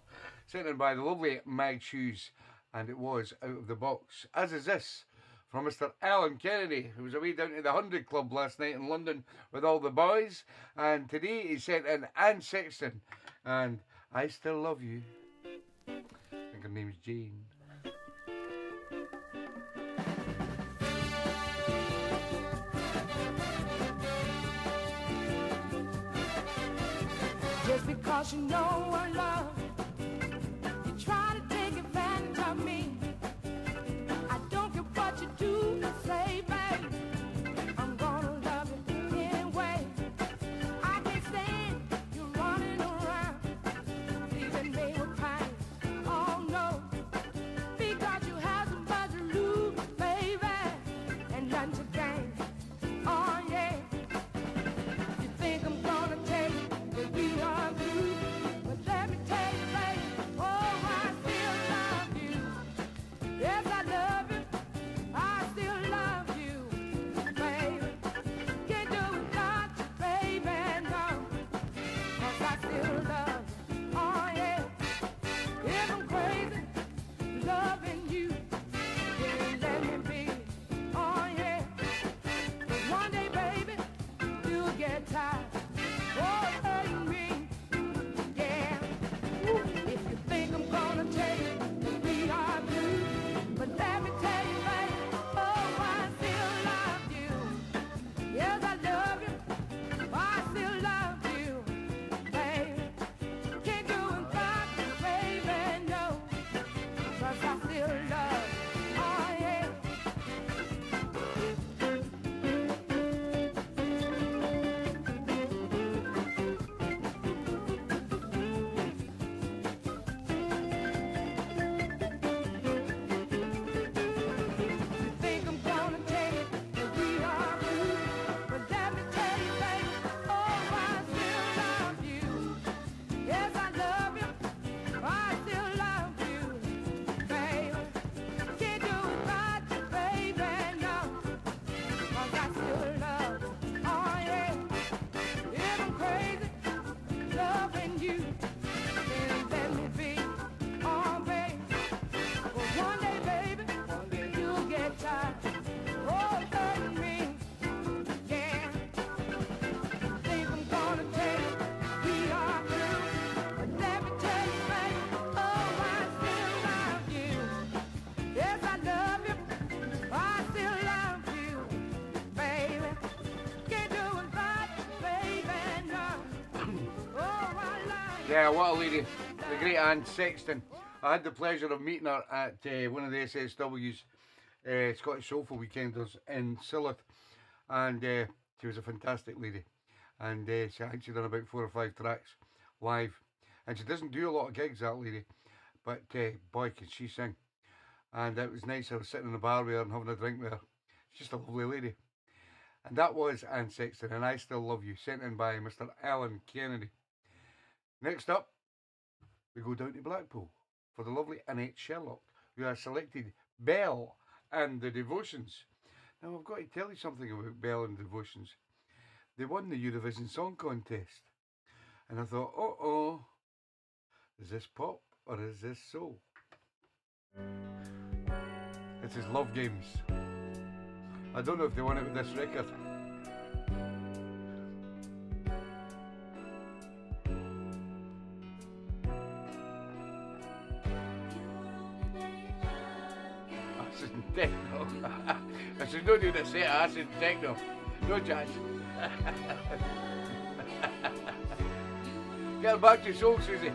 sent in by the lovely Mag Shoes, and it was out of the box. As is this from Mr. Alan Kennedy, who was away down to the 100 Club last night in London with all the boys, and today he sent in Anne Sexton and I Still Love You. I think her name's Jane. Just because you know I love, you try to take advantage of me. I don't care what you do or say, babe. I'm gonna love you anyway. I can't stand you running around, leaving me with pain. Oh no, because you have somebody to lose, baby, and nothing to gain. Oh yeah, you think I'm gonna take the beat on you, but let me tell you, baby, oh, I still love you. Yes, I love you. I still love you, baby. Can't do without you, baby, no. 'Cause I still love you. Oh, yeah. If I'm crazy, loving you, then let me be. Oh, yeah. But one day, baby, you'll get tired. Oh, hurting me, yeah. If you think I'm gonna take the beat on you, but let me tell you, baby, oh, I still love you. Yes, I love you. I still love you, baby. Can't do without you, baby, no. 'Cause I still love you. Oh, yeah. You think I'm gonna take the beat on you, but let me tell you, baby, oh, I still love you. Yes, I love you. I still love you, baby. Can't do without you, baby, no. 'Cause I still love you. Oh, yeah. If I'm crazy, loving you, then let me be. Oh, baby. But one day, baby, you'll get tired. Oh, hurting me, yeah. Think I'm gonna take we are through, but let me tell you, baby, oh, I still love you. Yes, I love you. I still love you, baby. Can't do without you, baby, no. Oh, I love you. Yeah, what a lady. The great Anne Sexton. I had the pleasure of meeting her at one of the SSW's Scottish Soulful Weekenders in Sillith, and she was a fantastic lady. And I think she done about 4 or 5 tracks live, and she doesn't do a lot of gigs, that lady, but boy, can she sing. And it was nice. I was sitting in the bar with her and having a drink with her. She's just a lovely lady. And that was Anne Sexton, and I Still Love You, sent in by Mr. Alan Kennedy. Next up, we go down to Blackpool for the lovely Annette Sherlock, who has selected Belle and the Devotions. Now, I've got to tell you something about Belle and Devotions. They won the Eurovision Song Contest. And I thought, uh-oh, is this pop or is this soul? This is Love Games. I don't know if they won it with this record. Acid and techno. I said, don't do this, say acid and techno. No jazz. Get back to soul, Susie.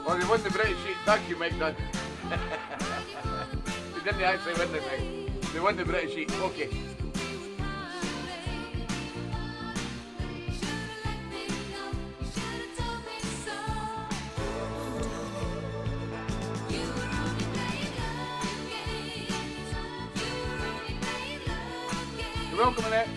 Well, they won the British sheet. Thank you, Mike Dunn. They didn't actually win the thing. They won the British sheet. Okay. Welcome, Annette.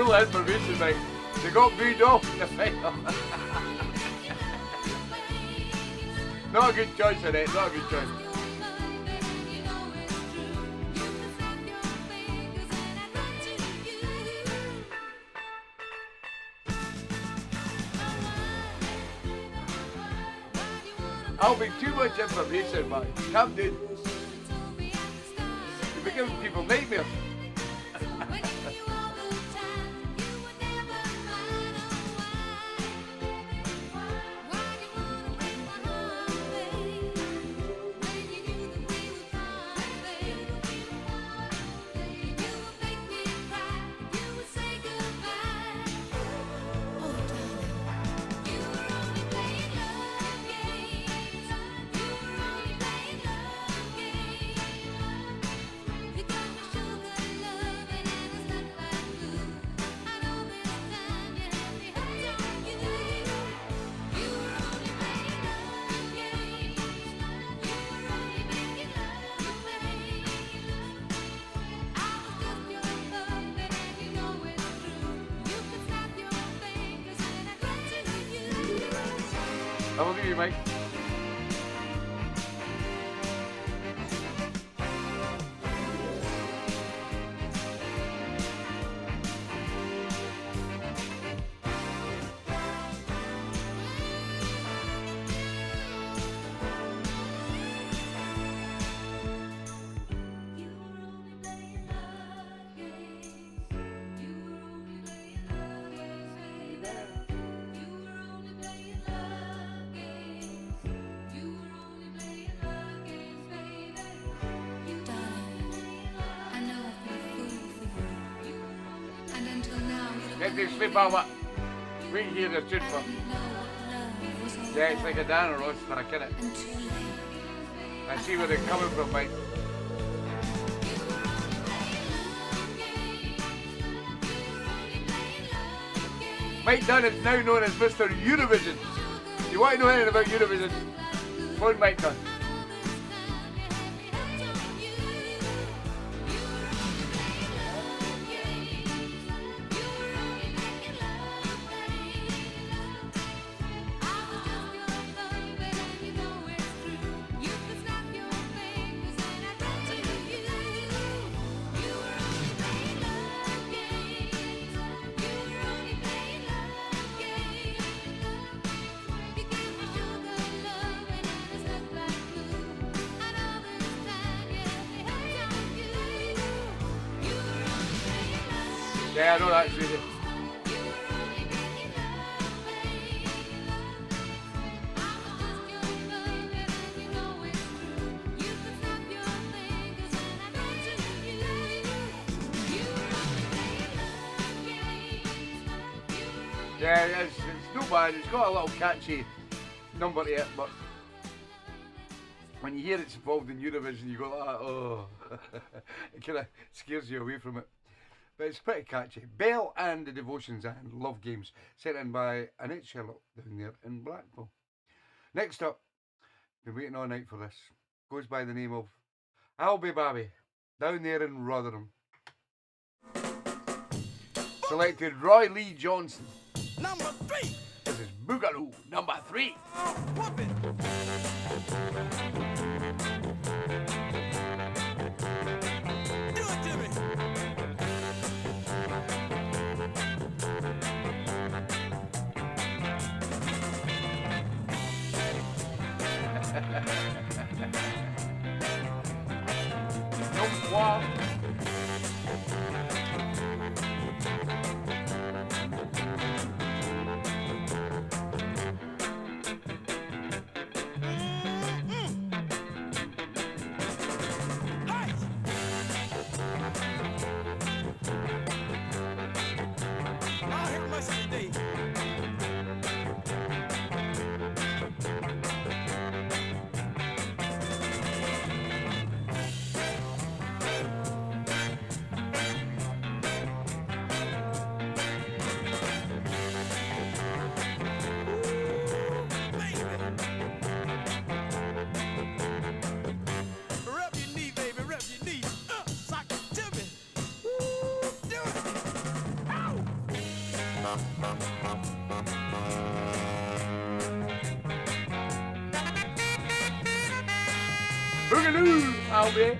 full of information, mate. They got booed off in the final. Not a good choice, Annette. Not a good choice. I'll be too much information, man. Come dude. You're giving people nightmares. I will do you, mate. Get this slip over. Wait here, the tune for. Yeah, it's like a Dana roast, and I get it. I see where they're coming from, mate. Mike Dunn is now known as Mr. Eurovision. You want to know anything about Eurovision? Phone Mike Dunn. Yeah, I know that's really. Yeah, it's no bad. It's got a little catchy number to it, but when you hear it's involved in Eurovision, you go like, oh, it kind of scares you away from it. But it's pretty catchy. Belle and the Devotions and Love Games, sent in by Annette Sherlock down there in Blackpool. Next up, been waiting all night for this. Goes by the name of I'll Be Babby, down there in Rotherham. Selected Roy Lee Johnson. Number 3. This is Boogaloo, number 3. Oh, whoop it. Do it to me. No quoi. Boogaloo, Albie.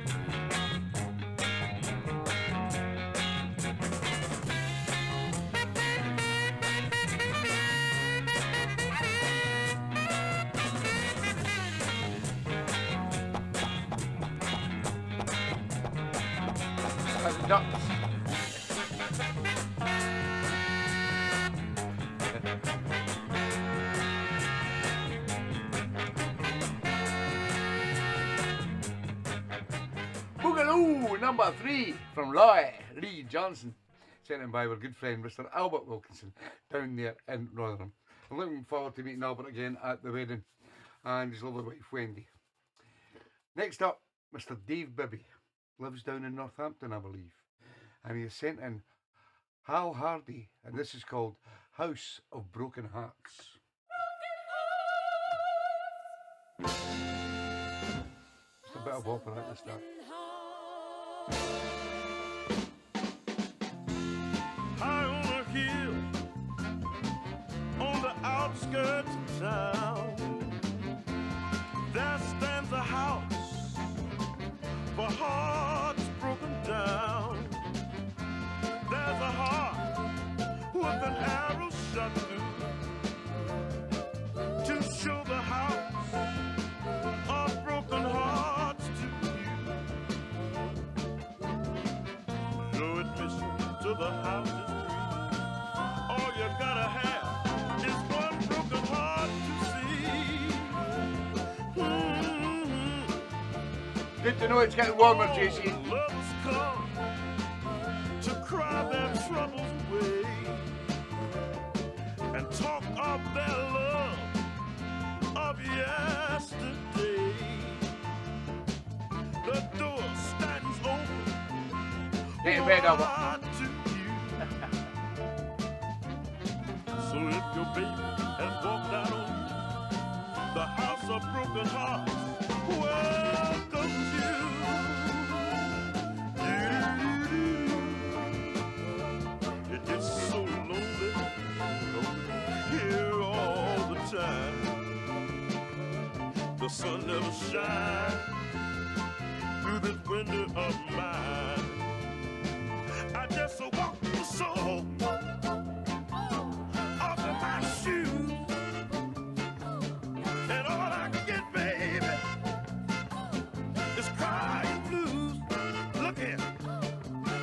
That's nuts. Boogaloo, number 3 from Lee Johnson, sent in by our good friend Mr. Albert Wilkinson down there in Rotherham. I'm looking forward to meeting Albert again at the wedding and his lovely wife Wendy. Next up, Mr. Dave Bibby, lives down in Northampton, I believe, and he has sent in Hal Hardy, and this is called House of Broken Hearts. Just a bit of opera at the start. High on a hill, on the outskirts of town, there stands a house for hearts broken down. There's a heart with an arrow shot through to show the house of broken hearts to you. No admission to the house is free. All you gotta have is one broken heart to see. Good to know it's getting warmer, JC. Lovers come to cry their troubles away and talk of their love of yesterday. The door stands open. Get in bed, Albert. wide to you. So if your baby has walked out on you, the house of broken hearts welcomes you. It gets so lonely here all the time. The sun never shines through this window of mine. I just walk the soul off of my shoes, and all I can get, baby, is crying blues. Look here,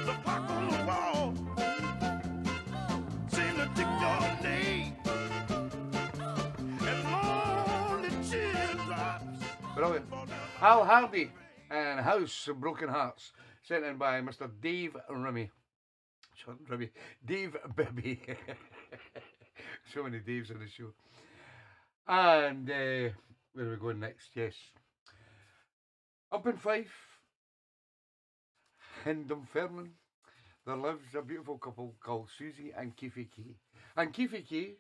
the clock on the wall seem to tick your name, and lonely teardrops. Brilliant. Hal Hardy and House of Broken Hearts, sent in by Mr. Dave Rimmy. Dave Bibby. So many Daves on the show. And where are we going next? Yes. Up in Fife, in Dunfermline, there lives a beautiful couple called Susie and Keefe Kay. And Keefe Kay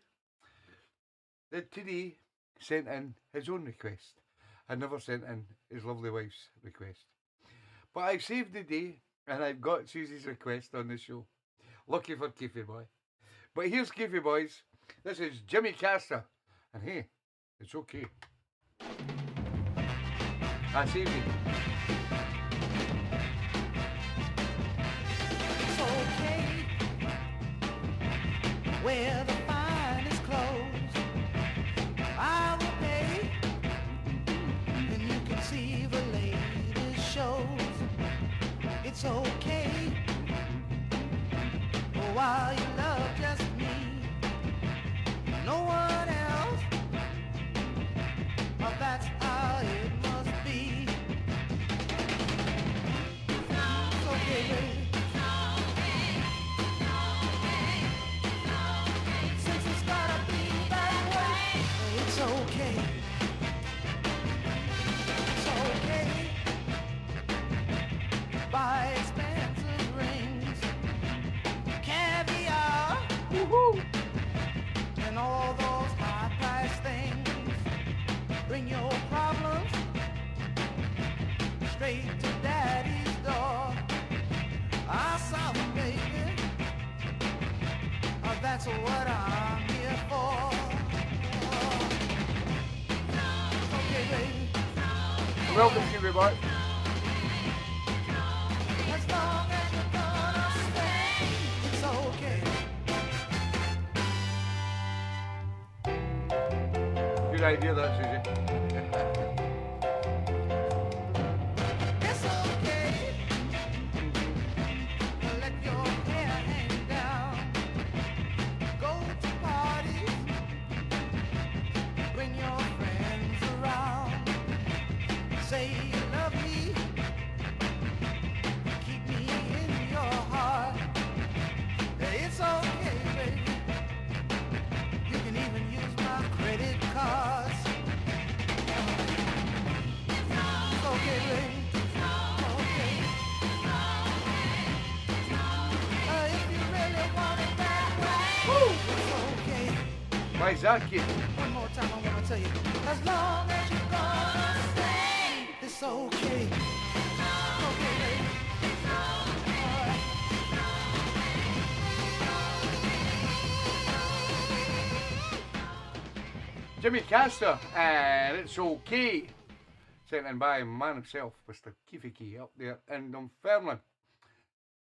did today sent in his own request. I never sent in his lovely wife's request. But I saved the day and I've got Susie's request on the show. Lucky for Keefe Boy. But here's Keefe Boys. This is Jimmy Castor. And hey, it's okay. I saved it. It's okay. Wear the finest clothes. I will pay. And you can see the latest shows. It's okay. While you love just me, no one else. Oh, that's how it must be. It's okay. Since it's gotta be that way, it's okay. It's okay. Buy expensive rings, caviar. Welcome, TV Boy. As long as you're gonna stay, it's okay. Good idea, that, Susie. It's okay. Let your hair hang down. Go to parties. Bring your friends around. Say you love me. Keep me in your heart. It's okay, baby. You can even use my credit cards. It's okay, baby. Okay. If you really want it that way, it's okay. Why is that, kid? One more time, I wanna tell you. As long as you're gonna stay, it's okay. Okay, baby. Alright. Jimmy Castor, and it's okay. Sent in by man himself, Mr. Kifiki, up there in Dunfermline.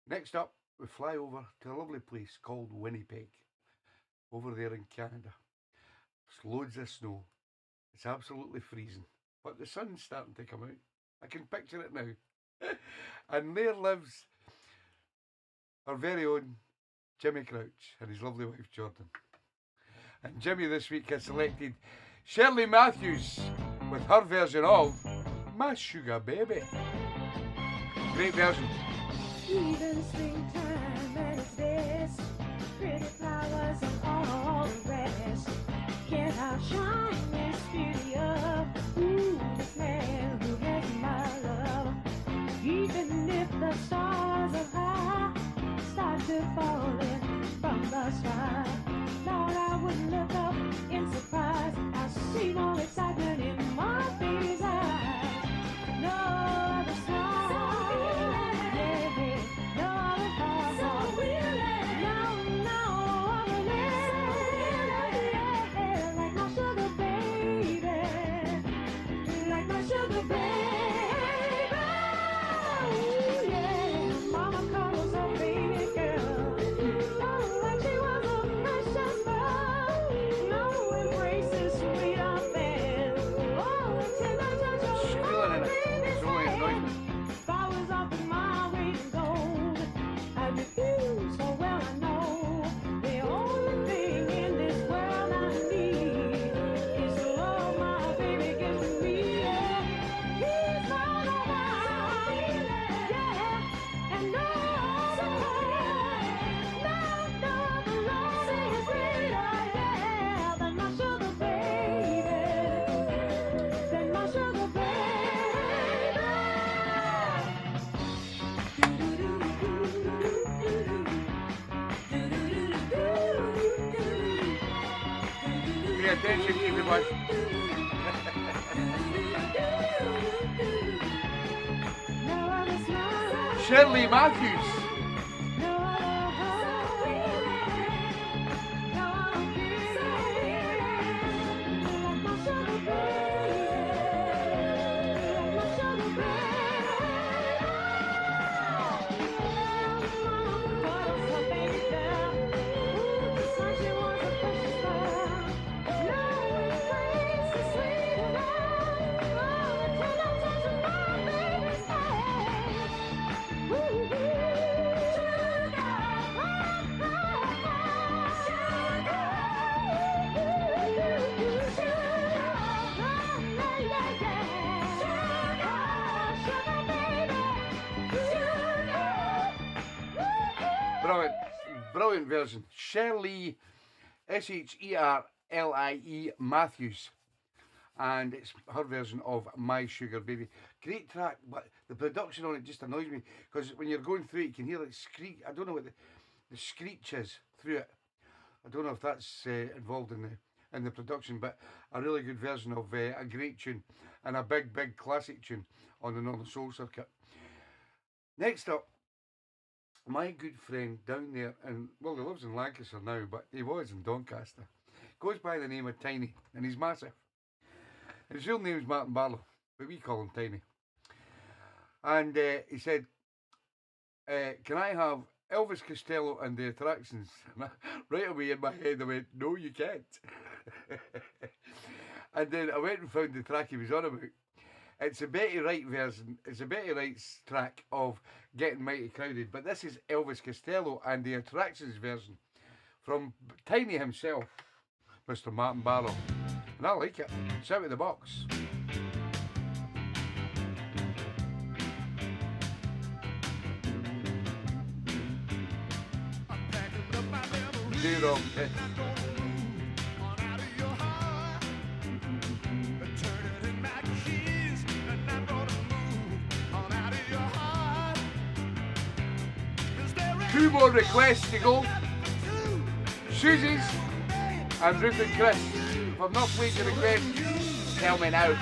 Next up, we fly over to a lovely place called Winnipeg, over there in Canada. There's loads of snow. It's absolutely freezing, but the sun's starting to come out. I can picture it now. And there lives our very own Jimmy Crouch and his lovely wife Jordan. And Jimmy this week has selected Shirley Matthews with her version of My Sugar Baby. Great version. Even springtime at its best, pretty flowers and all the rest can't outshine this beauty of this man who has my love. Even if the stars are high start to fall in from the sky, Lord, I would look up in surprise. I see no excitement in my baby's eyes. No other song, yeah, no other heart, no other man, like my sugar baby, like my sugar baby. Ooh, yeah, mama calls her baby girl. Oh, like she was a precious girl. No embraces, sweet up and oh, tender touch of Squealing in my it. baby's It's only a noise. hand. If I was up in my weight in gold, I'd refuse, so well I know. The only thing in this world I need is the love my baby gives to me. Yeah. He's my lover, yeah, and no other love is sweeter, yeah, than my sugar baby, than my sugar baby. Pay attention, everybody. No other smile, Shirley Matthews. no other heart, no other feeling like my sugar baby, like my sugar baby. Cuddles her baby down. Ooh, son, she was a precious girl. No embrace is sweet enough. Oh, tender touch of my baby's hand. Ooh, Brilliant, brilliant version. Shirley, Sherlie Matthews. And it's her version of My Sugar Baby. Great track, but the production on it just annoys me because when you're going through it, you can hear it screech. I don't know what the screech is through it. I don't know if that's involved in the production, but a really good version of a great tune and a big classic tune on the Northern Soul circuit. Next up, my good friend down there, and well, he lives in Lancaster now, but he was in Doncaster. Goes by the name of Tiny, and he's massive. His real name is Martin Barlow. but we call him Tiny. And he said, can I have Elvis Costello and the Attractions? And right away in my head I went, no, you can't. And then I went and found the track he was on about. It's a Betty Wright version. It's a Betty Wright's track of Getting Mighty Crowded. But this is Elvis Costello and the Attractions version from Tiny himself, Mr. Martin Barrow. And I like it. It's out of the box. Zero. Two more requests to go. Susie's and Ruth and Chris. If I've not played your request, tell me now.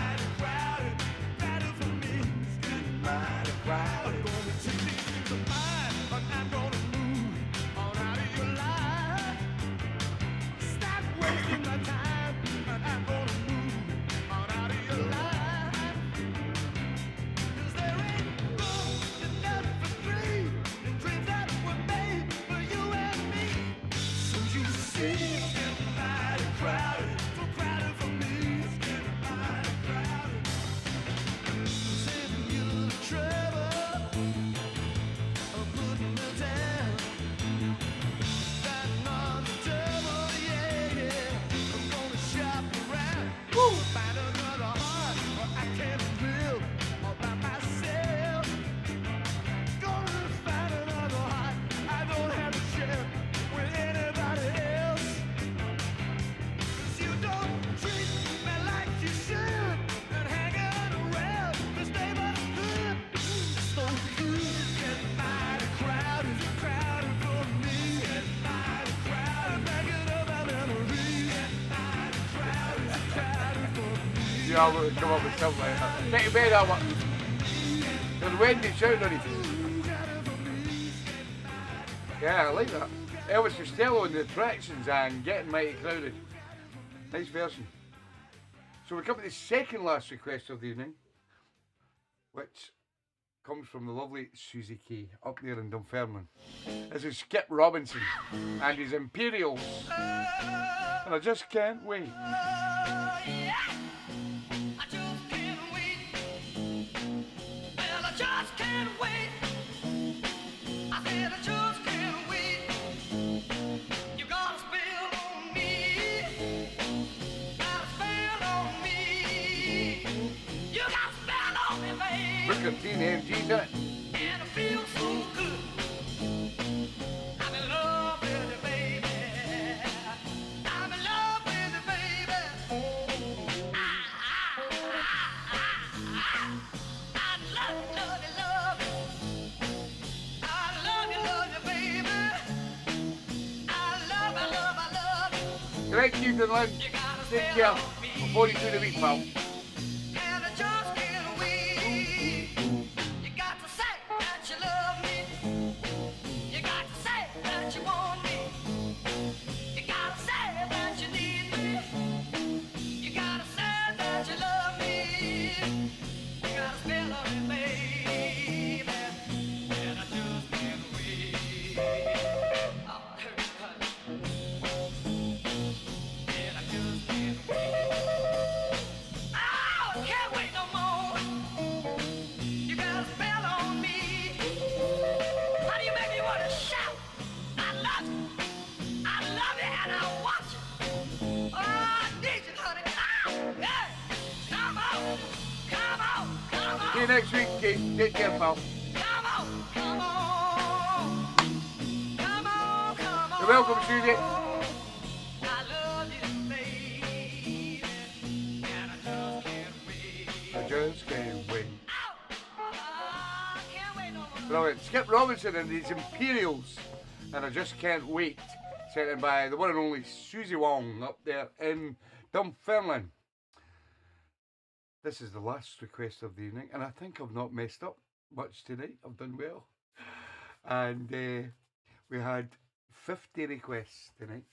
I would come up with something like that. Take your bed out. There's Wendy shouting on it. Yeah, I like that. Elvis Costello and the Attractions and Getting Mighty Crowded. Nice version. So we come to the second last request of the evening, which comes from the lovely Susie K up there in Dunfermline. This is Skip Robinson and his Imperials. And I just can't wait. Booker T and MG's in it. And I feel so good. I'm in love with you, baby. I'm in love with you, baby. I love you. I love you, baby. I love you. Great Keith and Lynn. Take care. Before you do the week, pal. See you next week, Keith. Take care, pal. You're welcome, Susie. I just can't wait. Brilliant. Skip Robinson and his Imperials. And I just can't wait. Sent in by the one and only Susie Wong up there in Dunfermline. This is the last request of the evening, and I think I've not messed up much tonight. I've done well. And we had 50 requests tonight.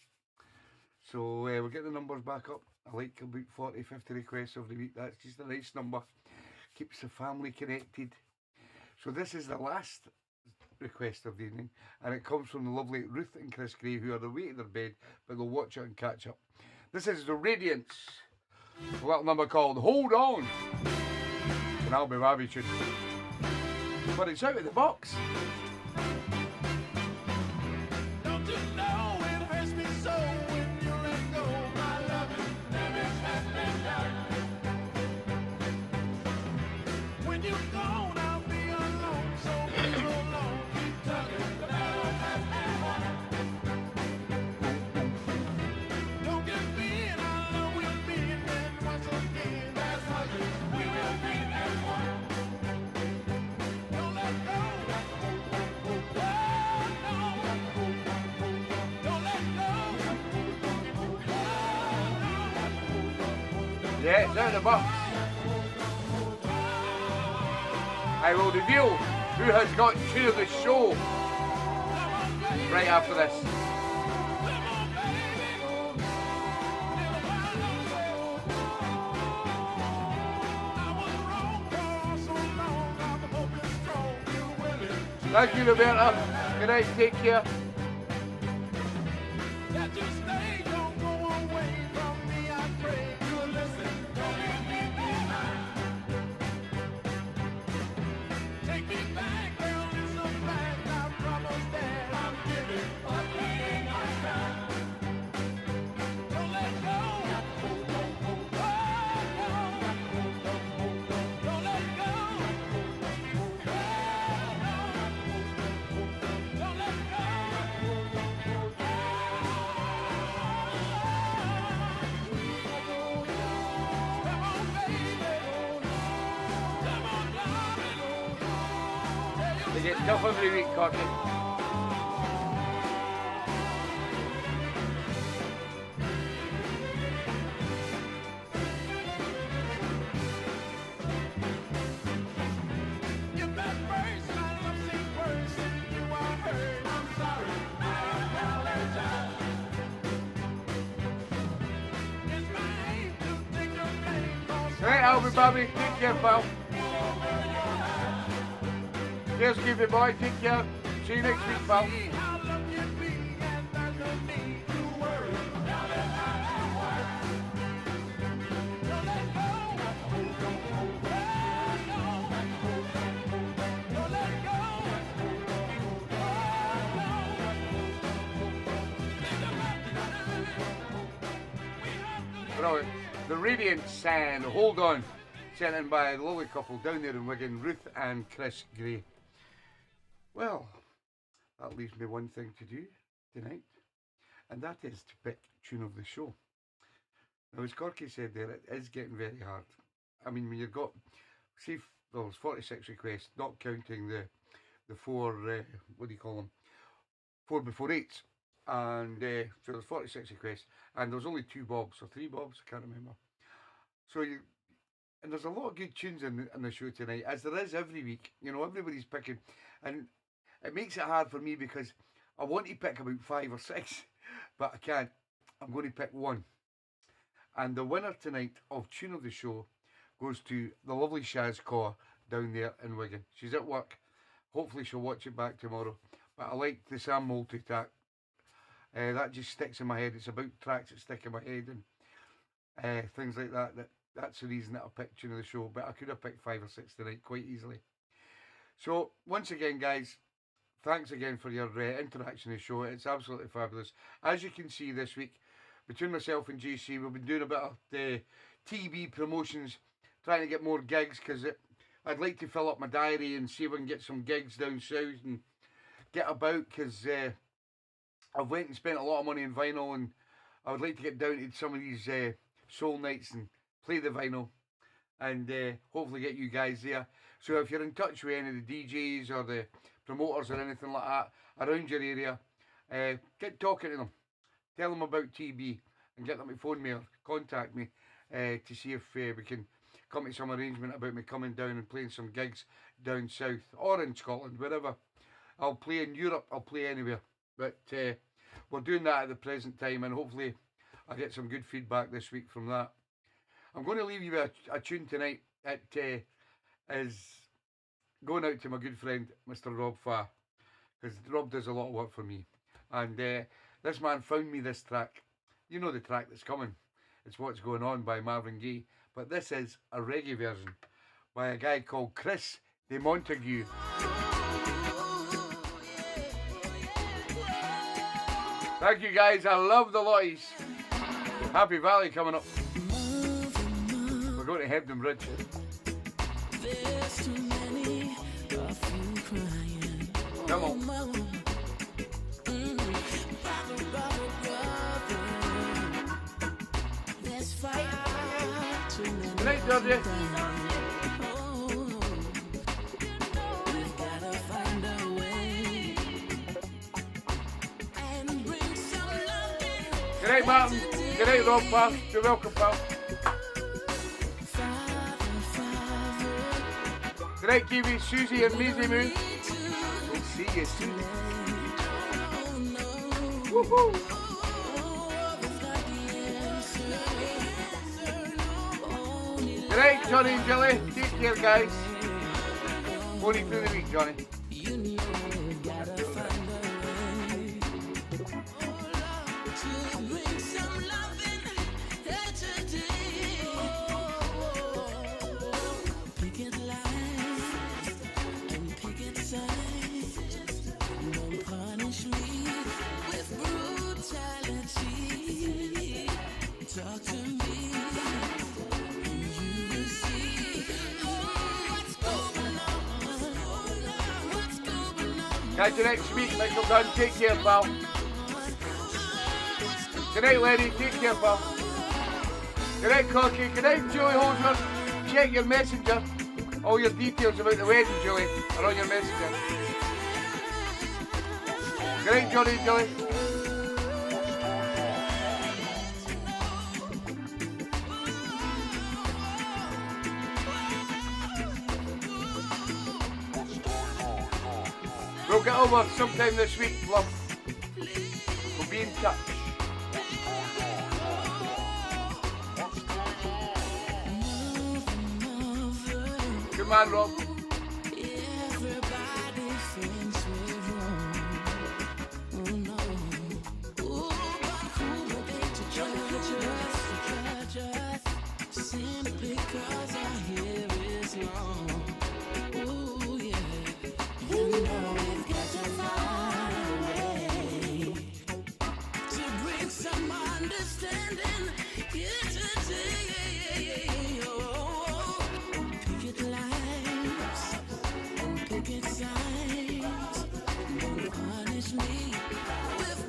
So we'll get the numbers back up. I like about 40, 50 requests of the week. That's just a nice number. keeps the family connected. So this is the last request of the evening, and it comes from the lovely Ruth and Chris Gray, who are away to their bed, but they'll watch it and catch up. This is the Radiance, a little number called Hold On. And I'll be ravishing. But it's out of the box. Don't you know it hurts me so when you let go? My love is never done. When you're gone, I'll be alone. So please hold on, keep tugging. The battle has been won. Don't give in, our love will be, and then once again, that's how we will be as one. Don't let go. Yeah, it's out of the box. I will reveal who has got tune of the show right after this. Thank you, Roberta. Good night, take care. That you stay, don't go away from me, I pray. You listen, don't leave me behind. Take me back, girl, it's a fact. I promise that I'm giving up playing my time. Don't let go. Don't let go. Don't let go. Come on, baby. Come on, darling. They get tough every week, Corky. You bet first, my love sing first, and you are hurt. I'm sorry, I apologize. It's my aim to take your blame, 'cause Right, Albie Bobby, take care, pal. Cheers, keep it, boy. Take care. See you next week, pal. how love can be, and there's no need to worry. Now that I am one, don't let go. Don't let go. Brilliant. The Radiance and Hold On, sent in by the lovely couple down there in Wigan, Ruth and Chris Gray. Well, that leaves me one thing to do tonight, and that is to pick tune of the show. Now, as Corky said there, it is getting very hard. I mean, when you've got, say, there was 46 requests, not counting the four, what do you call them, 4 before 8s. And so there's 46 requests, and there was only 2 bobs, or 3 bobs, I can't remember. So and there's a lot of good tunes in the show tonight, as there is every week. You know, everybody's picking, and it makes it hard for me because I want to pick about 5 or 6, but I can't. I'm going to pick one. And the winner tonight of tune of the show goes to the lovely Shaz Kaur down there in Wigan. She's at work. Hopefully she'll watch it back tomorrow. But I like the Sam multi-track. That just sticks in my head. It's about tracks that stick in my head and things like that. That's the reason that I picked tune of the show. But I could have picked 5 or 6 tonight quite easily. So once again, guys, thanks again for your interaction in the show. It's absolutely fabulous. As you can see this week, between myself and JC, we've been doing a bit of TeeBee promotions, trying to get more gigs, because I'd like to fill up my diary and see if I can get some gigs down south and get about, because I've went and spent a lot of money on vinyl, and I would like to get down to some of these soul nights and play the vinyl, and hopefully get you guys there. So if you're in touch with any of the DJs or the promoters or anything like that around your area, get talking to them. Tell them about TeeBee and get them to phone me or contact me to see if we can come to some arrangement about me coming down and playing some gigs down south or in Scotland, wherever. I'll play in Europe, I'll play anywhere. But we're doing that at the present time, and hopefully I'll get some good feedback this week from that. I'm going to leave you with a tune tonight. is going out to my good friend, Mr. Rob Fa, because Rob does a lot of work for me. And this man found me this track. You know the track that's coming. It's What's Going On by Marvin Gaye. But this is a reggae version by a guy called Chris de Montague. Thank you guys, I love the lotties. Happy Valley coming up. We're going to Hebden Bridge. There's too many of you crying. Come on. Brother, brother, there's fire too many. Good night, Georgie. We've gotta find a way and bring some love in. Good night, Martin. Good night, Rob, pal. You're welcome, pal. Good night, Kiwi, Susie, and Maisie Moo. We'll see you soon. Woohoo! Good night, Johnny and Jilly. Take care, guys. Only through the week, Johnny. Talk to me, and you will see what's going on. What's going on? Catch you next week, Michael Dunn. Take care, pal. Good night, Lenny. Take care, pal. Good night, Corky. Good night, Julie Holzer. Check your messenger. All your details about the wedding, Julie, are on your messenger. Good night, Johnny and Julie. We'll get over sometime this week, love. We'll be in touch. Good man, Rob. Everybody thinks we're wrong. Oh no. Ooh, but who are they to judge us? Simply 'cause our hair is long. Ooh, yeah. You know we've got to find a way to bring some understanding here today. Oh, picket lines and picket signs. Don't punish me with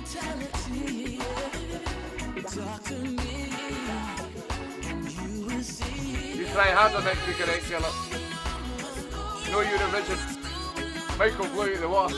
brutality. Talk to me and you will see. You try harder next week, alright, Philip? No Eurovision. Michael blew you in the water.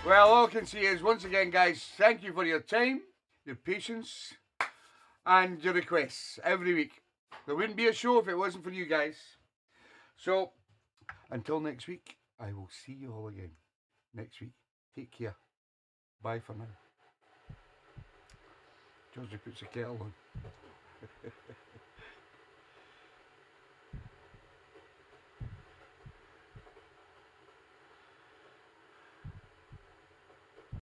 Well, all I can say is, once again, guys, thank you for your time, your patience, and your requests every week. There wouldn't be a show if it wasn't for you guys. So, until next week, I will see you all again next week. Take care. Bye for now. Georgie puts the kettle on.